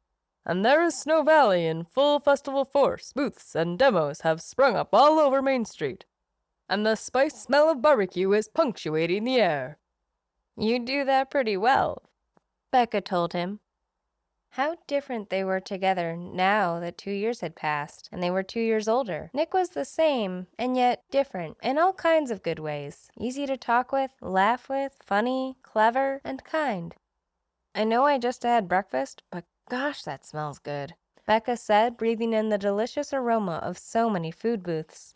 And there is Snow Valley in full festival force. Booths and demos have sprung up all over Main Street. And the spice smell of barbecue is punctuating the air. You do that pretty well, Becca told him. How different they were together now that 2 years had passed, and they were 2 years older. Nick was the same, and yet different, in all kinds of good ways. Easy to talk with, laugh with, funny, clever, and kind. "I know I just had breakfast, but gosh, that smells good," Becca said, breathing in the delicious aroma of so many food booths.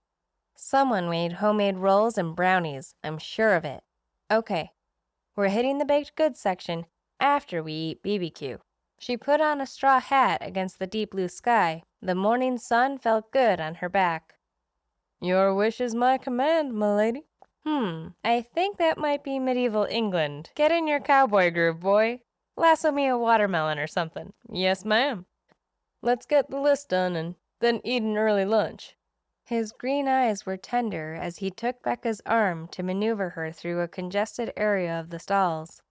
"Someone made homemade rolls and brownies, I'm sure of it. Okay, we're hitting the baked goods section after we eat BBQ." She put on a straw hat against the deep blue sky. The morning sun felt good on her back. "Your wish is my command, m'lady." I think that might be medieval England. Get in your cowboy groove, boy. Lasso me a watermelon or something. "Yes, ma'am. Let's get the list done and then eat an early lunch." His green eyes were tender as he took Becca's arm to maneuver her through a congested area of the stalls.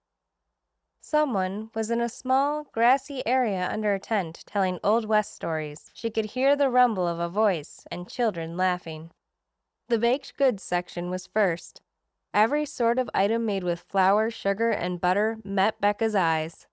Someone was in a small, grassy area under a tent telling Old West stories. She could hear the rumble of a voice and children laughing. The baked goods section was first. Every sort of item made with flour, sugar, and butter met Becca's eyes.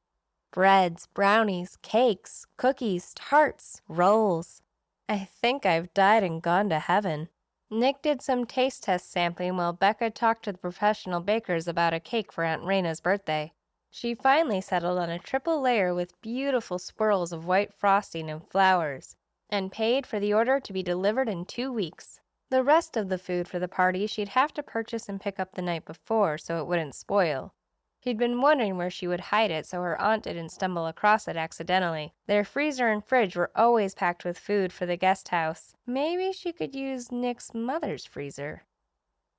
Breads, brownies, cakes, cookies, tarts, rolls. I think I've died and gone to heaven. Nick did some taste test sampling while Becca talked to the professional bakers about a cake for Aunt Rayna's birthday. She finally settled on a triple layer with beautiful swirls of white frosting and flowers, and paid for the order to be delivered in 2 weeks. The rest of the food for the party she'd have to purchase and pick up the night before so it wouldn't spoil. She'd been wondering where she would hide it so her aunt didn't stumble across it accidentally. Their freezer and fridge were always packed with food for the guest house. Maybe she could use Nick's mother's freezer.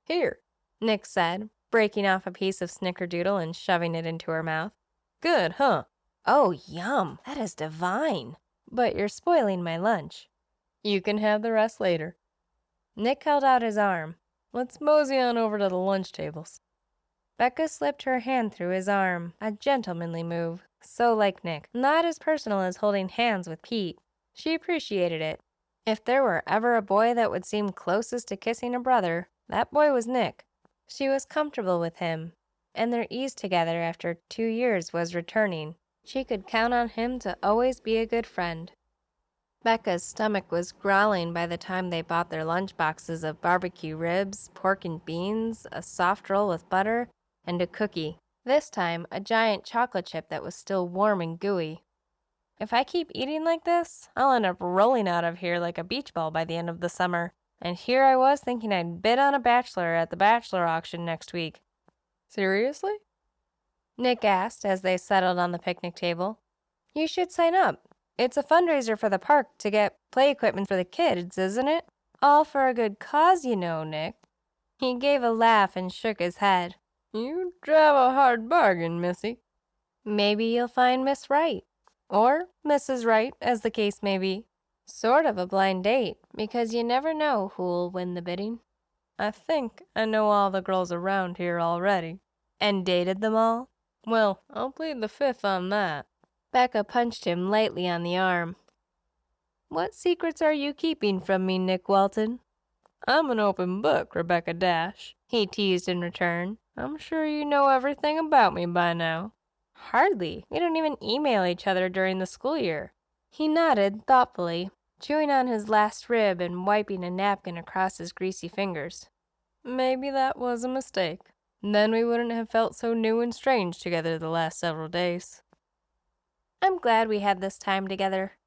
"Here," Nick said, breaking off a piece of snickerdoodle and shoving it into her mouth. "Good, huh?" "Oh, yum. That is divine. But you're spoiling my lunch." "You can have the rest later." Nick held out his arm. "Let's mosey on over to the lunch tables." Becca slipped her hand through his arm, a gentlemanly move, so like Nick, not as personal as holding hands with Pete. She appreciated it. If there were ever a boy that would seem closest to kissing a brother, that boy was Nick. She was comfortable with him, and their ease together after 2 years was returning. She could count on him to always be a good friend. Becca's stomach was growling by the time they bought their lunch boxes of barbecue ribs, pork and beans, a soft roll with butter, and a cookie. This time, a giant chocolate chip that was still warm and gooey. If I keep eating like this, I'll end up rolling out of here like a beach ball by the end of the summer. And here I was thinking I'd bid on a bachelor at the bachelor auction next week. "Seriously?" Nick asked as they settled on the picnic table. "You should sign up. It's a fundraiser for the park to get play equipment for the kids, isn't it? All for a good cause, you know, Nick." He gave a laugh and shook his head. "You drive a hard bargain, missy." "Maybe you'll find Miss Wright. Or Mrs. Wright, as the case may be. Sort of a blind date, because you never know who'll win the bidding." "I think I know all the girls around here already." "And dated them all?" "Well, I'll plead the fifth on that." Becca punched him lightly on the arm. "What secrets are you keeping from me, Nick Walton?" "I'm an open book, Rebecca Dash," he teased in return. "I'm sure you know everything about me by now." "Hardly. We don't even email each other during the school year." He nodded thoughtfully, chewing on his last rib and wiping a napkin across his greasy fingers. "Maybe that was a mistake. Then we wouldn't have felt so new and strange together the last several days." "I'm glad we had this time together.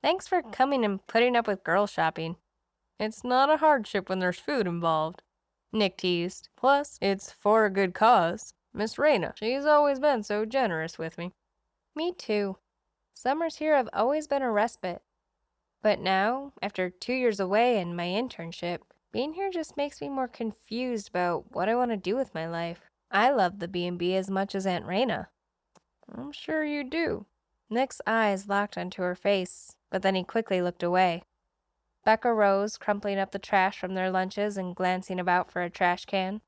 Thanks for coming and putting up with girl shopping." "It's not a hardship when there's food involved," Nick teased. "Plus, it's for a good cause. Miss Rayna, she's always been so generous with me." "Me too. Summers here have always been a respite. But now, after 2 years away and my internship, being here just makes me more confused about what I want to do with my life. I love the B&B as much as Aunt Rayna." "I'm sure you do." Nick's eyes locked onto her face, but then he quickly looked away. Becca rose, crumpling up the trash from their lunches and glancing about for a trash can.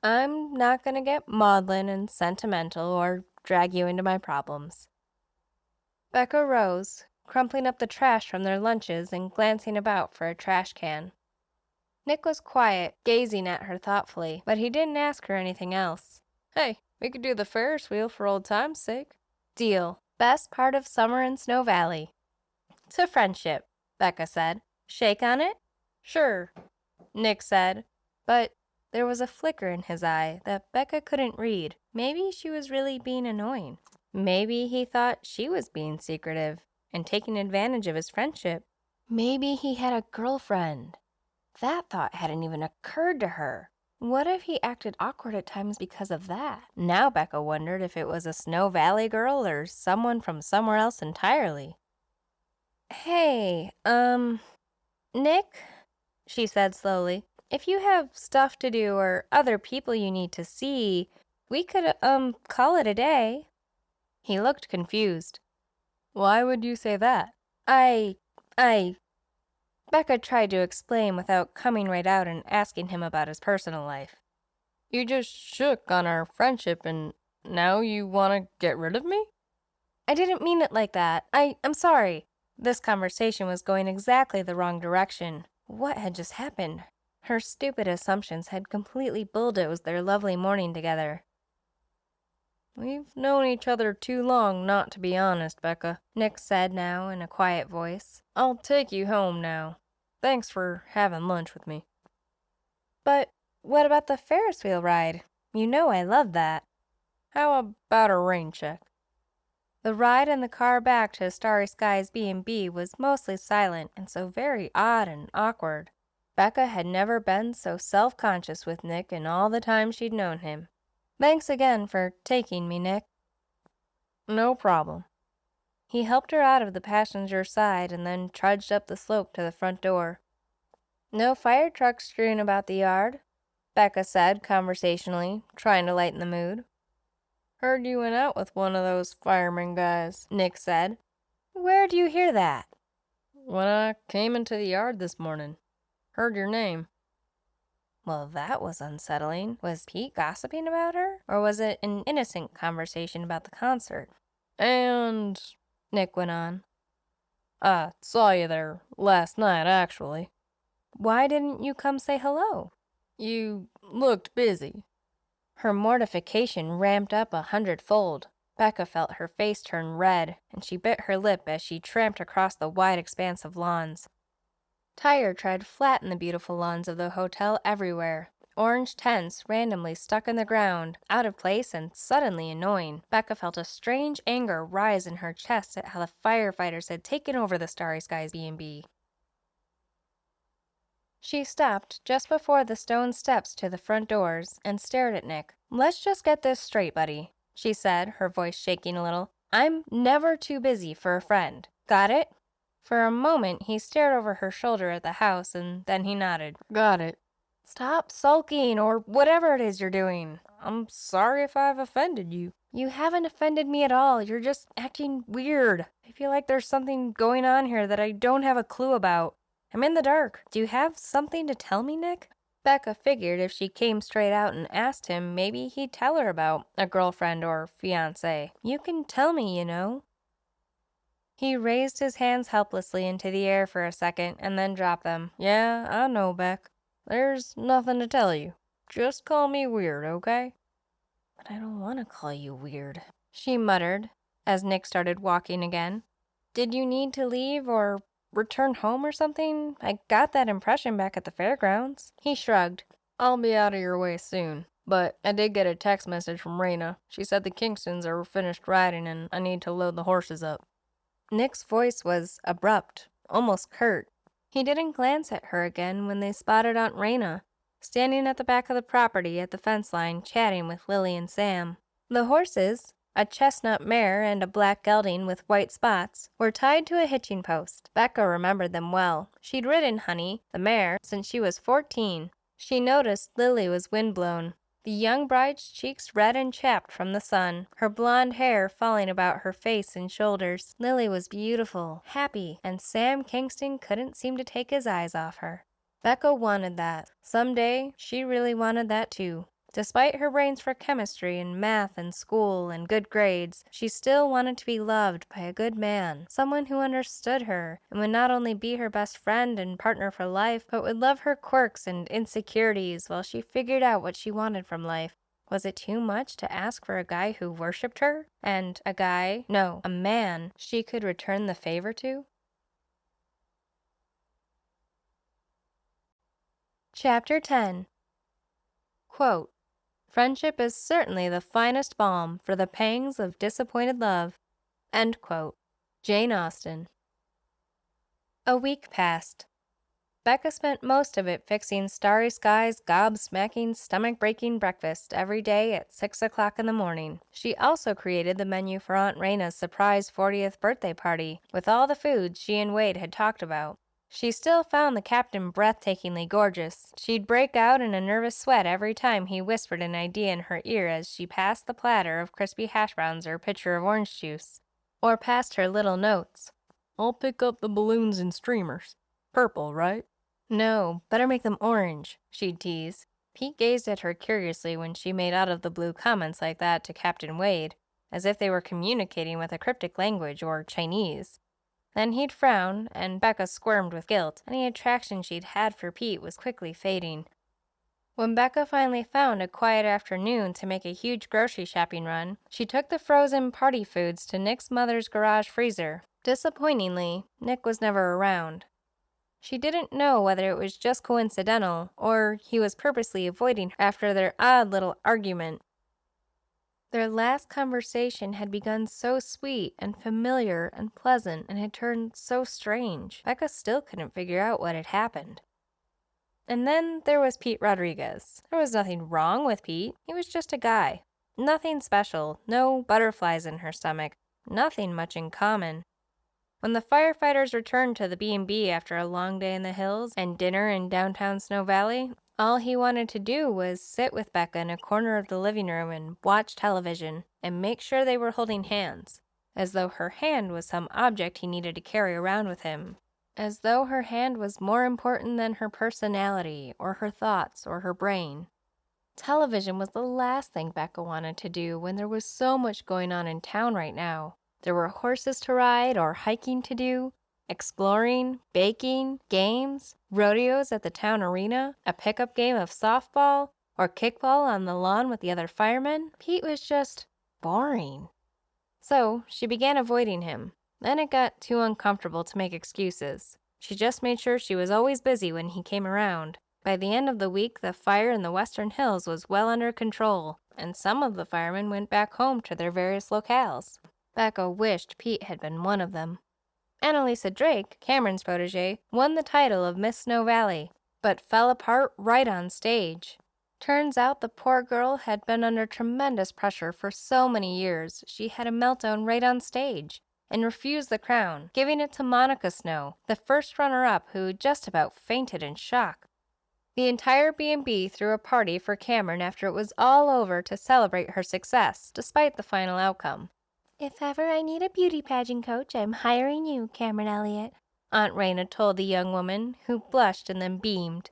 "I'm not going to get maudlin and sentimental or drag you into my problems." Becca rose, crumpling up the trash from their lunches and glancing about for a trash can. Nick was quiet, gazing at her thoughtfully, but he didn't ask her anything else. "Hey, we could do the Ferris wheel for old time's sake." "Deal." best part of summer in Snow Valley. To friendship, Becca said. Shake on it? Sure, Nick said, but there was a flicker in his eye that Becca couldn't read. Maybe she was really being annoying. Maybe he thought she was being secretive and taking advantage of his friendship. Maybe he had a girlfriend. That thought hadn't even occurred to her. What if he acted awkward at times because of that? Now Becca wondered if it was a Snow Valley girl or someone from somewhere else entirely. Hey, Nick, she said slowly, if you have stuff to do or other people you need to see, we could, call it a day. He looked confused. Why would you say that? I... Becca tried to explain without coming right out and asking him about his personal life. You just shook on our friendship and now you want to get rid of me? I didn't mean it like that. I'm sorry. This conversation was going exactly the wrong direction. What had just happened? Her stupid assumptions had completely bulldozed their lovely morning together. We've known each other too long not to be honest, Becca, Nick said now in a quiet voice. I'll take you home now. Thanks for having lunch with me. But what about the Ferris wheel ride? You know I love that. How about a rain check? The ride in the car back to Starry Skies B&B was mostly silent and so very odd and awkward. Becca had never been so self-conscious with Nick in all the time she'd known him. Thanks again for taking me, Nick. No problem. He helped her out of the passenger side and then trudged up the slope to the front door. No fire trucks strewn about the yard, Becca said conversationally, trying to lighten the mood. Heard you went out with one of those fireman guys, Nick said. Where'd you hear that? When I came into the yard this morning. Heard your name. Well, that was unsettling. Was Pete gossiping about her? Or was it an innocent conversation about the concert? And... Nick went on. I saw you there last night, actually. Why didn't you come say hello? You looked busy. Her mortification ramped up 100-fold. Becca felt her face turn red, and she bit her lip as she tramped across the wide expanse of lawns. Tire tread flattened the beautiful lawns of the hotel everywhere. Orange tents randomly stuck in the ground, out of place and suddenly annoying. Becca felt a strange anger rise in her chest at how the firefighters had taken over the Starry Skies B&B. She stopped just before the stone steps to the front doors and stared at Nick. Let's just get this straight, buddy, she said, her voice shaking a little. I'm never too busy for a friend. Got it? For a moment, he stared over her shoulder at the house, and then he nodded. Got it. Stop sulking, or whatever it is you're doing. I'm sorry if I've offended you. You haven't offended me at all. You're just acting weird. I feel like there's something going on here that I don't have a clue about. I'm in the dark. Do you have something to tell me, Nick? Becca figured if she came straight out and asked him, maybe he'd tell her about a girlfriend or fiancé. You can tell me, you know. He raised his hands helplessly into the air for a second and then dropped them. Yeah, I know, Beck. There's nothing to tell you. Just call me weird, okay? But I don't want to call you weird, she muttered as Nick started walking again. Did you need to leave or return home or something? I got that impression back at the fairgrounds. He shrugged. I'll be out of your way soon. But I did get a text message from Rayna. She said the Kingstons are finished riding and I need to load the horses up. Nick's voice was abrupt, almost curt. He didn't glance at her again when they spotted Aunt Rayna, standing at the back of the property at the fence line chatting with Lily and Sam. The horses, a chestnut mare and a black gelding with white spots, were tied to a hitching post. Becca remembered them well. She'd ridden Honey, the mare, since she was 14. She noticed Lily was windblown, the young bride's cheeks red and chapped from the sun, her blonde hair falling about her face and shoulders. Lily was beautiful, happy, and Sam Kingston couldn't seem to take his eyes off her. Becca wanted that. Someday, she really wanted that too. Despite her brains for chemistry and math and school and good grades, she still wanted to be loved by a good man, someone who understood her and would not only be her best friend and partner for life, but would love her quirks and insecurities while she figured out what she wanted from life. Was it too much to ask for a guy who worshipped her? And a man she could return the favor to? Chapter 10. Quote, "Friendship is certainly the finest balm for the pangs of disappointed love." End quote. Jane Austen. A week passed. Becca spent most of it fixing Starry Skies gobsmacking, stomach-breaking breakfast every day at 6 o'clock in the morning. She also created the menu for Aunt Rayna's surprise 40th birthday party, with all the foods she and Wade had talked about. She still found the captain breathtakingly gorgeous. She'd break out in a nervous sweat every time he whispered an idea in her ear as she passed the platter of crispy hash browns or pitcher of orange juice, or passed her little notes. I'll pick up the balloons and streamers. Purple, right? No, better make them orange, she'd tease. Pete gazed at her curiously when she made out-of-the-blue comments like that to Captain Wade, as if they were communicating with a cryptic language or Chinese. Then he'd frown, and Becca squirmed with guilt. Any attraction she'd had for Pete was quickly fading. When Becca finally found a quiet afternoon to make a huge grocery shopping run, she took the frozen party foods to Nick's mother's garage freezer. Disappointingly, Nick was never around. She didn't know whether it was just coincidental, or he was purposely avoiding her after their odd little argument. Their last conversation had begun so sweet and familiar and pleasant and had turned so strange. Becca still couldn't figure out what had happened. And then there was Pete Rodriguez. There was nothing wrong with Pete. He was just a guy. Nothing special, no butterflies in her stomach, nothing much in common. When the firefighters returned to the B&B after a long day in the hills and dinner in downtown Snow Valley, all he wanted to do was sit with Becca in a corner of the living room and watch television and make sure they were holding hands, as though her hand was some object he needed to carry around with him, as though her hand was more important than her personality or her thoughts or her brain. Television was the last thing Becca wanted to do when there was so much going on in town right now. There were horses to ride or hiking to do, exploring, baking, games, rodeos at the town arena, a pickup game of softball, or kickball on the lawn with the other firemen. Pete was just boring. So she began avoiding him. Then it got too uncomfortable to make excuses. She just made sure she was always busy when he came around. By the end of the week, the fire in the Western Hills was well under control, and some of the firemen went back home to their various locales. Becca wished Pete had been one of them. Annalisa Drake, Cameron's protege, won the title of Miss Snow Valley, but fell apart right on stage. Turns out the poor girl had been under tremendous pressure for so many years she had a meltdown right on stage and refused the crown, giving it to Monica Snow, the first runner-up, who just about fainted in shock. The entire B&B threw a party for Cameron after it was all over to celebrate her success, despite the final outcome. "If ever I need a beauty pageant coach, I'm hiring you, Cameron Elliott," Aunt Rayna told the young woman, who blushed and then beamed.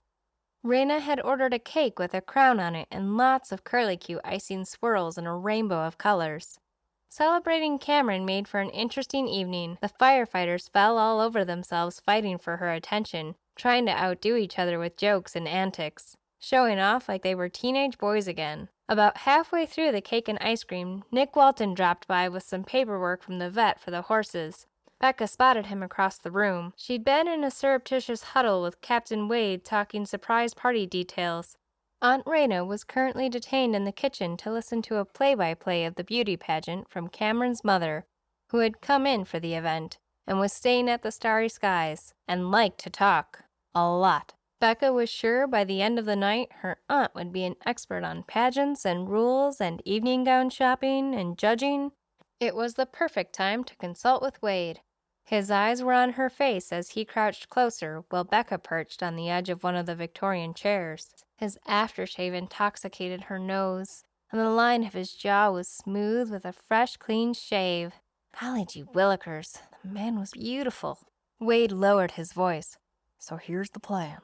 Rayna had ordered a cake with a crown on it and lots of curlicue icing swirls in a rainbow of colors. Celebrating Cameron made for an interesting evening. The firefighters fell all over themselves fighting for her attention, trying to outdo each other with jokes and antics, showing off like they were teenage boys again. About halfway through the cake and ice cream, Nick Walton dropped by with some paperwork from the vet for the horses. Becca spotted him across the room. She'd been in a surreptitious huddle with Captain Wade talking surprise party details. Aunt Rayna was currently detained in the kitchen to listen to a play-by-play of the beauty pageant from Cameron's mother, who had come in for the event and was staying at the Starry Skies and liked to talk. A lot. Becca was sure by the end of the night her aunt would be an expert on pageants and rules and evening gown shopping and judging. It was the perfect time to consult with Wade. His eyes were on her face as he crouched closer while Becca perched on the edge of one of the Victorian chairs. His aftershave intoxicated her nose, and the line of his jaw was smooth with a fresh, clean shave. Golly gee willikers, the man was beautiful. Wade lowered his voice. "So here's the plan."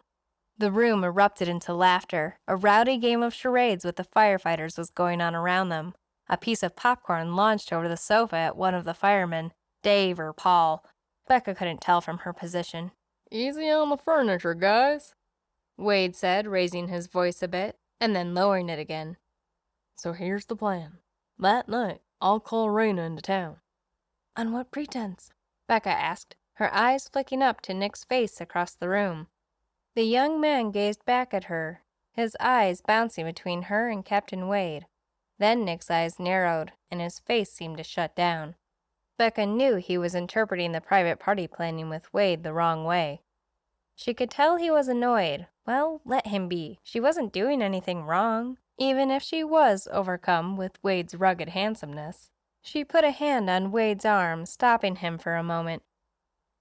The room erupted into laughter. A rowdy game of charades with the firefighters was going on around them. A piece of popcorn launched over the sofa at one of the firemen, Dave or Paul. Becca couldn't tell from her position. "Easy on the furniture, guys," Wade said, raising his voice a bit, and then lowering it again. So here's the plan. That night, I'll call Rayna into town. On what pretense? Becca asked, her eyes flicking up to Nick's face across the room. The young man gazed back at her, his eyes bouncing between her and Captain Wade. Then Nick's eyes narrowed, and his face seemed to shut down. Becca knew he was interpreting the private party planning with Wade the wrong way. She could tell he was annoyed. Well, let him be. She wasn't doing anything wrong, even if she was overcome with Wade's rugged handsomeness. She put a hand on Wade's arm, stopping him for a moment.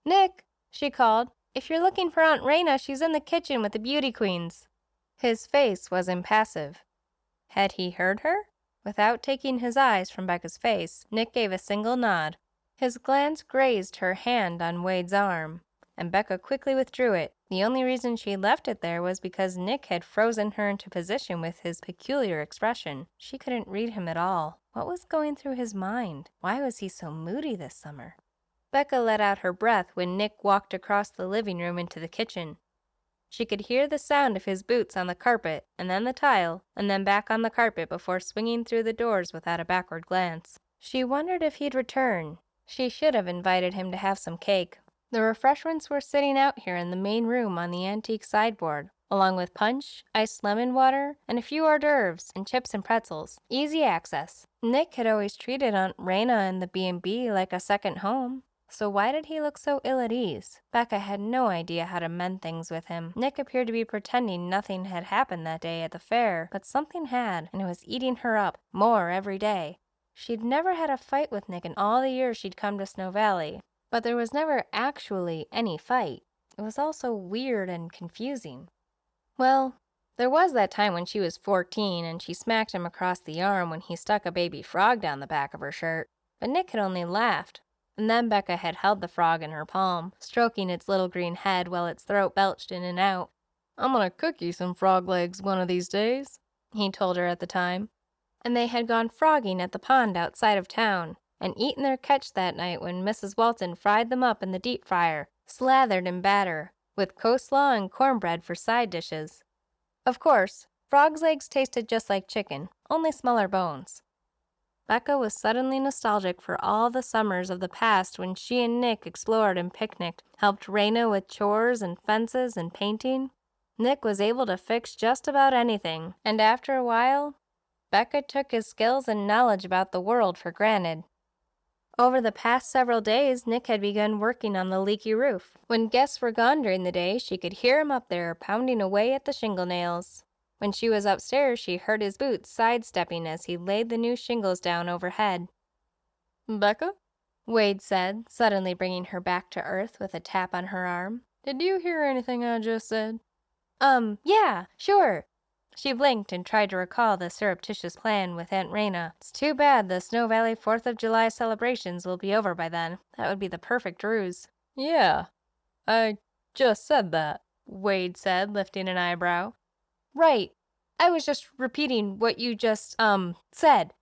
"Nick," she called, "if you're looking for Aunt Rayna, she's in the kitchen with the beauty queens." His face was impassive. Had he heard her? Without taking his eyes from Becca's face, Nick gave a single nod. His glance grazed her hand on Wade's arm, and Becca quickly withdrew it. The only reason she left it there was because Nick had frozen her into position with his peculiar expression. She couldn't read him at all. What was going through his mind? Why was he so moody this summer? Becca let out her breath when Nick walked across the living room into the kitchen. She could hear the sound of his boots on the carpet, and then the tile, and then back on the carpet before swinging through the doors without a backward glance. She wondered if he'd return. She should have invited him to have some cake. The refreshments were sitting out here in the main room on the antique sideboard, along with punch, iced lemon water, and a few hors d'oeuvres and chips and pretzels. Easy access. Nick had always treated Aunt Rayna and the B&B like a second home. So why did he look so ill at ease? Becca had no idea how to mend things with him. Nick appeared to be pretending nothing had happened that day at the fair, but something had, and it was eating her up, more every day. She'd never had a fight with Nick in all the years she'd come to Snow Valley, but there was never actually any fight. It was all so weird and confusing. Well, there was that time when she was 14 and she smacked him across the arm when he stuck a baby frog down the back of her shirt, but Nick had only laughed. And then Becca had held the frog in her palm, stroking its little green head while its throat belched in and out. "I'm gonna cook you some frog legs one of these days," he told her at the time. And they had gone frogging at the pond outside of town, and eaten their catch that night when Mrs. Walton fried them up in the deep fryer, slathered in batter, with coleslaw and cornbread for side dishes. Of course, frog's legs tasted just like chicken, only smaller bones. Becca was suddenly nostalgic for all the summers of the past when she and Nick explored and picnicked, helped Rayna with chores and fences and painting. Nick was able to fix just about anything, and after a while, Becca took his skills and knowledge about the world for granted. Over the past several days, Nick had begun working on the leaky roof. When guests were gone during the day, she could hear him up there pounding away at the shingle nails. When she was upstairs, she heard his boots sidestepping as he laid the new shingles down overhead. "Becca," Wade said, suddenly bringing her back to earth with a tap on her arm. "did you hear anything I just said?" Yeah, sure." She blinked and tried to recall the surreptitious plan with Aunt Rayna. It's too bad the Snow Valley 4th of July celebrations will be over by then. That would be the perfect ruse. "Yeah, I just said that," Wade said, lifting an eyebrow. "Right. I was just repeating what you just, said."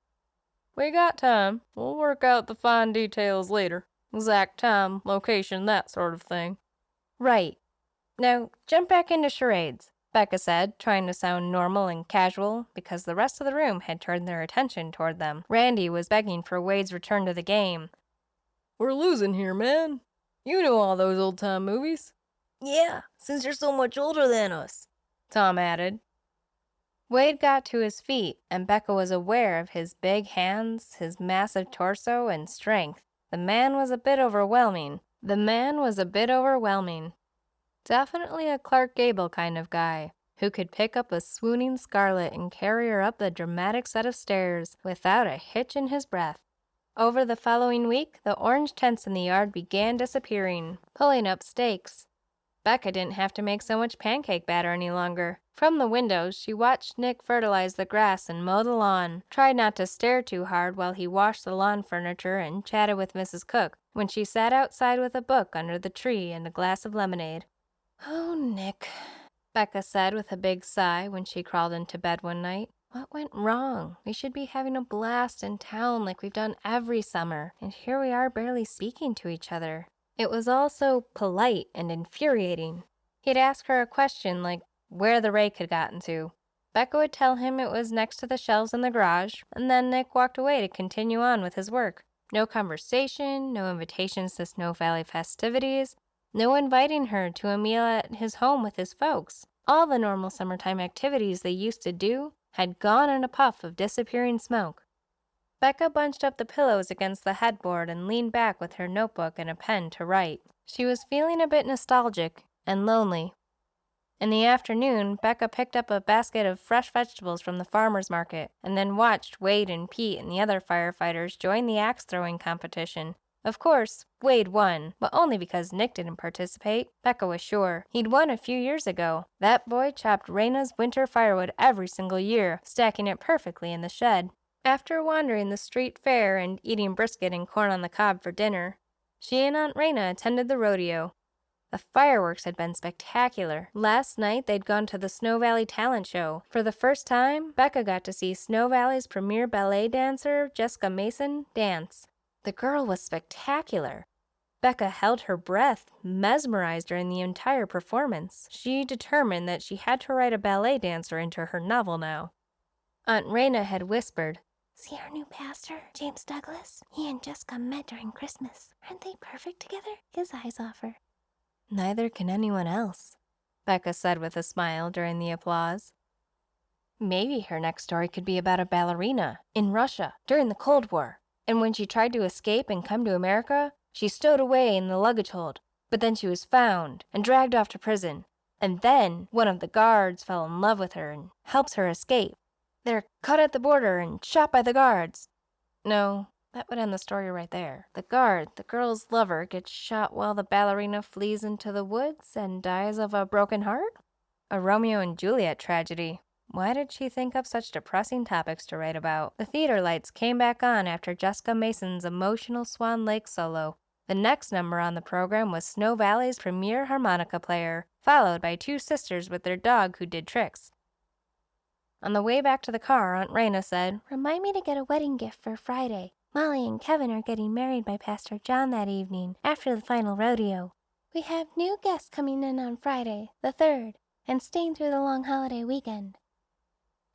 "We got time. We'll work out the fine details later. Exact time, location, that sort of thing." "Right. Now, jump back into charades," Becca said, trying to sound normal and casual, because the rest of the room had turned their attention toward them. Randy was begging for Wade's return to the game. "We're losing here, man. You know all those old-time movies." "Yeah, since you're so much older than us," Tom added. Wade got to his feet, and Becca was aware of his big hands, his massive torso, and strength. The man was a bit overwhelming. Definitely a Clark Gable kind of guy, who could pick up a swooning Scarlet and carry her up the dramatic set of stairs without a hitch in his breath. Over the following week, the orange tents in the yard began disappearing, pulling up stakes. Becca didn't have to make so much pancake batter any longer. From the windows, she watched Nick fertilize the grass and mow the lawn, tried not to stare too hard while he washed the lawn furniture and chatted with Mrs. Cook when she sat outside with a book under the tree and a glass of lemonade. "Oh, Nick," Becca said with a big sigh when she crawled into bed one night. "What went wrong? We should be having a blast in town like we've done every summer, and here we are barely speaking to each other." It was all so polite and infuriating. He'd ask her a question like where the rake had gotten to. Becca would tell him it was next to the shelves in the garage, and then Nick walked away to continue on with his work. No conversation, no invitations to Snow Valley festivities, no inviting her to a meal at his home with his folks. All the normal summertime activities they used to do had gone in a puff of disappearing smoke. Becca bunched up the pillows against the headboard and leaned back with her notebook and a pen to write. She was feeling a bit nostalgic and lonely. In the afternoon, Becca picked up a basket of fresh vegetables from the farmer's market and then watched Wade and Pete and the other firefighters join the axe throwing competition. Of course, Wade won, but only because Nick didn't participate. Becca was sure. He'd won a few years ago. That boy chopped Rayna's winter firewood every single year, stacking it perfectly in the shed. After wandering the street fair and eating brisket and corn on the cob for dinner, she and Aunt Rayna attended the rodeo. The fireworks had been spectacular. Last night, they'd gone to the Snow Valley Talent Show. For the first time, Becca got to see Snow Valley's premier ballet dancer, Jessica Mason, dance. The girl was spectacular. Becca held her breath, mesmerized during the entire performance. She determined that she had to write a ballet dancer into her novel now. Aunt Rayna had whispered, "See our new pastor, James Douglas? He and Jessica met during Christmas. Aren't they perfect together? His eyes off her." "Neither can anyone else," Becca said with a smile during the applause. Maybe her next story could be about a ballerina in Russia during the Cold War. And when she tried to escape and come to America, she stowed away in the luggage hold. But then she was found and dragged off to prison. And then one of the guards fell in love with her and helps her escape. They're caught at the border and shot by the guards. No, that would end the story right there. The guard, the girl's lover, gets shot while the ballerina flees into the woods and dies of a broken heart? A Romeo and Juliet tragedy. Why did she think up such depressing topics to write about? The theater lights came back on after Jessica Mason's emotional Swan Lake solo. The next number on the program was Snow Valley's premier harmonica player, followed by two sisters with their dog who did tricks. On the way back to the car, Aunt Rayna said, "Remind me to get a wedding gift for Friday. Molly and Kevin are getting married by Pastor John that evening, after the final rodeo. We have new guests coming in on Friday, the 3rd, and staying through the long holiday weekend."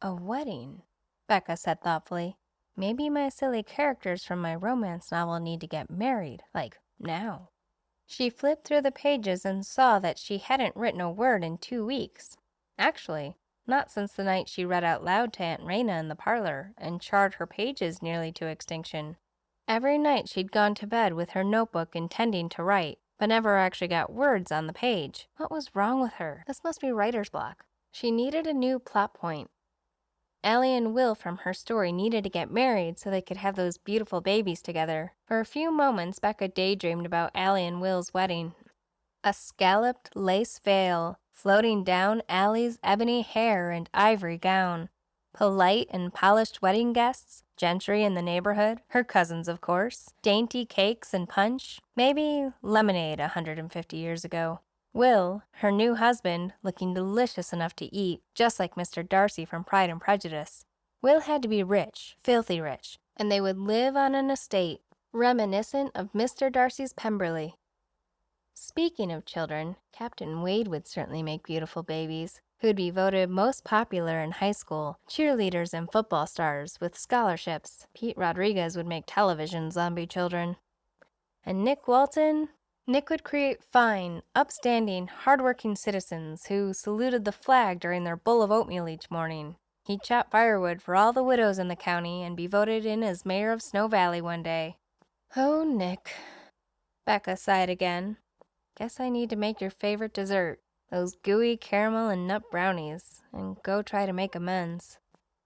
"A wedding," Becca said thoughtfully. "Maybe my silly characters from my romance novel need to get married, like now." She flipped through the pages and saw that she hadn't written a word in 2 weeks. Actually, not since the night she read out loud to Aunt Rayna in the parlor and charred her pages nearly to extinction. Every night she'd gone to bed with her notebook intending to write, but never actually got words on the page. What was wrong with her? This must be writer's block. She needed a new plot point. Allie and Will from her story needed to get married so they could have those beautiful babies together. For a few moments, Becca daydreamed about Allie and Will's wedding. A scalloped lace veil floating down Allie's ebony hair and ivory gown. Polite and polished wedding guests, gentry in the neighborhood, her cousins of course, dainty cakes and punch, maybe lemonade 150 years ago. Will, her new husband, looking delicious enough to eat, just like Mr. Darcy from Pride and Prejudice. Will had to be rich, filthy rich, and they would live on an estate reminiscent of Mr. Darcy's Pemberley. Speaking of children, Captain Wade would certainly make beautiful babies, who'd be voted most popular in high school, cheerleaders and football stars with scholarships. Pete Rodriguez would make television zombie children. And Nick Walton? Nick would create fine, upstanding, hardworking citizens who saluted the flag during their bowl of oatmeal each morning. He'd chop firewood for all the widows in the county and be voted in as mayor of Snow Valley one day. Oh, Nick. Becca sighed again. Guess I need to make your favorite dessert, those gooey caramel and nut brownies, and go try to make amends.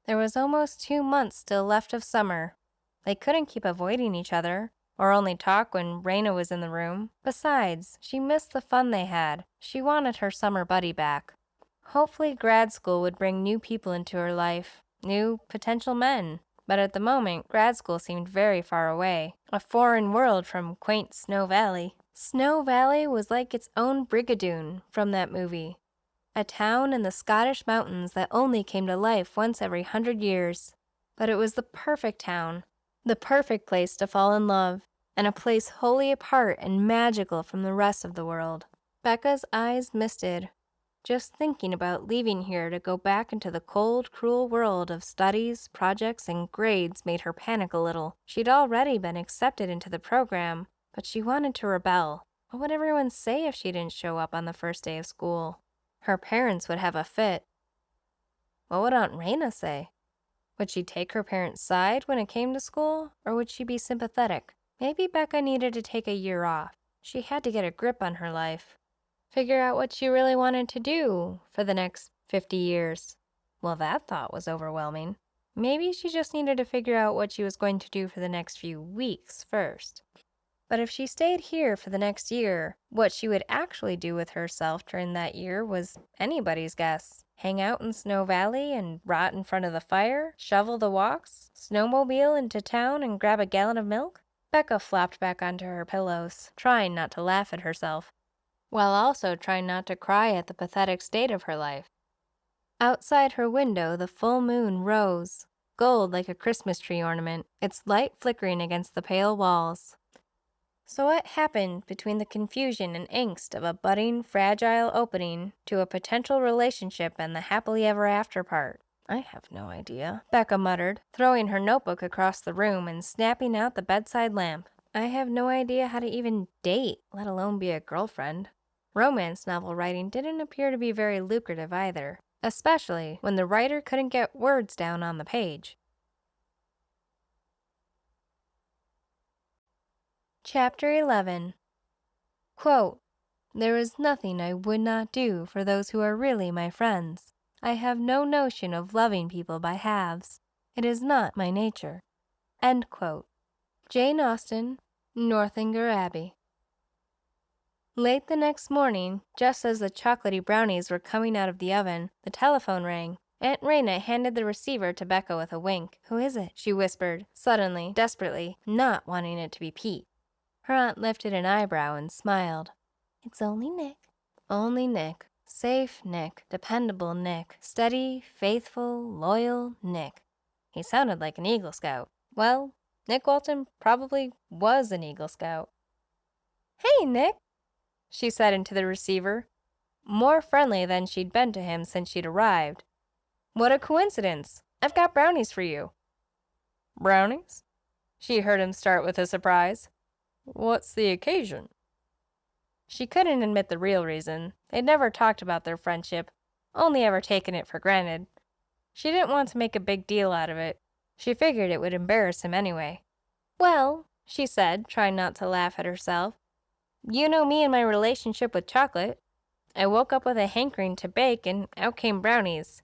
There was almost 2 months still left of summer. They couldn't keep avoiding each other, or only talk when Rayna was in the room. Besides, she missed the fun they had. She wanted her summer buddy back. Hopefully grad school would bring new people into her life, new potential men. But at the moment, grad school seemed very far away, a foreign world from quaint Snow Valley. Snow Valley was like its own Brigadoon from that movie, a town in the Scottish mountains that only came to life once every 100 years. But it was the perfect town, the perfect place to fall in love, and a place wholly apart and magical from the rest of the world. Becca's eyes misted. Just thinking about leaving here to go back into the cold, cruel world of studies, projects, and grades made her panic a little. She'd already been accepted into the program, but she wanted to rebel. What would everyone say if she didn't show up on the first day of school? Her parents would have a fit. What would Aunt Rayna say? Would she take her parents' side when it came to school, or would she be sympathetic? Maybe Becca needed to take a year off. She had to get a grip on her life. Figure out what she really wanted to do for the next 50 years. Well, that thought was overwhelming. Maybe she just needed to figure out what she was going to do for the next few weeks first. But if she stayed here for the next year, what she would actually do with herself during that year was anybody's guess. Hang out in Snow Valley and rot in front of the fire, shovel the walks, snowmobile into town and grab a gallon of milk? Becca flopped back onto her pillows, trying not to laugh at herself, while also trying not to cry at the pathetic state of her life. Outside her window, the full moon rose, gold like a Christmas tree ornament, its light flickering against the pale walls. So what happened between the confusion and angst of a budding, fragile opening to a potential relationship and the happily ever after part? I have no idea, Becca muttered, throwing her notebook across the room and snapping out the bedside lamp. I have no idea how to even date, let alone be a girlfriend. Romance novel writing didn't appear to be very lucrative either, especially when the writer couldn't get words down on the page. Chapter 11. Quote, "There is nothing I would not do for those who are really my friends. I have no notion of loving people by halves. It is not my nature." End quote. Jane Austen, Northanger Abbey. Late the next morning, just as the chocolatey brownies were coming out of the oven, the telephone rang. Aunt Rayna handed the receiver to Becca with a wink. "Who is it?" she whispered, suddenly, desperately, not wanting it to be Pete. Her aunt lifted an eyebrow and smiled. "It's only Nick." Only Nick. Safe Nick. Dependable Nick. Steady, faithful, loyal Nick. He sounded like an Eagle Scout. Well, Nick Walton probably was an Eagle Scout. "Hey, Nick," she said into the receiver, more friendly than she'd been to him since she'd arrived. "What a coincidence! I've got brownies for you." Brownies? She heard him start with a surprise. What's the occasion? She couldn't admit the real reason. They'd never talked about their friendship, only ever taken it for granted. She didn't want to make a big deal out of it. She figured it would embarrass him anyway. "Well," she said, trying not to laugh at herself, "you know me and my relationship with chocolate. I woke up with a hankering to bake, and out came brownies."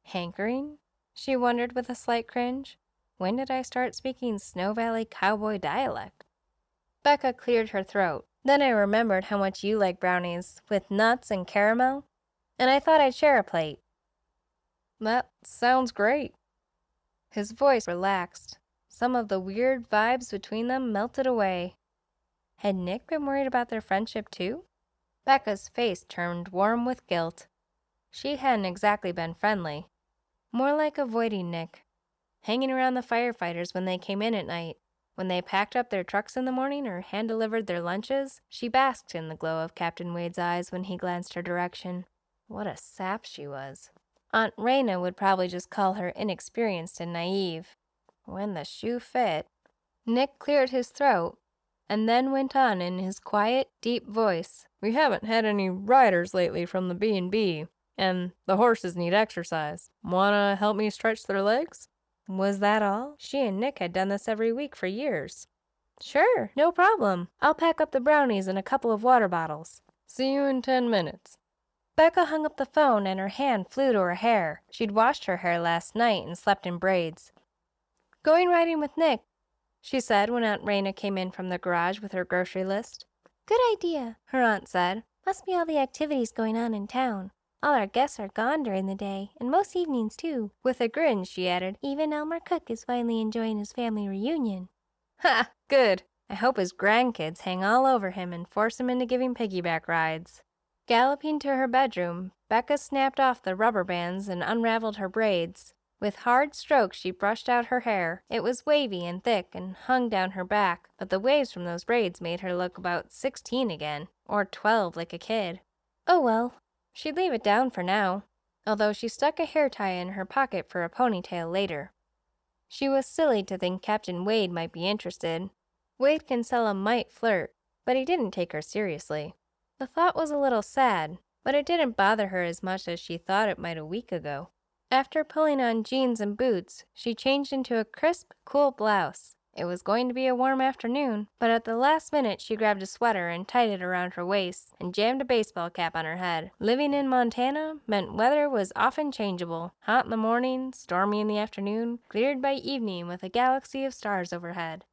Hankering? She wondered with a slight cringe. When did I start speaking Snow Valley cowboy dialect? Becca cleared her throat. "Then I remembered how much you like brownies, with nuts and caramel, and I thought I'd share a plate." That sounds great. His voice relaxed. Some of the weird vibes between them melted away. Had Nick been worried about their friendship too? Becca's face turned warm with guilt. She hadn't exactly been friendly. More like avoiding Nick. Hanging around the firefighters when they came in at night. When they packed up their trucks in the morning or hand-delivered their lunches, she basked in the glow of Captain Wade's eyes when he glanced her direction. What a sap she was. Aunt Rayna would probably just call her inexperienced and naive. When the shoe fit. Nick cleared his throat, and then went on in his quiet, deep voice. "We haven't had any riders lately from the B&B, and the horses need exercise. Wanna help me stretch their legs?" Was that all? She and Nick had done this every week for years. "Sure, no problem. I'll pack up the brownies and a couple of water bottles." "See you in 10 minutes. Becca hung up the phone and her hand flew to her hair. She'd washed her hair last night and slept in braids. "Going riding with Nick," she said when Aunt Rayna came in from the garage with her grocery list. "Good idea," her aunt said. "Must be all the activities going on in town. All our guests are gone during the day, and most evenings too." With a grin, she added, "Even Elmer Cook is finally enjoying his family reunion." "Ha! Good. I hope his grandkids hang all over him and force him into giving piggyback rides." Galloping to her bedroom, Becca snapped off the rubber bands and unraveled her braids. With hard strokes, she brushed out her hair. It was wavy and thick and hung down her back, but the waves from those braids made her look about 16 again, or 12 like a kid. "Oh well," She'd leave it down for now, although she stuck a hair tie in her pocket for a ponytail later. She was silly to think Captain Wade might be interested. Wade Kinsella might flirt, but he didn't take her seriously. The thought was a little sad, but it didn't bother her as much as she thought it might a week ago. After pulling on jeans and boots, she changed into a crisp, cool blouse. It was going to be a warm afternoon, but at the last minute she grabbed a sweater and tied it around her waist and jammed a baseball cap on her head. Living in Montana meant weather was often changeable, hot in the morning, stormy in the afternoon, cleared by evening with a galaxy of stars overhead.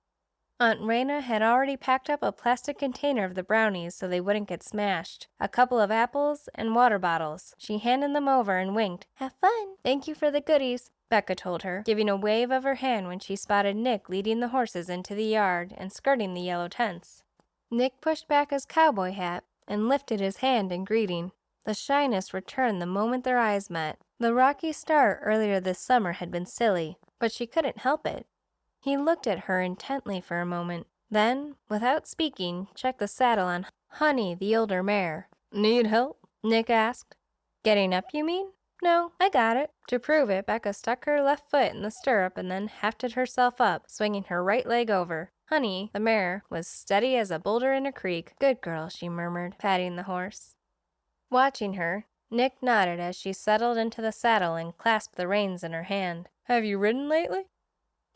Aunt Rayna had already packed up a plastic container of the brownies so they wouldn't get smashed, a couple of apples, and water bottles. She handed them over and winked. "Have fun. Thank you for the goodies," Becca told her, giving a wave of her hand when she spotted Nick leading the horses into the yard and skirting the yellow tents. Nick pushed back his cowboy hat and lifted his hand in greeting. The shyness returned the moment their eyes met. The rocky start earlier this summer had been silly, but she couldn't help it. He looked at her intently for a moment, then, without speaking, checked the saddle on Honey, the older mare. Need help? Nick asked. Getting up, you mean? No, I got it. To prove it, Becca stuck her left foot in the stirrup and then hefted herself up, swinging her right leg over. Honey, the mare, was steady as a boulder in a creek. Good girl, she murmured, patting the horse. Watching her, Nick nodded as she settled into the saddle and clasped the reins in her hand. Have you ridden lately?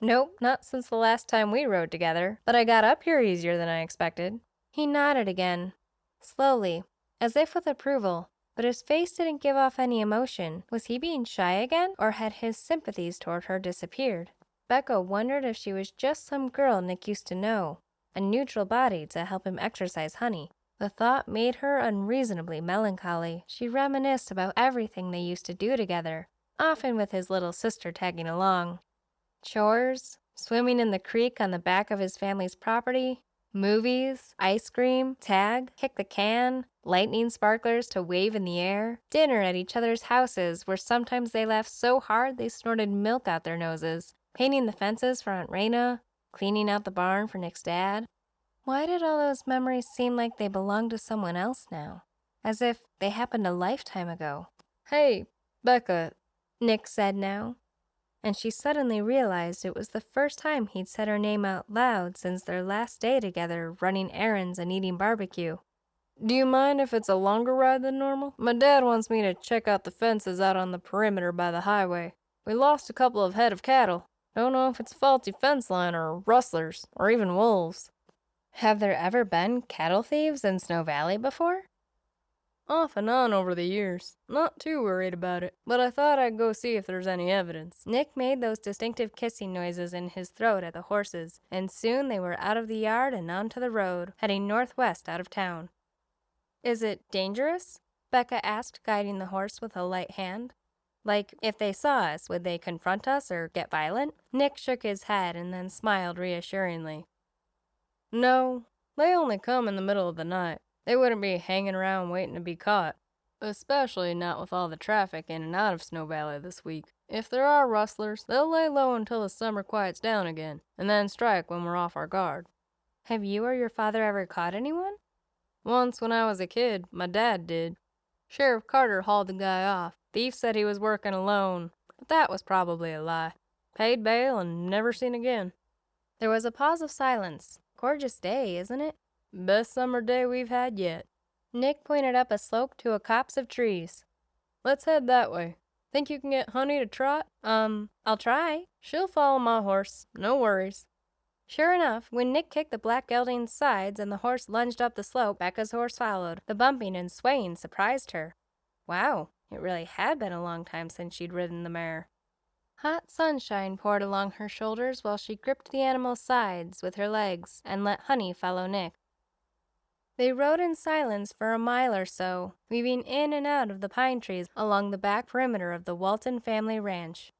Nope, not since the last time we rode together, but I got up here easier than I expected. He nodded again, slowly, as if with approval, but his face didn't give off any emotion. Was he being shy again, or had his sympathies toward her disappeared? Becca wondered if she was just some girl Nick used to know, a neutral body to help him exercise Honey. The thought made her unreasonably melancholy. She reminisced about everything they used to do together, often with his little sister tagging along. Chores, swimming in the creek on the back of his family's property, movies, ice cream, tag, kick the can, lightning sparklers to wave in the air, dinner at each other's houses where sometimes they laughed so hard they snorted milk out their noses, painting the fences for Aunt Rayna, cleaning out the barn for Nick's dad. Why did all those memories seem like they belonged to someone else now? As if they happened a lifetime ago. Hey, Becca, Nick said now. And she suddenly realized it was the first time he'd said her name out loud since their last day together running errands and eating barbecue. do you mind if it's a longer ride than normal? My dad wants me to check out the fences out on the perimeter by the highway. We lost a couple of head of cattle. Don't know if it's faulty fence line or rustlers or even wolves. Have there ever been cattle thieves in Snow Valley before? Off and on over the years. Not too worried about it, but I thought I'd go see if there's any evidence. Nick made those distinctive kissing noises in his throat at the horses, and soon they were out of the yard and onto the road, heading northwest out of town. Is it dangerous? Becca asked, guiding the horse with a light hand. Like, if they saw us, would they confront us or get violent? Nick shook his head and then smiled reassuringly. No, they only come in the middle of the night. They wouldn't be hanging around waiting to be caught. Especially not with all the traffic in and out of Snow Valley this week. If there are rustlers, they'll lay low until the summer quiets down again, and then strike when we're off our guard. Have you or your father ever caught anyone? Once when I was a kid, my dad did. Sheriff Carter hauled the guy off. Thief said he was working alone, but that was probably a lie. Paid bail and never seen again. There was a pause of silence. Gorgeous day, isn't it? Best summer day we've had yet. Nick pointed up a slope to a copse of trees. Let's head that way. Think you can get Honey to trot? I'll try. She'll follow my horse. No worries. Sure enough, when Nick kicked the black gelding's sides and the horse lunged up the slope, Becca's horse followed. The bumping and swaying surprised her. Wow, it really had been a long time since she'd ridden the mare. Hot sunshine poured along her shoulders while she gripped the animal's sides with her legs and let Honey follow Nick. They rode in silence for a mile or so, weaving in and out of the pine trees along the back perimeter of the Walton family ranch.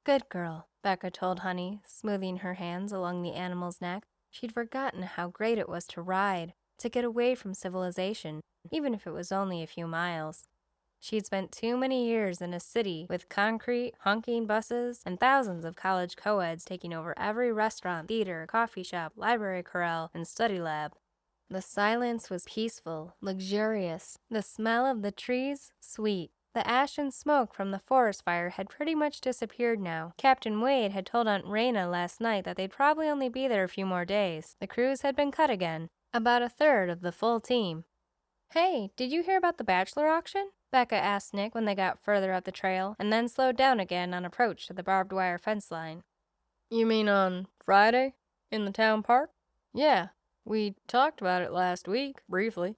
Good girl, Becca told Honey, smoothing her hands along the animal's neck. She'd forgotten how great it was to ride, to get away from civilization, even if it was only a few miles. She'd spent too many years in a city with concrete, honking buses, and thousands of college co-eds taking over every restaurant, theater, coffee shop, library corral, and study lab. The silence was peaceful, luxurious, the smell of the trees sweet. The ash and smoke from the forest fire had pretty much disappeared now. Captain Wade had told Aunt Rayna last night that they'd probably only be there a few more days. The crews had been cut again, about a third of the full team. "Hey, did you hear about the bachelor auction?" Becca asked Nick when they got further up the trail, and then slowed down again on approach to the barbed wire fence line. You mean on Friday? In the town park? Yeah, we talked about it last week, briefly.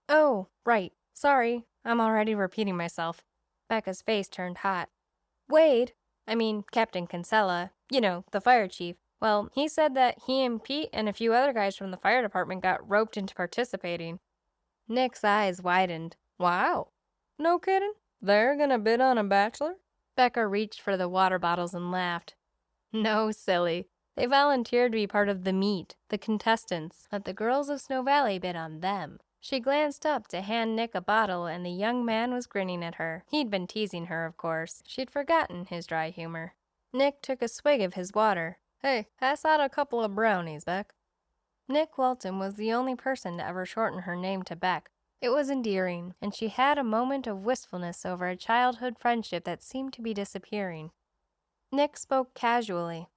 Oh, right. Sorry, I'm already repeating myself. Becca's face turned hot. Wade, Captain Kinsella, the fire chief. Well, he said that he and Pete and a few other guys from the fire department got roped into participating. Nick's eyes widened. Wow. No kidding? They're gonna bid on a bachelor? Becca reached for the water bottles and laughed. No, silly. They volunteered to be part of the meet, the contestants. Let the girls of Snow Valley bid on them. She glanced up to hand Nick a bottle, and the young man was grinning at her. He'd been teasing her, of course. She'd forgotten his dry humor. Nick took a swig of his water. Hey, pass out a couple of brownies, Beck. Nick Walton was the only person to ever shorten her name to Beck. It was endearing, and she had a moment of wistfulness over a childhood friendship that seemed to be disappearing. Nick spoke casually.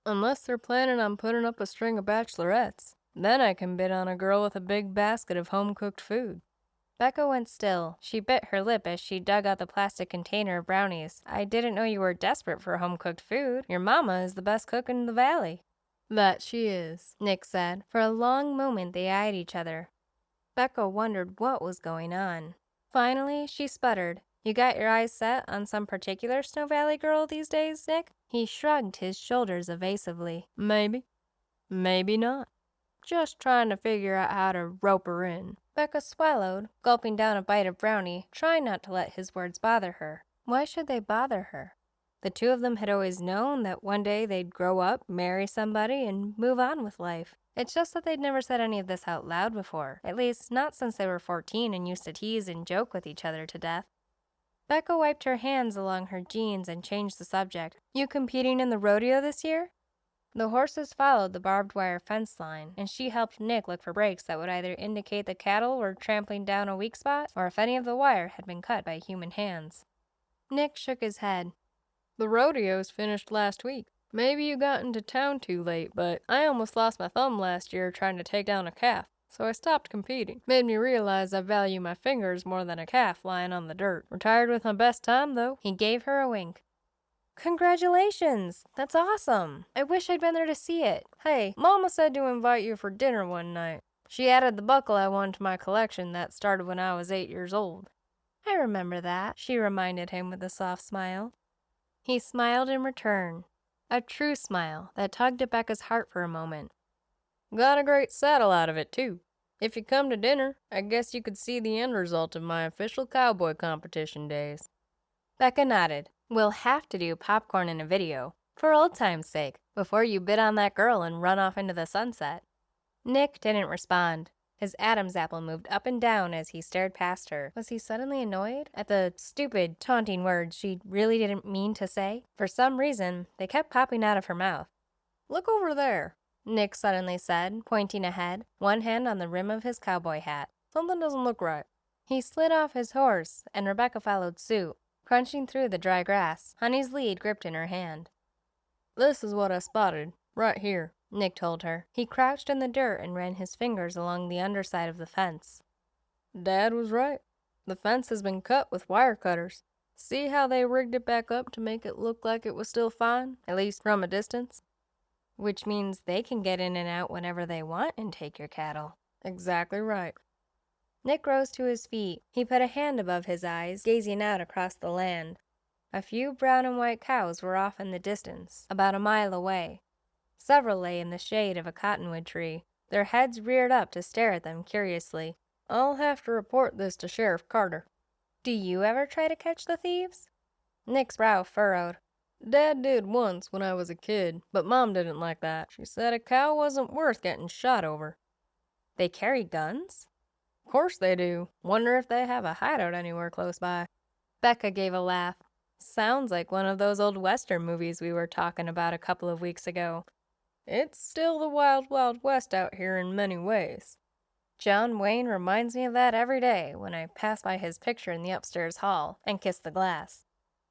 Unless they're planning on putting up a string of bachelorettes. Then I can bid on a girl with a big basket of home-cooked food. Becca went still. She bit her lip as she dug out the plastic container of brownies. I didn't know you were desperate for home-cooked food. Your mama is the best cook in the valley. That she is, Nick said. For a long moment they eyed each other. Becca wondered what was going on. Finally, she sputtered. You got your eyes set on some particular Snow Valley girl these days, Nick? He shrugged his shoulders evasively. Maybe. Maybe not. Just trying to figure out how to rope her in. Becca swallowed, gulping down a bite of brownie, trying not to let his words bother her. Why should they bother her? The two of them had always known that one day they'd grow up, marry somebody, and move on with life. It's just that they'd never said any of this out loud before. At least, not since they were 14 and used to tease and joke with each other to death. Becca wiped her hands along her jeans and changed the subject. You competing in the rodeo this year? The horses followed the barbed wire fence line, and she helped Nick look for breaks that would either indicate the cattle were trampling down a weak spot, or if any of the wire had been cut by human hands. Nick shook his head. The rodeo's finished last week. Maybe you got into town too late, but I almost lost my thumb last year trying to take down a calf, so I stopped competing. Made me realize I value my fingers more than a calf lying on the dirt. Retired with my best time, though. He gave her a wink. Congratulations! That's awesome! I wish I'd been there to see it. Hey, Mama said to invite you for dinner one night. She added the buckle I won to my collection that started when I was 8 years old. I remember that, she reminded him with a soft smile. He smiled in return. A true smile that tugged at Becca's heart for a moment. Got a great saddle out of it, too. If you come to dinner, I guess you could see the end result of my official cowboy competition days. Becca nodded. We'll have to do popcorn in a video, for old time's sake, before you bid on that girl and run off into the sunset. Nick didn't respond. His Adam's apple moved up and down as he stared past her. Was he suddenly annoyed at the stupid, taunting words she really didn't mean to say? For some reason, they kept popping out of her mouth. Look over there, Nick suddenly said, pointing ahead, one hand on the rim of his cowboy hat. Something doesn't look right. He slid off his horse, and Rebecca followed suit, crunching through the dry grass, Honey's lead gripped in her hand. This is what I spotted, right here, Nick told her. He crouched in the dirt and ran his fingers along the underside of the fence. Dad was right. The fence has been cut with wire cutters. See how they rigged it back up to make it look like it was still fine, at least from a distance? Which means they can get in and out whenever they want and take your cattle. Exactly right. Nick rose to his feet. He put a hand above his eyes, gazing out across the land. A few brown and white cows were off in the distance, about a mile away. Several lay in the shade of a cottonwood tree, their heads reared up to stare at them curiously. I'll have to report this to Sheriff Carter. Do you ever try to catch the thieves? Nick's brow furrowed. Dad did once when I was a kid, but Mom didn't like that. She said a cow wasn't worth getting shot over. They carry guns? Of course they do. Wonder if they have a hideout anywhere close by. Becca gave a laugh. Sounds like one of those old Western movies we were talking about a couple of weeks ago. It's still the wild, wild west out here in many ways. John Wayne reminds me of that every day when I pass by his picture in the upstairs hall and kiss the glass.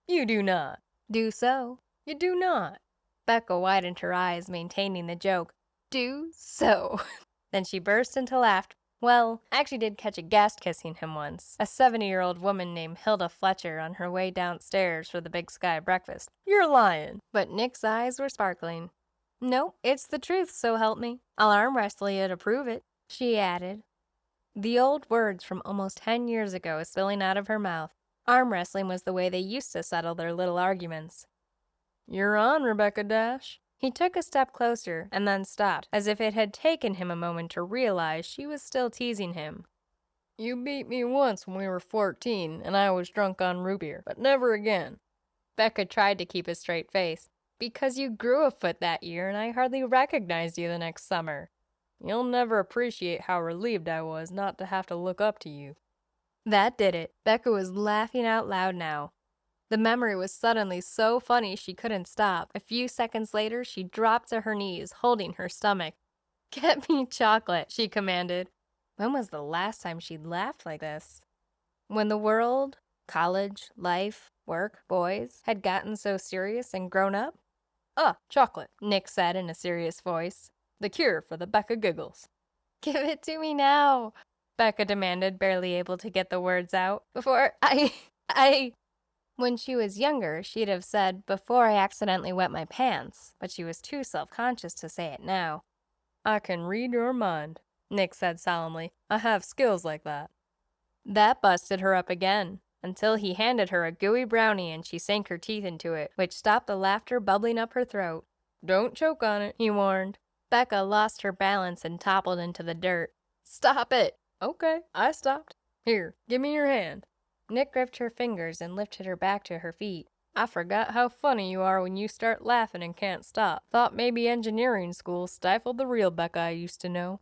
You do not. Do so. You do not. Becca widened her eyes, maintaining the joke. Do so. Then she burst into laughter. Well, I actually did catch a guest kissing him once. A 70-year-old woman named Hilda Fletcher on her way downstairs for the Big Sky breakfast. You're lying. But Nick's eyes were sparkling. Nope, it's the truth, so help me. I'll arm wrestle you to prove it, she added. The old words from almost 10 years ago spilling out of her mouth. Arm wrestling was the way they used to settle their little arguments. You're on, Rebecca Dash. He took a step closer and then stopped, as if it had taken him a moment to realize she was still teasing him. You beat me once when we were 14 and I was drunk on root beer, but never again. Becca tried to keep a straight face. Because you grew a foot that year and I hardly recognized you the next summer. You'll never appreciate how relieved I was not to have to look up to you. That did it. Becca was laughing out loud now. The memory was suddenly so funny she couldn't stop. A few seconds later, she dropped to her knees, holding her stomach. "Get me chocolate," she commanded. When was the last time she'd laughed like this? When the world, college, life, work, boys, had gotten so serious and grown up? Ah, chocolate, Nick said in a serious voice. the cure for the Becca giggles. "Give it to me now," Becca demanded, barely able to get the words out. "Before I... When she was younger, she'd have said, "before I accidentally wet my pants," but she was too self-conscious to say it now. I can read your mind, Nick said solemnly. I have skills like that. That busted her up again, until he handed her a gooey brownie and she sank her teeth into it, which stopped the laughter bubbling up her throat. Don't choke on it, he warned. Becca lost her balance and toppled into the dirt. "Stop it!" Okay, I stopped. Here, give me your hand. Nick gripped her fingers and lifted her back to her feet. I forgot how funny you are when you start laughing and can't stop. Thought maybe engineering school stifled the real Becca I used to know.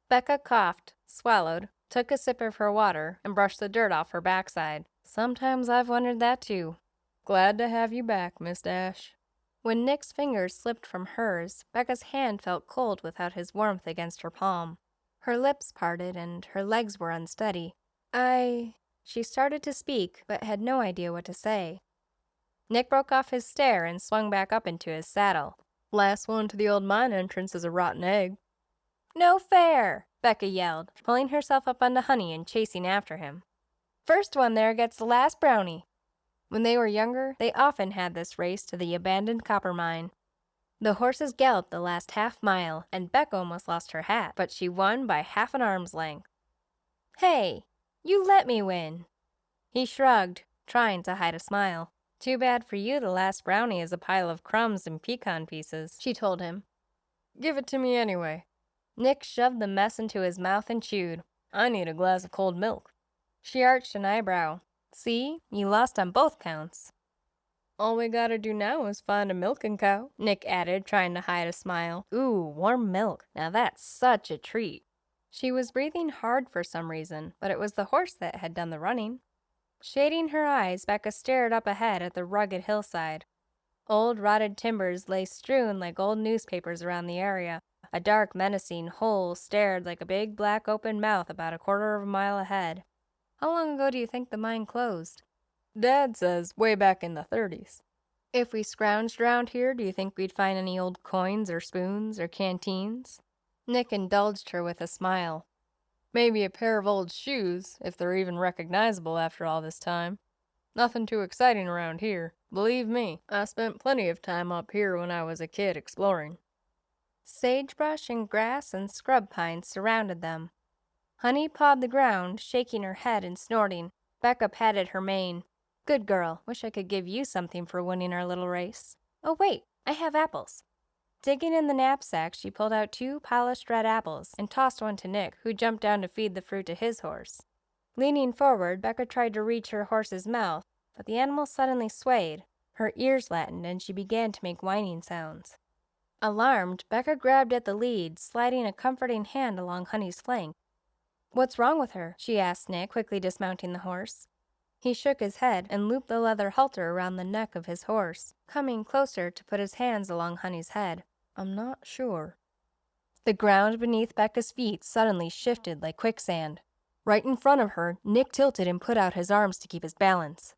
Becca coughed, swallowed, took a sip of her water, and brushed the dirt off her backside. Sometimes I've wondered that too. Glad to have you back, Miss Dash. When Nick's fingers slipped from hers, Becca's hand felt cold without his warmth against her palm. Her lips parted and her legs were unsteady. She started to speak, but had no idea what to say. Nick broke off his stare and swung back up into his saddle. Last one to the old mine entrance is a rotten egg. "No fair!" Becca yelled, pulling herself up onto Honey and chasing after him. "First one there gets the last brownie." When they were younger, they often had this race to the abandoned copper mine. The horses galloped the last half mile, and Becca almost lost her hat, but she won by half an arm's length. "Hey, you let me win." He shrugged, trying to hide a smile. "Too bad for you the last brownie is a pile of crumbs and pecan pieces," she told him. Give it to me anyway. Nick shoved the mess into his mouth and chewed. I need a glass of cold milk. She arched an eyebrow. "See, you lost on both counts." All we gotta do now is find a milking cow, Nick added, trying to hide a smile. Ooh, warm milk. Now that's such a treat. She was breathing hard for some reason, but it was the horse that had done the running. Shading her eyes, Becca stared up ahead at the rugged hillside. Old rotted timbers lay strewn like old newspapers around the area. A dark, menacing hole stared like a big black open mouth about a quarter of a mile ahead. How long ago do you think the mine closed? Dad says way back in the 30s. If we scrounged around here, do you think we'd find any old coins or spoons or canteens? Nick indulged her with a smile. Maybe a pair of old shoes, if they're even recognizable after all this time. Nothing too exciting around here. Believe me, I spent plenty of time up here when I was a kid exploring. Sagebrush and grass and scrub pines surrounded them. Honey pawed the ground, shaking her head and snorting. Becca patted her mane. "Good girl. Wish I could give you something for winning our little race. Oh wait, I have apples." Digging in the knapsack, she pulled out 2 polished red apples and tossed one to Nick, who jumped down to feed the fruit to his horse. Leaning forward, Becca tried to reach her horse's mouth, but the animal suddenly swayed. Her ears flattened and she began to make whining sounds. Alarmed, Becca grabbed at the lead, sliding a comforting hand along Honey's flank. "What's wrong with her?" she asked Nick, quickly dismounting the horse. He shook his head and looped the leather halter around the neck of his horse, coming closer to put his hands along Honey's head. I'm not sure. The ground beneath Becca's feet suddenly shifted like quicksand. Right in front of her, Nick tilted and put out his arms to keep his balance.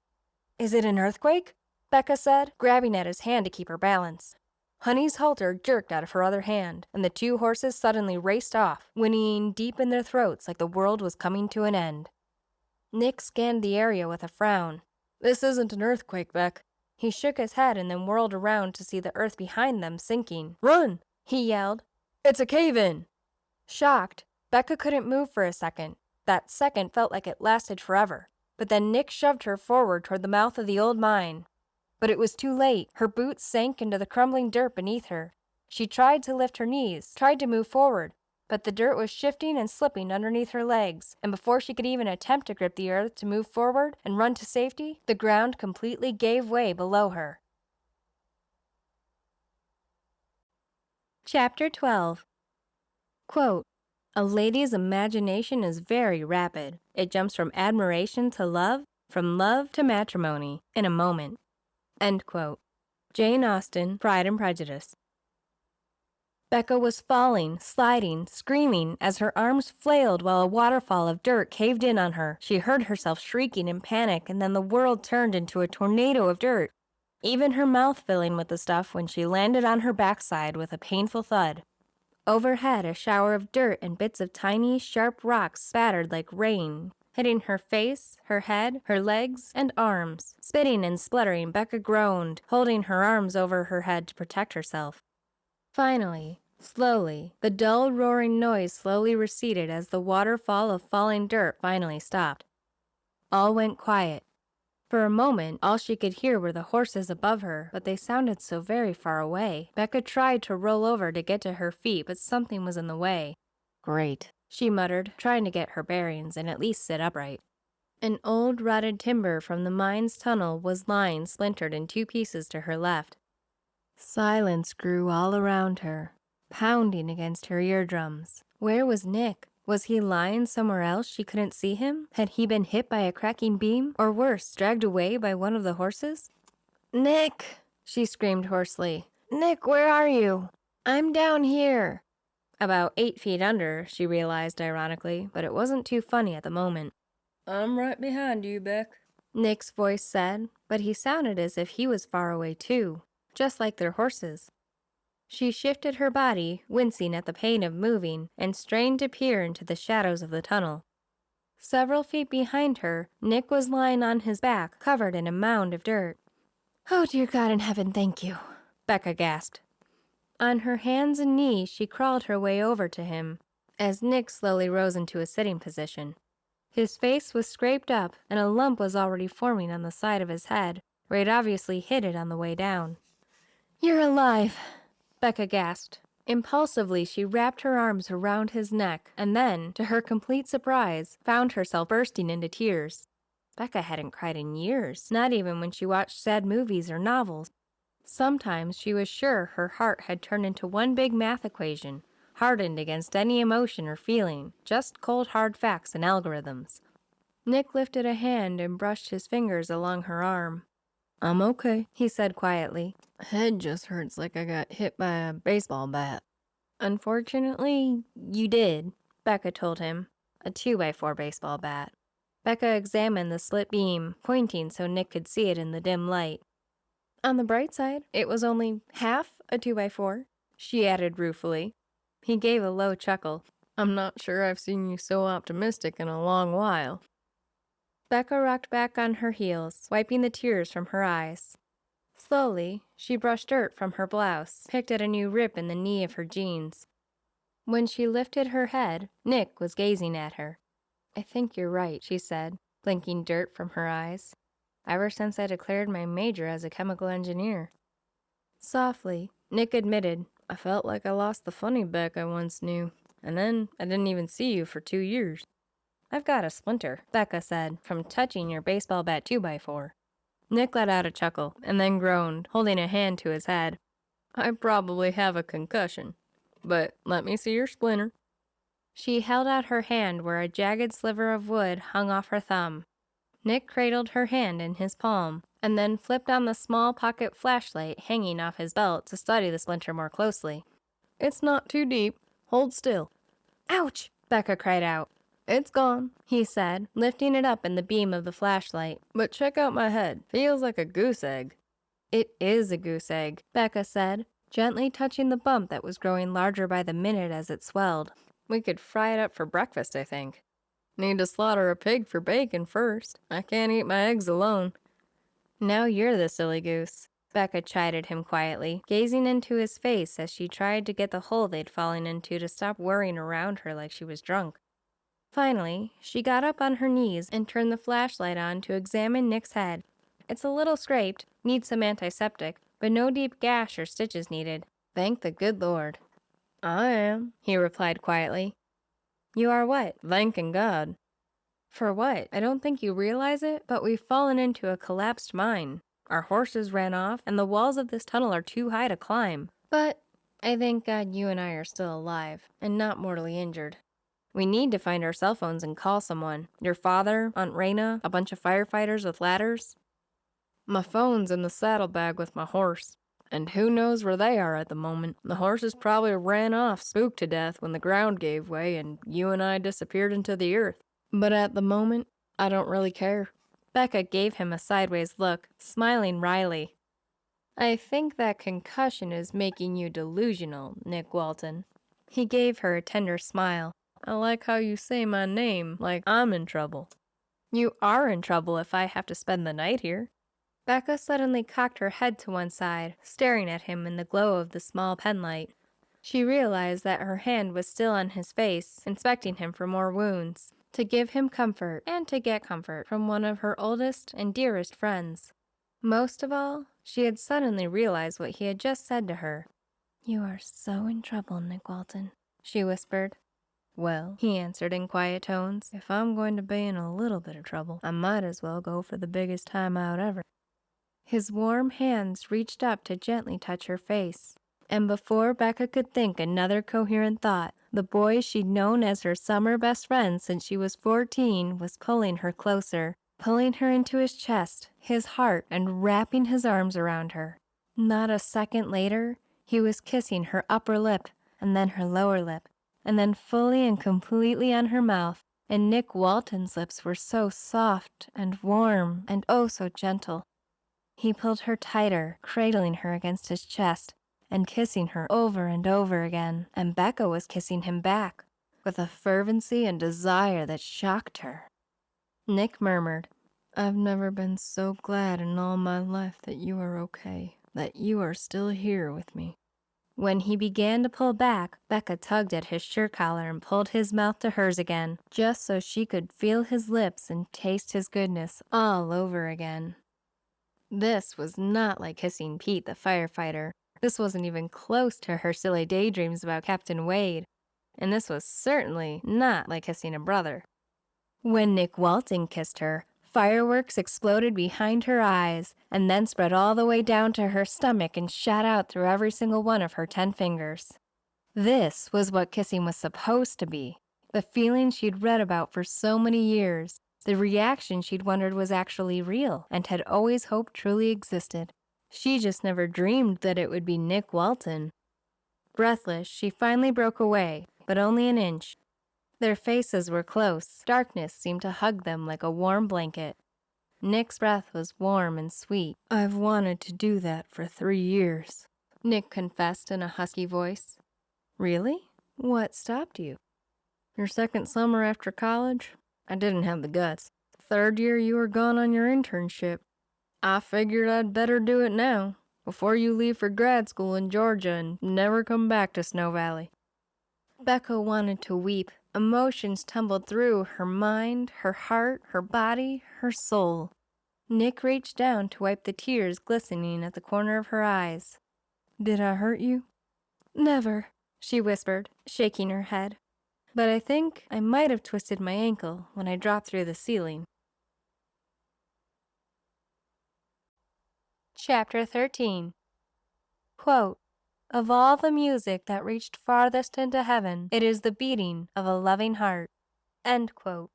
"Is it an earthquake?" Becca said, grabbing at his hand to keep her balance. Honey's halter jerked out of her other hand, and the two horses suddenly raced off, whinnying deep in their throats like the world was coming to an end. Nick scanned the area with a frown. "This isn't an earthquake, Beck." He shook his head and then whirled around to see the earth behind them sinking. "Run!" he yelled. "It's a cave-in!" Shocked, Becca couldn't move for a second. That second felt like it lasted forever. But then Nick shoved her forward toward the mouth of the old mine. But it was too late. Her boots sank into the crumbling dirt beneath her. She tried to lift her knees, tried to move forward, but the dirt was shifting and slipping underneath her legs, and before she could even attempt to grip the earth to move forward and run to safety, the ground completely gave way below her. Chapter 12. Quote, "A lady's imagination is very rapid. It jumps from admiration to love, from love to matrimony, in a moment." End quote. Jane Austen, Pride and Prejudice. Becca was falling, sliding, screaming as her arms flailed while a waterfall of dirt caved in on her. She heard herself shrieking in panic, and then the world turned into a tornado of dirt, even her mouth filling with the stuff when she landed on her backside with a painful thud. Overhead, a shower of dirt and bits of tiny, sharp rocks spattered like rain, hitting her face, her head, her legs, and arms. Spitting and spluttering, Becca groaned, holding her arms over her head to protect herself. Finally, slowly, the dull roaring noise slowly receded as the waterfall of falling dirt finally stopped. All went quiet. For a moment, all she could hear were the horses above her, but they sounded so very far away. Becca tried to roll over to get to her feet, but something was in the way. "Great," she muttered, trying to get her bearings and at least sit upright. An old rotted timber from the mine's tunnel was lying splintered in two pieces to her left. Silence grew all around her, pounding against her eardrums. Where was Nick? Was he lying somewhere else she couldn't see him? Had he been hit by a cracking beam? Or worse, dragged away by one of the horses? "Nick!" she screamed hoarsely. "Nick, where are you?" "I'm down here." About 8 feet under, she realized ironically, but it wasn't too funny at the moment. "I'm right behind you, Beck," Nick's voice said, but he sounded as if he was far away too, just like their horses. She shifted her body, wincing at the pain of moving, and strained to peer into the shadows of the tunnel. Several feet behind her, Nick was lying on his back, covered in a mound of dirt. "Oh, dear God in heaven, thank you," Becca gasped. On her hands and knees, she crawled her way over to him, as Nick slowly rose into a sitting position. His face was scraped up, and a lump was already forming on the side of his head, where he'd obviously hit it on the way down. "You're alive," Becca gasped. Impulsively, she wrapped her arms around his neck, and then, to her complete surprise, found herself bursting into tears. Becca hadn't cried in years, not even when she watched sad movies or novels. Sometimes she was sure her heart had turned into one big math equation, hardened against any emotion or feeling, just cold hard facts and algorithms. Nick lifted a hand and brushed his fingers along her arm. "I'm okay," he said quietly. "Head just hurts like I got hit by a baseball bat." "Unfortunately, you did," Becca told him. A 2x4 baseball bat. Becca examined the split beam, pointing so Nick could see it in the dim light. "On the bright side, it was only half a 2x4, she added ruefully. He gave a low chuckle. "I'm not sure I've seen you so optimistic in a long while." Becca rocked back on her heels, wiping the tears from her eyes. Slowly, she brushed dirt from her blouse, picked at a new rip in the knee of her jeans. When she lifted her head, Nick was gazing at her. "I think you're right," she said, blinking dirt from her eyes. "Ever since I declared my major as a chemical engineer." Softly, Nick admitted, "I felt like I lost the funny Beck I once knew, and then I didn't even see you for 2 years." "I've got a splinter," Becca said, "from touching your baseball bat 2x4. Nick let out a chuckle, and then groaned, holding a hand to his head. "I probably have a concussion, but let me see your splinter." She held out her hand where a jagged sliver of wood hung off her thumb. Nick cradled her hand in his palm, and then flipped on the small pocket flashlight hanging off his belt to study the splinter more closely. "It's not too deep. Hold still. Ouch! Becca cried out. It's gone, He said, lifting it up in the beam of the flashlight. but check out my head. Feels like a goose egg. It is a goose egg, Becca said, gently touching the bump that was growing larger by the minute as it swelled. We could fry it up for breakfast, I think. Need to slaughter a pig for bacon first. I can't eat my eggs alone. Now you're the silly goose, Becca chided him quietly, gazing into his face as she tried to get the hole they'd fallen into to stop worrying around her like she was drunk. Finally, she got up on her knees and turned the flashlight on to examine Nick's head. It's a little scraped, needs some antiseptic, but no deep gash or stitches needed. Thank the good Lord. I am, He replied quietly. You are what? thanking God. For what? I don't think you realize it, but we've fallen into a collapsed mine. Our horses ran off, and the walls of this tunnel are too high to climb. But I thank God you and I are still alive, and not mortally injured. We need to find our cell phones and call someone. Your father, Aunt Rayna, a bunch of firefighters with ladders. My phone's in the saddlebag with my horse. And who knows where they are at the moment. The horses probably ran off, spooked to death when the ground gave way and you and I disappeared into the earth. But at the moment, I don't really care. Becca gave him a sideways look, smiling wryly. I think that concussion is making you delusional, Nick Walton. He gave her a tender smile. I like how you say my name, like I'm in trouble. You are in trouble if I have to spend the night here. Becca suddenly cocked her head to one side, staring at him in the glow of the small penlight. She realized that her hand was still on his face, inspecting him for more wounds, to give him comfort and to get comfort from one of her oldest and dearest friends. Most of all, she had suddenly realized what he had just said to her. You are so in trouble, Nick Walton, she whispered. Well, He answered in quiet tones. if I'm going to be in a little bit of trouble, I might as well go for the biggest time out ever. His warm hands reached up to gently touch her face, and before Becca could think another coherent thought, the boy she'd known as her summer best friend since she was 14 was pulling her closer, pulling her into his chest, his heart, and wrapping his arms around her. Not a second later, he was kissing her upper lip, and then her lower lip, and then fully and completely on her mouth, and Nick Walton's lips were so soft and warm and oh so gentle. He pulled her tighter, cradling her against his chest, and kissing her over and over again, and Becca was kissing him back, with a fervency and desire that shocked her. Nick murmured, I've never been so glad in all my life that you are okay, that you are still here with me. When he began to pull back, Becca tugged at his shirt collar and pulled his mouth to hers again, just so she could feel his lips and taste his goodness all over again. This was not like kissing Pete the firefighter. This wasn't even close to her silly daydreams about Captain Wade. And this was certainly not like kissing a brother. When Nick Walton kissed her, fireworks exploded behind her eyes and then spread all the way down to her stomach and shot out through every single one of her 10 fingers. This was what kissing was supposed to be. The feeling she'd read about for so many years. The reaction she'd wondered was actually real and had always hoped truly existed. She just never dreamed that it would be Nick Walton. Breathless, she finally broke away, but only an inch. Their faces were close. Darkness seemed to hug them like a warm blanket. Nick's breath was warm and sweet. I've wanted to do that for 3 years, Nick confessed in a husky voice. Really? What stopped you? Your second summer after college, I didn't have the guts. Third year you were gone on your internship. I figured I'd better do it now, before you leave for grad school in Georgia and never come back to Snow Valley. Becca wanted to weep. Emotions tumbled through her mind, her heart, her body, her soul. Nick reached down to wipe the tears glistening at the corner of her eyes. Did I hurt you? Never, she whispered, shaking her head. But I think I might have twisted my ankle when I dropped through the ceiling. Chapter 13. Quote, of all the music that reached farthest into heaven, it is the beating of a loving heart. End quote.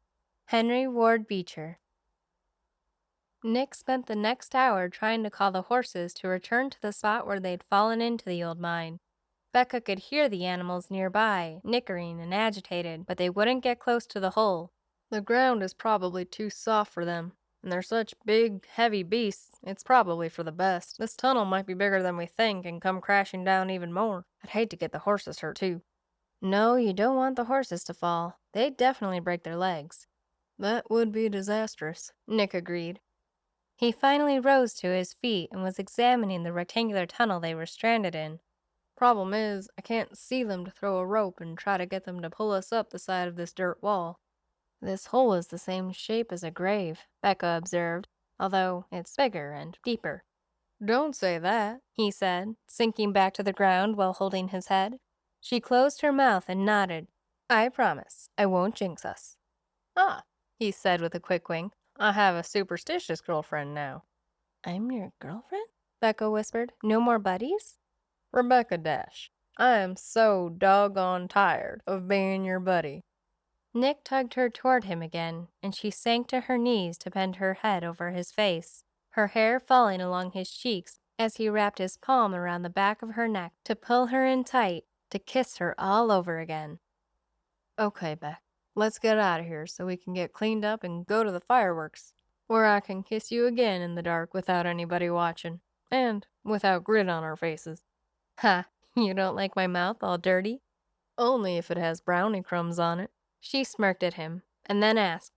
Henry Ward Beecher. Nick spent the next hour trying to call the horses to return to the spot where they'd fallen into the old mine. Becca could hear the animals nearby, nickering and agitated, but they wouldn't get close to the hole. The ground is probably too soft for them, and they're such big, heavy beasts, it's probably for the best. This tunnel might be bigger than we think and come crashing down even more. I'd hate to get the horses hurt, too. No, you don't want the horses to fall. They'd definitely break their legs. That would be disastrous, Nick agreed. He finally rose to his feet and was examining the rectangular tunnel they were stranded in. Problem is, I can't see them to throw a rope and try to get them to pull us up the side of this dirt wall. This hole is the same shape as a grave, Becca observed, although it's bigger and deeper. Don't say that, He said, sinking back to the ground while holding his head. She closed her mouth and nodded. I promise, I won't jinx us. Ah, he said with a quick wink. I have a superstitious girlfriend now. I'm your girlfriend? Becca whispered. No more buddies? Rebecca Dash. I am so doggone tired of being your buddy. Nick tugged her toward him again, and she sank to her knees to bend her head over his face, her hair falling along his cheeks as he wrapped his palm around the back of her neck to pull her in tight, to kiss her all over again. Okay, Beck, let's get out of here so we can get cleaned up and go to the fireworks, where I can kiss you again in the dark without anybody watching, and without grit on our faces. Ha, you don't like my mouth all dirty? Only if it has brownie crumbs on it. She smirked at him, and then asked,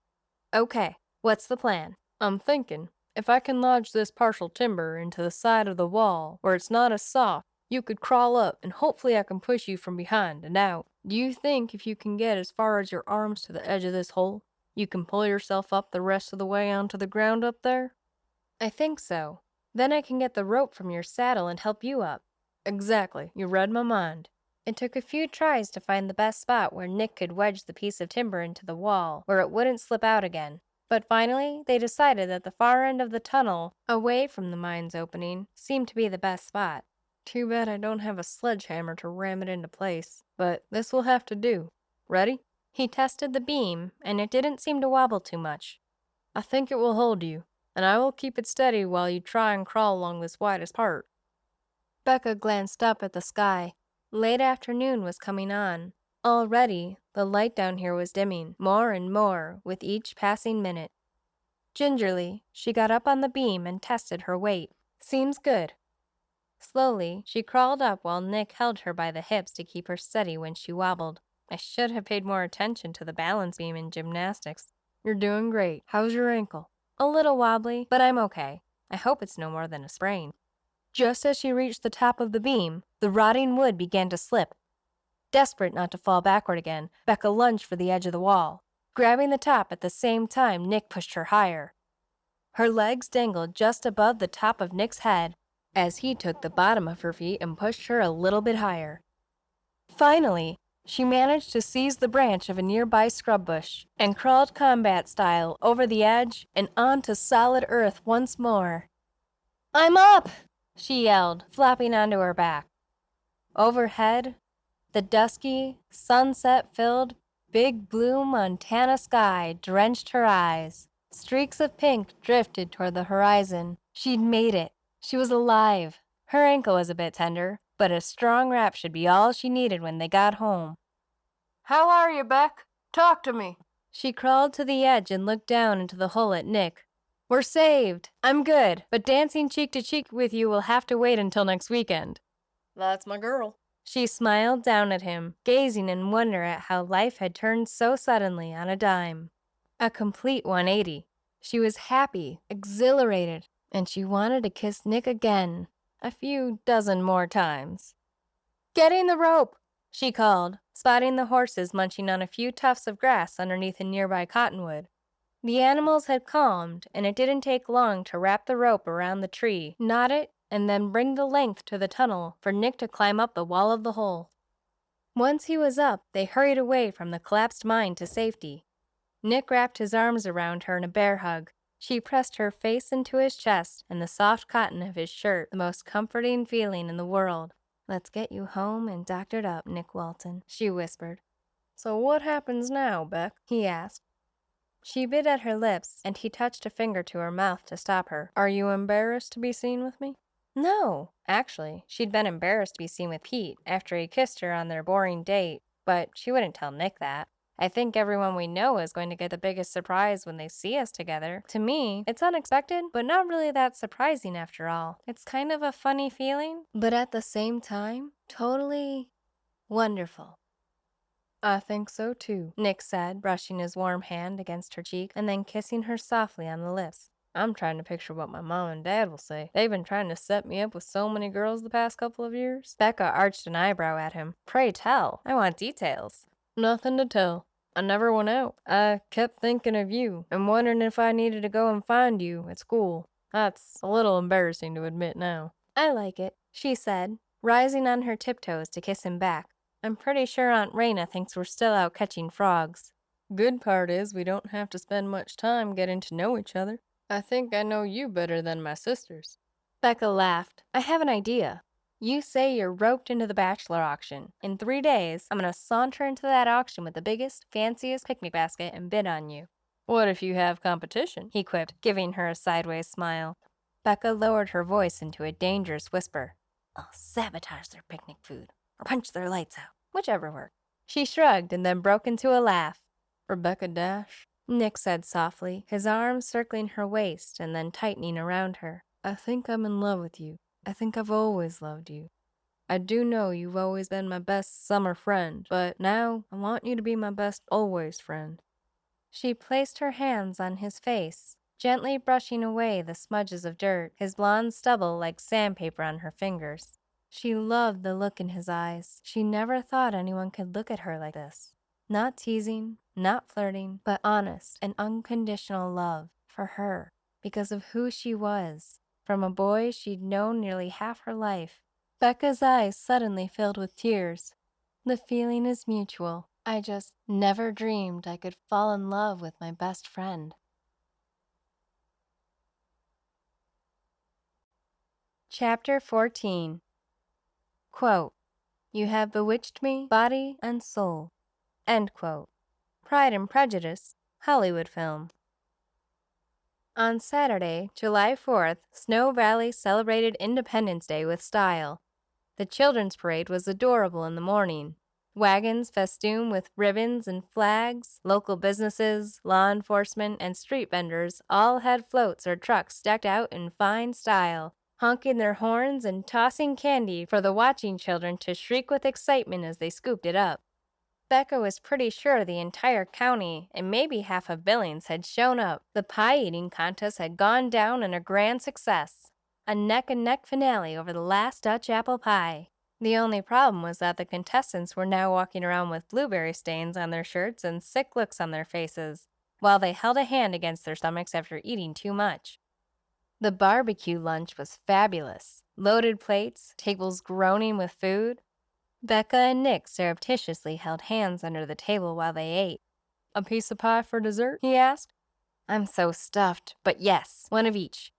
Okay, what's the plan? I'm thinking, if I can lodge this partial timber into the side of the wall where it's not as soft, you could crawl up and hopefully I can push you from behind and out. Do you think if you can get as far as your arms to the edge of this hole, you can pull yourself up the rest of the way onto the ground up there? I think so. Then I can get the rope from your saddle and help you up. Exactly, you read my mind. It took a few tries to find the best spot where Nick could wedge the piece of timber into the wall, where it wouldn't slip out again. But finally, they decided that the far end of the tunnel, away from the mine's opening, seemed to be the best spot. Too bad I don't have a sledgehammer to ram it into place, but this will have to do. Ready? He tested the beam, and it didn't seem to wobble too much. I think it will hold you, and I will keep it steady while you try and crawl along this widest part. Becca glanced up at the sky. Late afternoon was coming on. Already, the light down here was dimming, more and more, with each passing minute. Gingerly, she got up on the beam and tested her weight. Seems good. Slowly, she crawled up while Nick held her by the hips to keep her steady when she wobbled. I should have paid more attention to the balance beam in gymnastics. You're doing great. How's your ankle? A little wobbly, but I'm okay. I hope it's no more than a sprain. Just as she reached the top of the beam, the rotting wood began to slip. Desperate not to fall backward again, Becca lunged for the edge of the wall. Grabbing the top at the same time, Nick pushed her higher. Her legs dangled just above the top of Nick's head as he took the bottom of her feet and pushed her a little bit higher. Finally, she managed to seize the branch of a nearby scrub bush and crawled combat style over the edge and onto solid earth once more. I'm up! She yelled, flopping onto her back. Overhead, the dusky, sunset-filled, big blue Montana sky drenched her eyes. Streaks of pink drifted toward the horizon. She'd made it. She was alive. Her ankle was a bit tender, but a strong wrap should be all she needed when they got home. How are you, Beck? Talk to me. She crawled to the edge and looked down into the hole at Nick. We're saved. I'm good, but dancing cheek to cheek with you will have to wait until next weekend. That's my girl. She smiled down at him, gazing in wonder at how life had turned so suddenly on a dime. A complete 180. She was happy, exhilarated, and she wanted to kiss Nick again, a few dozen more times. Getting the rope, she called, spotting the horses munching on a few tufts of grass underneath a nearby cottonwood. The animals had calmed, and it didn't take long to wrap the rope around the tree, knot it, and then bring the length to the tunnel for Nick to climb up the wall of the hole. Once he was up, they hurried away from the collapsed mine to safety. Nick wrapped his arms around her in a bear hug. She pressed her face into his chest and the soft cotton of his shirt, the most comforting feeling in the world. Let's get you home and doctored up, Nick Walton, she whispered. So what happens now, Beck? He asked. She bit at her lips, and he touched a finger to her mouth to stop her. Are you embarrassed to be seen with me? No, actually, she'd been embarrassed to be seen with Pete after he kissed her on their boring date, but she wouldn't tell Nick that. I think everyone we know is going to get the biggest surprise when they see us together. To me, it's unexpected, but not really that surprising after all. It's kind of a funny feeling, but at the same time, totally wonderful. I think so too, Nick said, brushing his warm hand against her cheek and then kissing her softly on the lips. I'm trying to picture what my mom and dad will say. They've been trying to set me up with so many girls the past couple of years. Becca arched an eyebrow at him. Pray tell. I want details. Nothing to tell. I never went out. I kept thinking of you and wondering if I needed to go and find you at school. That's a little embarrassing to admit now. I like it, she said, rising on her tiptoes to kiss him back. I'm pretty sure Aunt Rayna thinks we're still out catching frogs. Good part is we don't have to spend much time getting to know each other. I think I know you better than my sisters. Becca laughed. I have an idea. You say you're roped into the bachelor auction. In 3 days, I'm gonna saunter into that auction with the biggest, fanciest picnic basket and bid on you. What if you have competition? He quipped, giving her a sideways smile. Becca lowered her voice into a dangerous whisper. I'll sabotage their picnic food, or punch their lights out, whichever works. She shrugged and then broke into a laugh. Rebecca Dash, Nick said softly, his arms circling her waist and then tightening around her. I think I'm in love with you. I think I've always loved you. I do know you've always been my best summer friend, but now I want you to be my best always friend. She placed her hands on his face, gently brushing away the smudges of dirt, his blonde stubble like sandpaper on her fingers. She loved the look in his eyes. She never thought anyone could look at her like this. Not teasing, not flirting, but honest and unconditional love for her because of who she was, from a boy she'd known nearly half her life. Becca's eyes suddenly filled with tears. The feeling is mutual. I just never dreamed I could fall in love with my best friend. Chapter 14. Quote, You have bewitched me, body and soul. End quote. Pride and Prejudice, Hollywood film. On Saturday, July 4th, Snow Valley celebrated Independence Day with style. The children's parade was adorable in the morning. Wagons festooned with ribbons and flags, local businesses, law enforcement, and street vendors all had floats or trucks decked out in fine style, honking their horns and tossing candy for the watching children to shriek with excitement as they scooped it up. Becca was pretty sure the entire county and maybe half of Billings had shown up. The pie-eating contest had gone down in a grand success. A neck-and-neck finale over the last Dutch apple pie. The only problem was that the contestants were now walking around with blueberry stains on their shirts and sick looks on their faces, while they held a hand against their stomachs after eating too much. The barbecue lunch was fabulous. Loaded plates, tables groaning with food. Becca and Nick surreptitiously held hands under the table while they ate. A piece of pie for dessert? He asked. I'm so stuffed, but yes, one of each.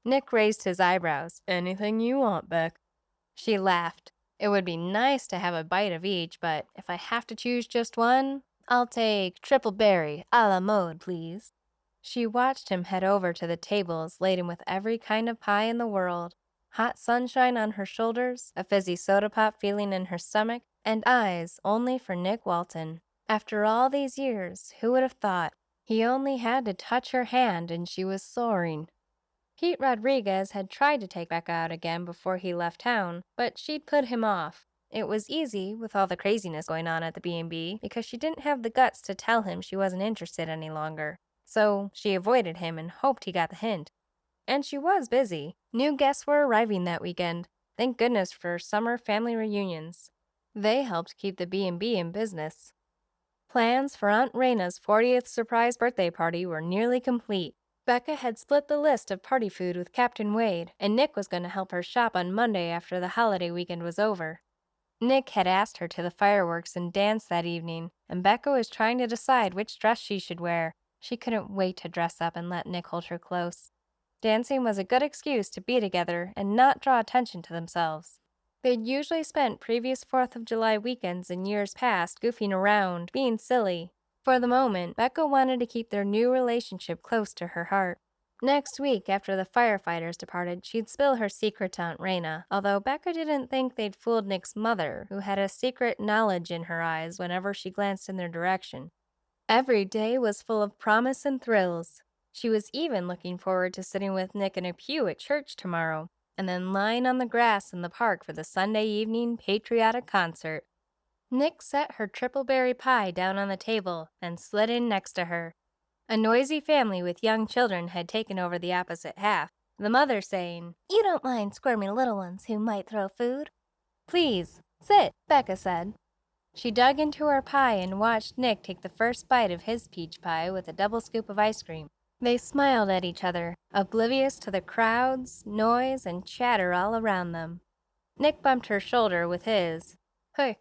Nick raised his eyebrows. Anything you want, Beck. She laughed. It would be nice to have a bite of each, but if I have to choose just one, I'll take triple berry a la mode, please. She watched him head over to the tables laden with every kind of pie in the world. Hot sunshine on her shoulders, a fizzy soda pop feeling in her stomach, and eyes only for Nick Walton. After all these years, who would have thought? He only had to touch her hand and she was soaring. Pete Rodriguez had tried to take Becca out again before he left town, but she'd put him off. It was easy, with all the craziness going on at the B&B, because she didn't have the guts to tell him she wasn't interested any longer. So she avoided him and hoped he got the hint. And she was busy. New guests were arriving that weekend. Thank goodness for summer family reunions. They helped keep the B&B in business. Plans for Aunt Rayna's 40th surprise birthday party were nearly complete. Becca had split the list of party food with Captain Wade, and Nick was going to help her shop on Monday after the holiday weekend was over. Nick had asked her to the fireworks and dance that evening, and Becca was trying to decide which dress she should wear. She couldn't wait to dress up and let Nick hold her close. Dancing was a good excuse to be together and not draw attention to themselves. They'd usually spent previous 4th of July weekends in years past goofing around, being silly. For the moment, Becca wanted to keep their new relationship close to her heart. Next week, after the firefighters departed, she'd spill her secret to Aunt Rayna, although Becca didn't think they'd fooled Nick's mother, who had a secret knowledge in her eyes whenever she glanced in their direction. Every day was full of promise and thrills. She was even looking forward to sitting with Nick in a pew at church tomorrow, and then lying on the grass in the park for the Sunday evening patriotic concert. Nick set her triple berry pie down on the table and slid in next to her. A noisy family with young children had taken over the opposite half, the mother saying, "You don't mind squirmy little ones who might throw food?" "Please, sit," Becca said. She dug into her pie and watched Nick take the first bite of his peach pie with a double scoop of ice cream. They smiled at each other, oblivious to the crowds, noise, and chatter all around them. Nick bumped her shoulder with his. Hey,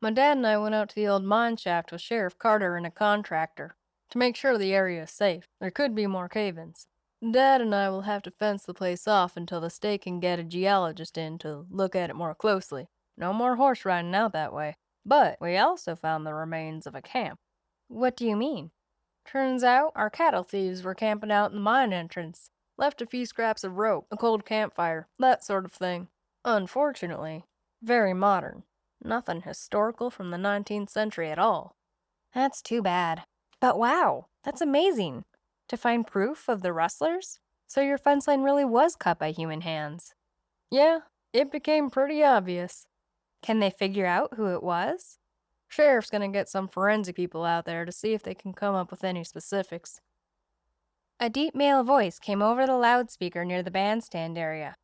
my dad and I went out to the old mine shaft with Sheriff Carter and a contractor to make sure the area is safe. There could be more cave-ins. Dad and I will have to fence the place off until the state can get a geologist in to look at it more closely. No more horse riding out that way. But we also found the remains of a camp. What do you mean? Turns out our cattle thieves were camping out in the mine entrance. Left a few scraps of rope, a cold campfire, that sort of thing. Unfortunately, very modern. Nothing historical from the 19th century at all. That's too bad. But wow, that's amazing. To find proof of the rustlers? So your fence line really was cut by human hands. Yeah, it became pretty obvious. Can they figure out who it was? Sheriff's gonna get some forensic people out there to see if they can come up with any specifics. A deep male voice came over the loudspeaker near the bandstand area.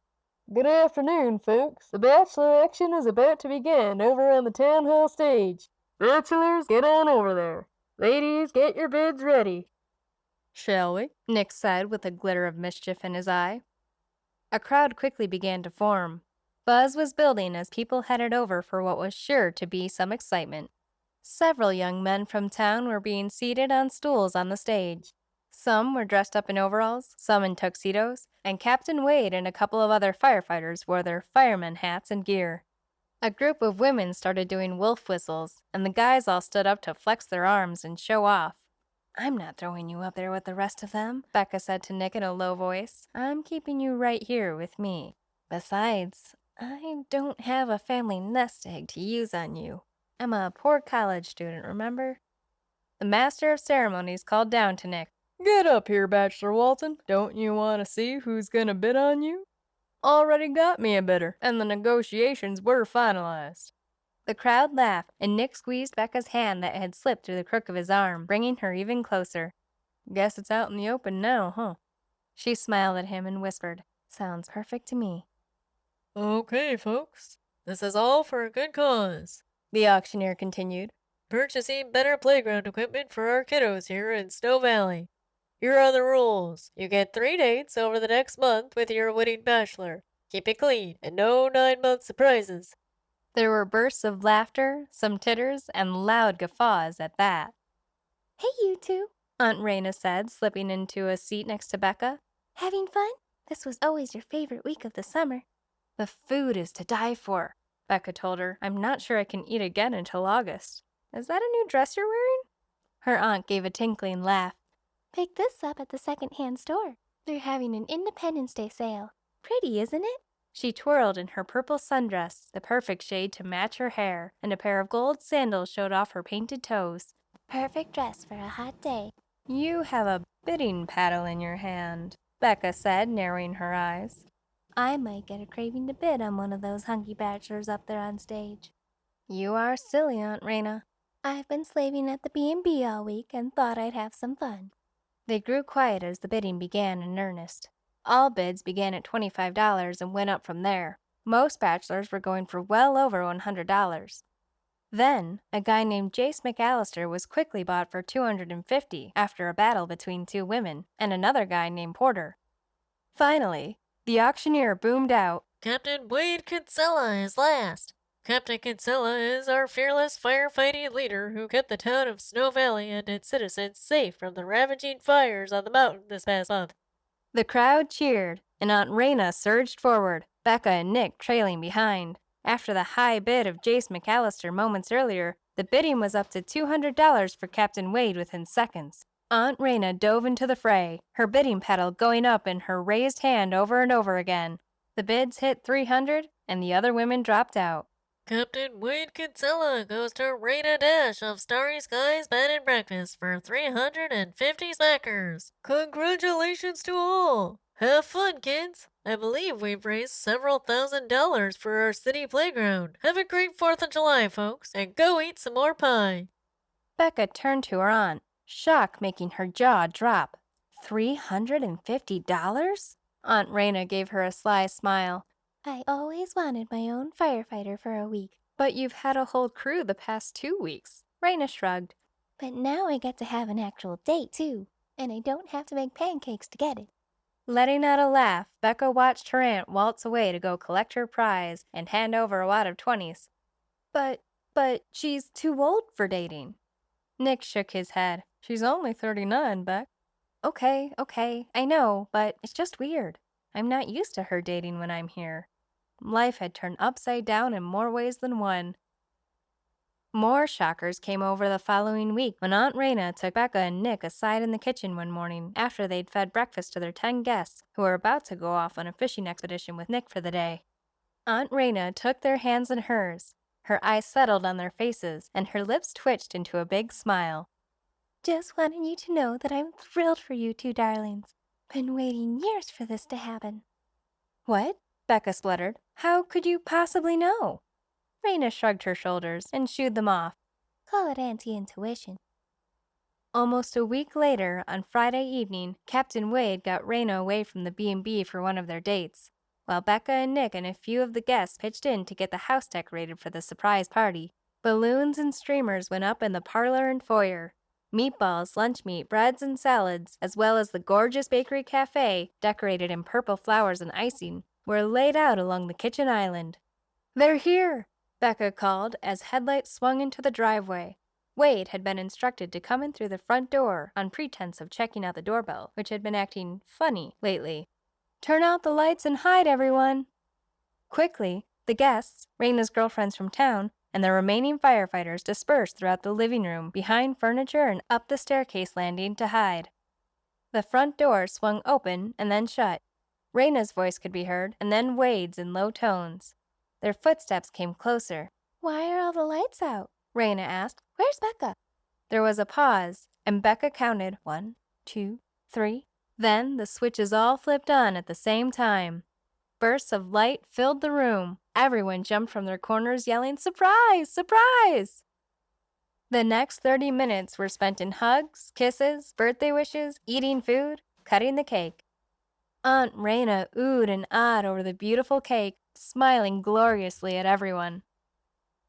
Good afternoon, folks. The bachelor action is about to begin over on the town hall stage. Bachelors, get on over there. Ladies, get your bids ready. Shall we? Nick said with a glitter of mischief in his eye. A crowd quickly began to form. Buzz was building as people headed over for what was sure to be some excitement. Several young men from town were being seated on stools on the stage. Some were dressed up in overalls, some in tuxedos, and Captain Wade and a couple of other firefighters wore their fireman hats and gear. A group of women started doing wolf whistles, and the guys all stood up to flex their arms and show off. "I'm not throwing you up there with the rest of them," Becca said to Nick in a low voice. "I'm keeping you right here with me. Besides, I don't have a family nest egg to use on you. I'm a poor college student, remember?" The master of ceremonies called down to Nick. Get up here, Bachelor Walton. Don't you want to see who's gonna bid on you? Already got me a bidder, and the negotiations were finalized. The crowd laughed, and Nick squeezed Becca's hand that had slipped through the crook of his arm, bringing her even closer. Guess it's out in the open now, huh? She smiled at him and whispered, "Sounds perfect to me." Okay, folks. This is all for a good cause, the auctioneer continued. Purchasing better playground equipment for our kiddos here in Snow Valley. Here are the rules. You get 3 dates over the next month with your winning bachelor. Keep it clean, and no 9-month surprises. There were bursts of laughter, some titters, and loud guffaws at that. "Hey, you two," Aunt Rayna said, slipping into a seat next to Becca. "Having fun? This was always your favorite week of the summer." "The food is to die for," Becca told her. "I'm not sure I can eat again until August. Is that a new dress you're wearing?" Her aunt gave a tinkling laugh. "Pick this up at the second-hand store. They're having an Independence Day sale. Pretty, isn't it?" She twirled in her purple sundress, the perfect shade to match her hair, and a pair of gold sandals showed off her painted toes. "Perfect dress for a hot day." "You have a bidding paddle in your hand," Becca said, narrowing her eyes. "I might get a craving to bid on one of those hunky bachelors up there on stage." "You are silly, Aunt Rayna." "I've been slaving at the B&B all week and thought I'd have some fun." They grew quiet as the bidding began in earnest. All bids began at $25 and went up from there. Most bachelors were going for well over $100. Then, a guy named Jace McAllister was quickly bought for $250 after a battle between two women, and another guy named Porter. Finally, the auctioneer boomed out, Captain Wade Kinsella is last. Captain Kinsella is our fearless firefighting leader who kept the town of Snow Valley and its citizens safe from the ravaging fires on the mountain this past month. The crowd cheered, and Aunt Rayna surged forward, Becca and Nick trailing behind. After the high bid of Jace McAllister moments earlier, the bidding was up to $200 for Captain Wade within seconds. Aunt Rayna dove into the fray, her bidding paddle going up in her raised hand over and over again. The bids hit 300, and the other women dropped out. Captain Wade Kinsella goes to Rayna Dash of Starry Skies Bed Breakfast for 350 smackers. Congratulations to all! Have fun, kids! I believe we've raised several $1,000s for our city playground. Have a great 4th of July, folks, and go eat some more pie. Becca turned to her aunt, shock making her jaw drop. $350? Aunt Rayna gave her a sly smile. I always wanted my own firefighter for a week. But you've had a whole crew the past 2 weeks. Rayna shrugged. But now I get to have an actual date, too. And I don't have to make pancakes to get it. Letting out a laugh, Becca watched her aunt waltz away to go collect her prize and hand over a wad of 20s. But she's too old for dating. Nick shook his head. She's only 39, Beck. Okay, I know, but it's just weird. I'm not used to her dating when I'm here. Life had turned upside down in more ways than one. More shockers came over the following week when Aunt Rayna took Becca and Nick aside in the kitchen one morning after they'd fed breakfast to their 10 guests who were about to go off on a fishing expedition with Nick for the day. Aunt Rayna took their hands in hers. Her eyes settled on their faces, and her lips twitched into a big smile. Just wanted you to know that I'm thrilled for you two darlings. Been waiting years for this to happen. What? Becca spluttered. How could you possibly know? Rayna shrugged her shoulders and shooed them off. Call it anti-intuition. Almost a week later, on Friday evening, Captain Wade got Rayna away from the B&B for one of their dates, while Becca and Nick and a few of the guests pitched in to get the house decorated for the surprise party. Balloons and streamers went up in the parlor and foyer. Meatballs, lunch meat, breads, and salads, as well as the gorgeous bakery cafe, decorated in purple flowers and icing, were laid out along the kitchen island. "They're here!" Becca called as headlights swung into the driveway. Wade had been instructed to come in through the front door on pretense of checking out the doorbell, which had been acting funny lately. "Turn out the lights and hide, everyone!" Quickly, the guests, Rayna's girlfriends from town, and the remaining firefighters dispersed throughout the living room, behind furniture, and up the staircase landing to hide. The front door swung open and then shut. Rayna's voice could be heard, and then Wade's in low tones. Their footsteps came closer. Why are all the lights out? Rayna asked. Where's Becca? There was a pause, and Becca counted 1, 2, 3. Then the switches all flipped on at the same time. Bursts of light filled the room. Everyone jumped from their corners yelling, "Surprise! Surprise!" The next 30 minutes were spent in hugs, kisses, birthday wishes, eating food, cutting the cake. Aunt Rayna oohed and ahed over the beautiful cake, smiling gloriously at everyone.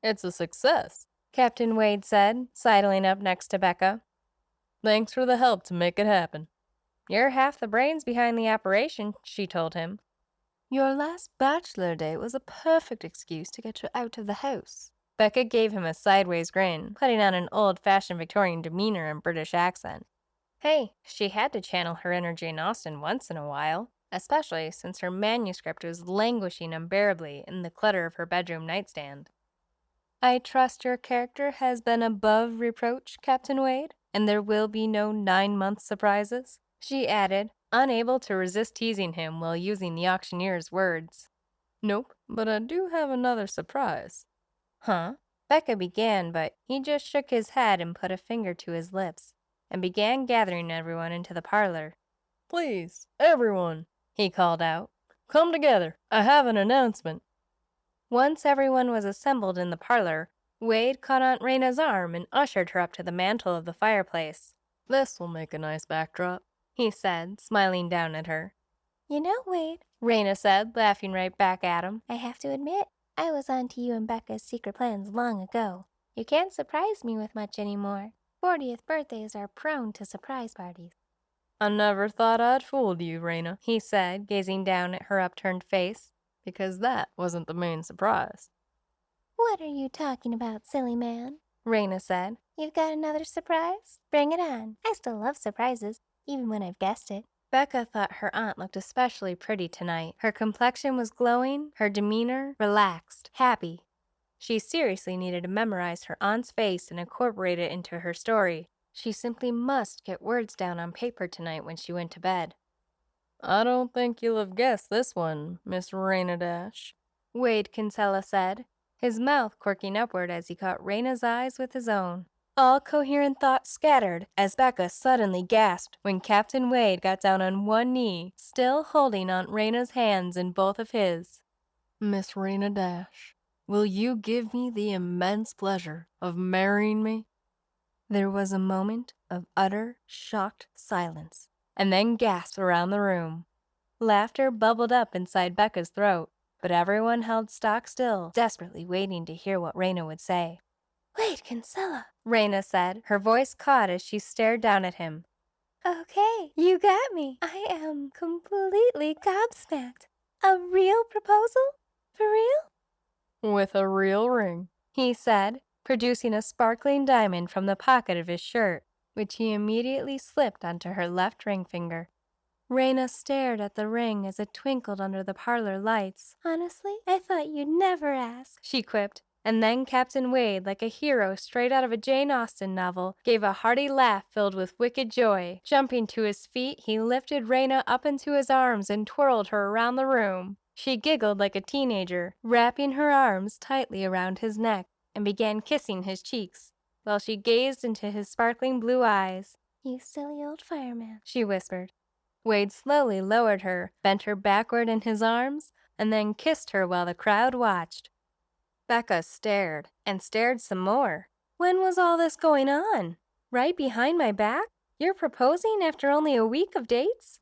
It's a success, Captain Wade said, sidling up next to Becca. Thanks for the help to make it happen. You're half the brains behind the operation, she told him. Your last bachelor date was a perfect excuse to get you out of the house. Becca gave him a sideways grin, putting on an old-fashioned Victorian demeanor and British accent. Hey, she had to channel her inner Jane Austen once in a while, especially since her manuscript was languishing unbearably in the clutter of her bedroom nightstand. I trust your character has been above reproach, Captain Wade, and there will be no 9-month surprises, she added, unable to resist teasing him while using the auctioneer's words. Nope, but I do have another surprise. Huh? Becca began, but he just shook his head and put a finger to his lips, and began gathering everyone into the parlor. Please, everyone, he called out. Come together. I have an announcement. Once everyone was assembled in the parlor, Wade caught Aunt Rayna's arm and ushered her up to the mantel of the fireplace. This will make a nice backdrop, he said, smiling down at her. You know, Wade, Rayna said, laughing right back at him. I have to admit, I was on to you and Becca's secret plans long ago. You can't surprise me with much anymore. 40th birthdays are prone to surprise parties. I never thought I'd fooled you, Rayna, he said, gazing down at her upturned face. Because that wasn't the main surprise. What are you talking about, silly man? Rayna said. You've got another surprise? Bring it on. I still love surprises, even when I've guessed it. Becca thought her aunt looked especially pretty tonight. Her complexion was glowing, her demeanor relaxed, happy. She seriously needed to memorize her aunt's face and incorporate it into her story. She simply must get words down on paper tonight when she went to bed. I don't think you'll have guessed this one, Miss Rayna Dash, Wade Kinsella said, his mouth quirking upward as he caught Rayna's eyes with his own. All coherent thoughts scattered as Becca suddenly gasped when Captain Wade got down on one knee, still holding Aunt Rayna's hands in both of his. Miss Rayna Dash, will you give me the immense pleasure of marrying me? There was a moment of utter, shocked silence, and then gasps around the room. Laughter bubbled up inside Becca's throat, but everyone held stock still, desperately waiting to hear what Rayna would say. "Wait, Kinsella," Rayna said, her voice caught as she stared down at him. "Okay, you got me. I am completely gobsmacked. A real proposal? For real?" With a real ring, he said, producing a sparkling diamond from the pocket of his shirt, which he immediately slipped onto her left ring finger. Rayna stared at the ring as it twinkled under the parlor lights. "Honestly, I thought you'd never ask," she quipped. And then Captain Wade, like a hero straight out of a Jane Austen novel, gave a hearty laugh filled with wicked joy. Jumping to his feet, he lifted Rayna up into his arms and twirled her around the room. She giggled like a teenager, wrapping her arms tightly around his neck, and began kissing his cheeks, while she gazed into his sparkling blue eyes. "You silly old fireman," she whispered. Wade slowly lowered her, bent her backward in his arms, and then kissed her while the crowd watched. Becca stared, and stared some more. When was all this going on? Right behind my back? You're proposing after only a week of dates?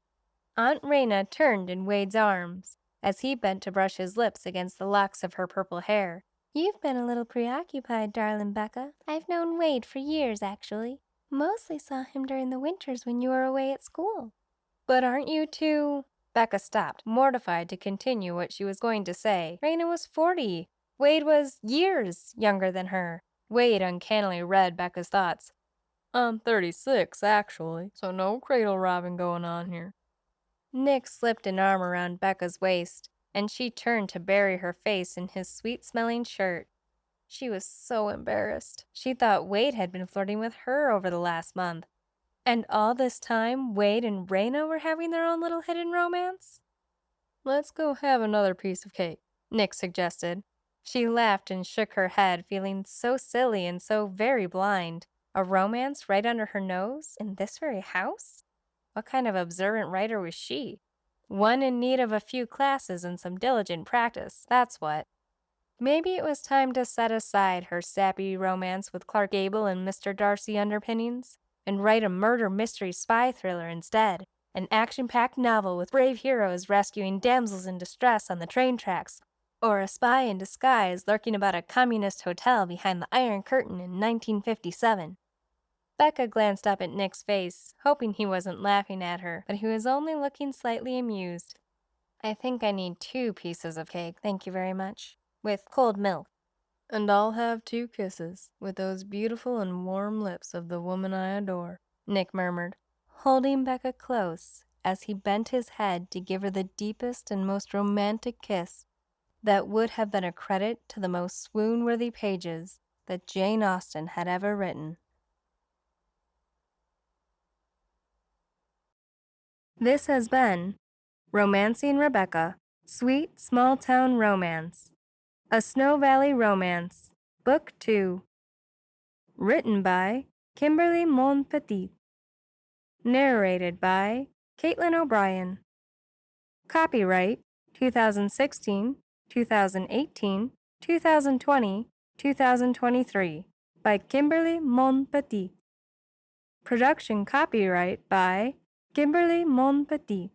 Aunt Rayna turned in Wade's arms, as he bent to brush his lips against the locks of her purple hair. "You've been a little preoccupied, darling Becca. I've known Wade for years, actually. Mostly saw him during the winters when you were away at school." "But aren't you two—" Becca stopped, mortified to continue what she was going to say. Rayna was 40. Wade was years younger than her. Wade uncannily read Becca's thoughts. I'm 36, actually, so no cradle robbing going on here. Nick slipped an arm around Becca's waist, and she turned to bury her face in his sweet-smelling shirt. She was so embarrassed. She thought Wade had been flirting with her over the last month. And all this time, Wade and Rayna were having their own little hidden romance? Let's go have another piece of cake, Nick suggested. She laughed and shook her head, feeling so silly and so very blind. A romance right under her nose in this very house? What kind of observant writer was she? One in need of a few classes and some diligent practice, that's what. Maybe it was time to set aside her sappy romance with Clark Gable and Mr. Darcy underpinnings, and write a murder mystery spy thriller instead. An action-packed novel with brave heroes rescuing damsels in distress on the train tracks, or a spy in disguise lurking about a communist hotel behind the Iron Curtain in 1957. Becca glanced up at Nick's face, hoping he wasn't laughing at her, but he was only looking slightly amused. "I think I need 2 pieces of cake, thank you very much, with cold milk." and I'll have 2 kisses with those beautiful and warm lips of the woman I adore," Nick murmured, holding Becca close as he bent his head to give her the deepest and most romantic kiss that would have been a credit to the most swoon-worthy pages that Jane Austen had ever written. This has been Romancing Rebecca, Sweet Small Town Romance, A Snow Valley Romance, Book 2. Written by Kimberly Monpetit. Narrated by Caitlin O'Brien. Copyright 2016, 2018, 2020, 2023 by Kimberly Monpetit. Production copyright by Kimberly Monpetit.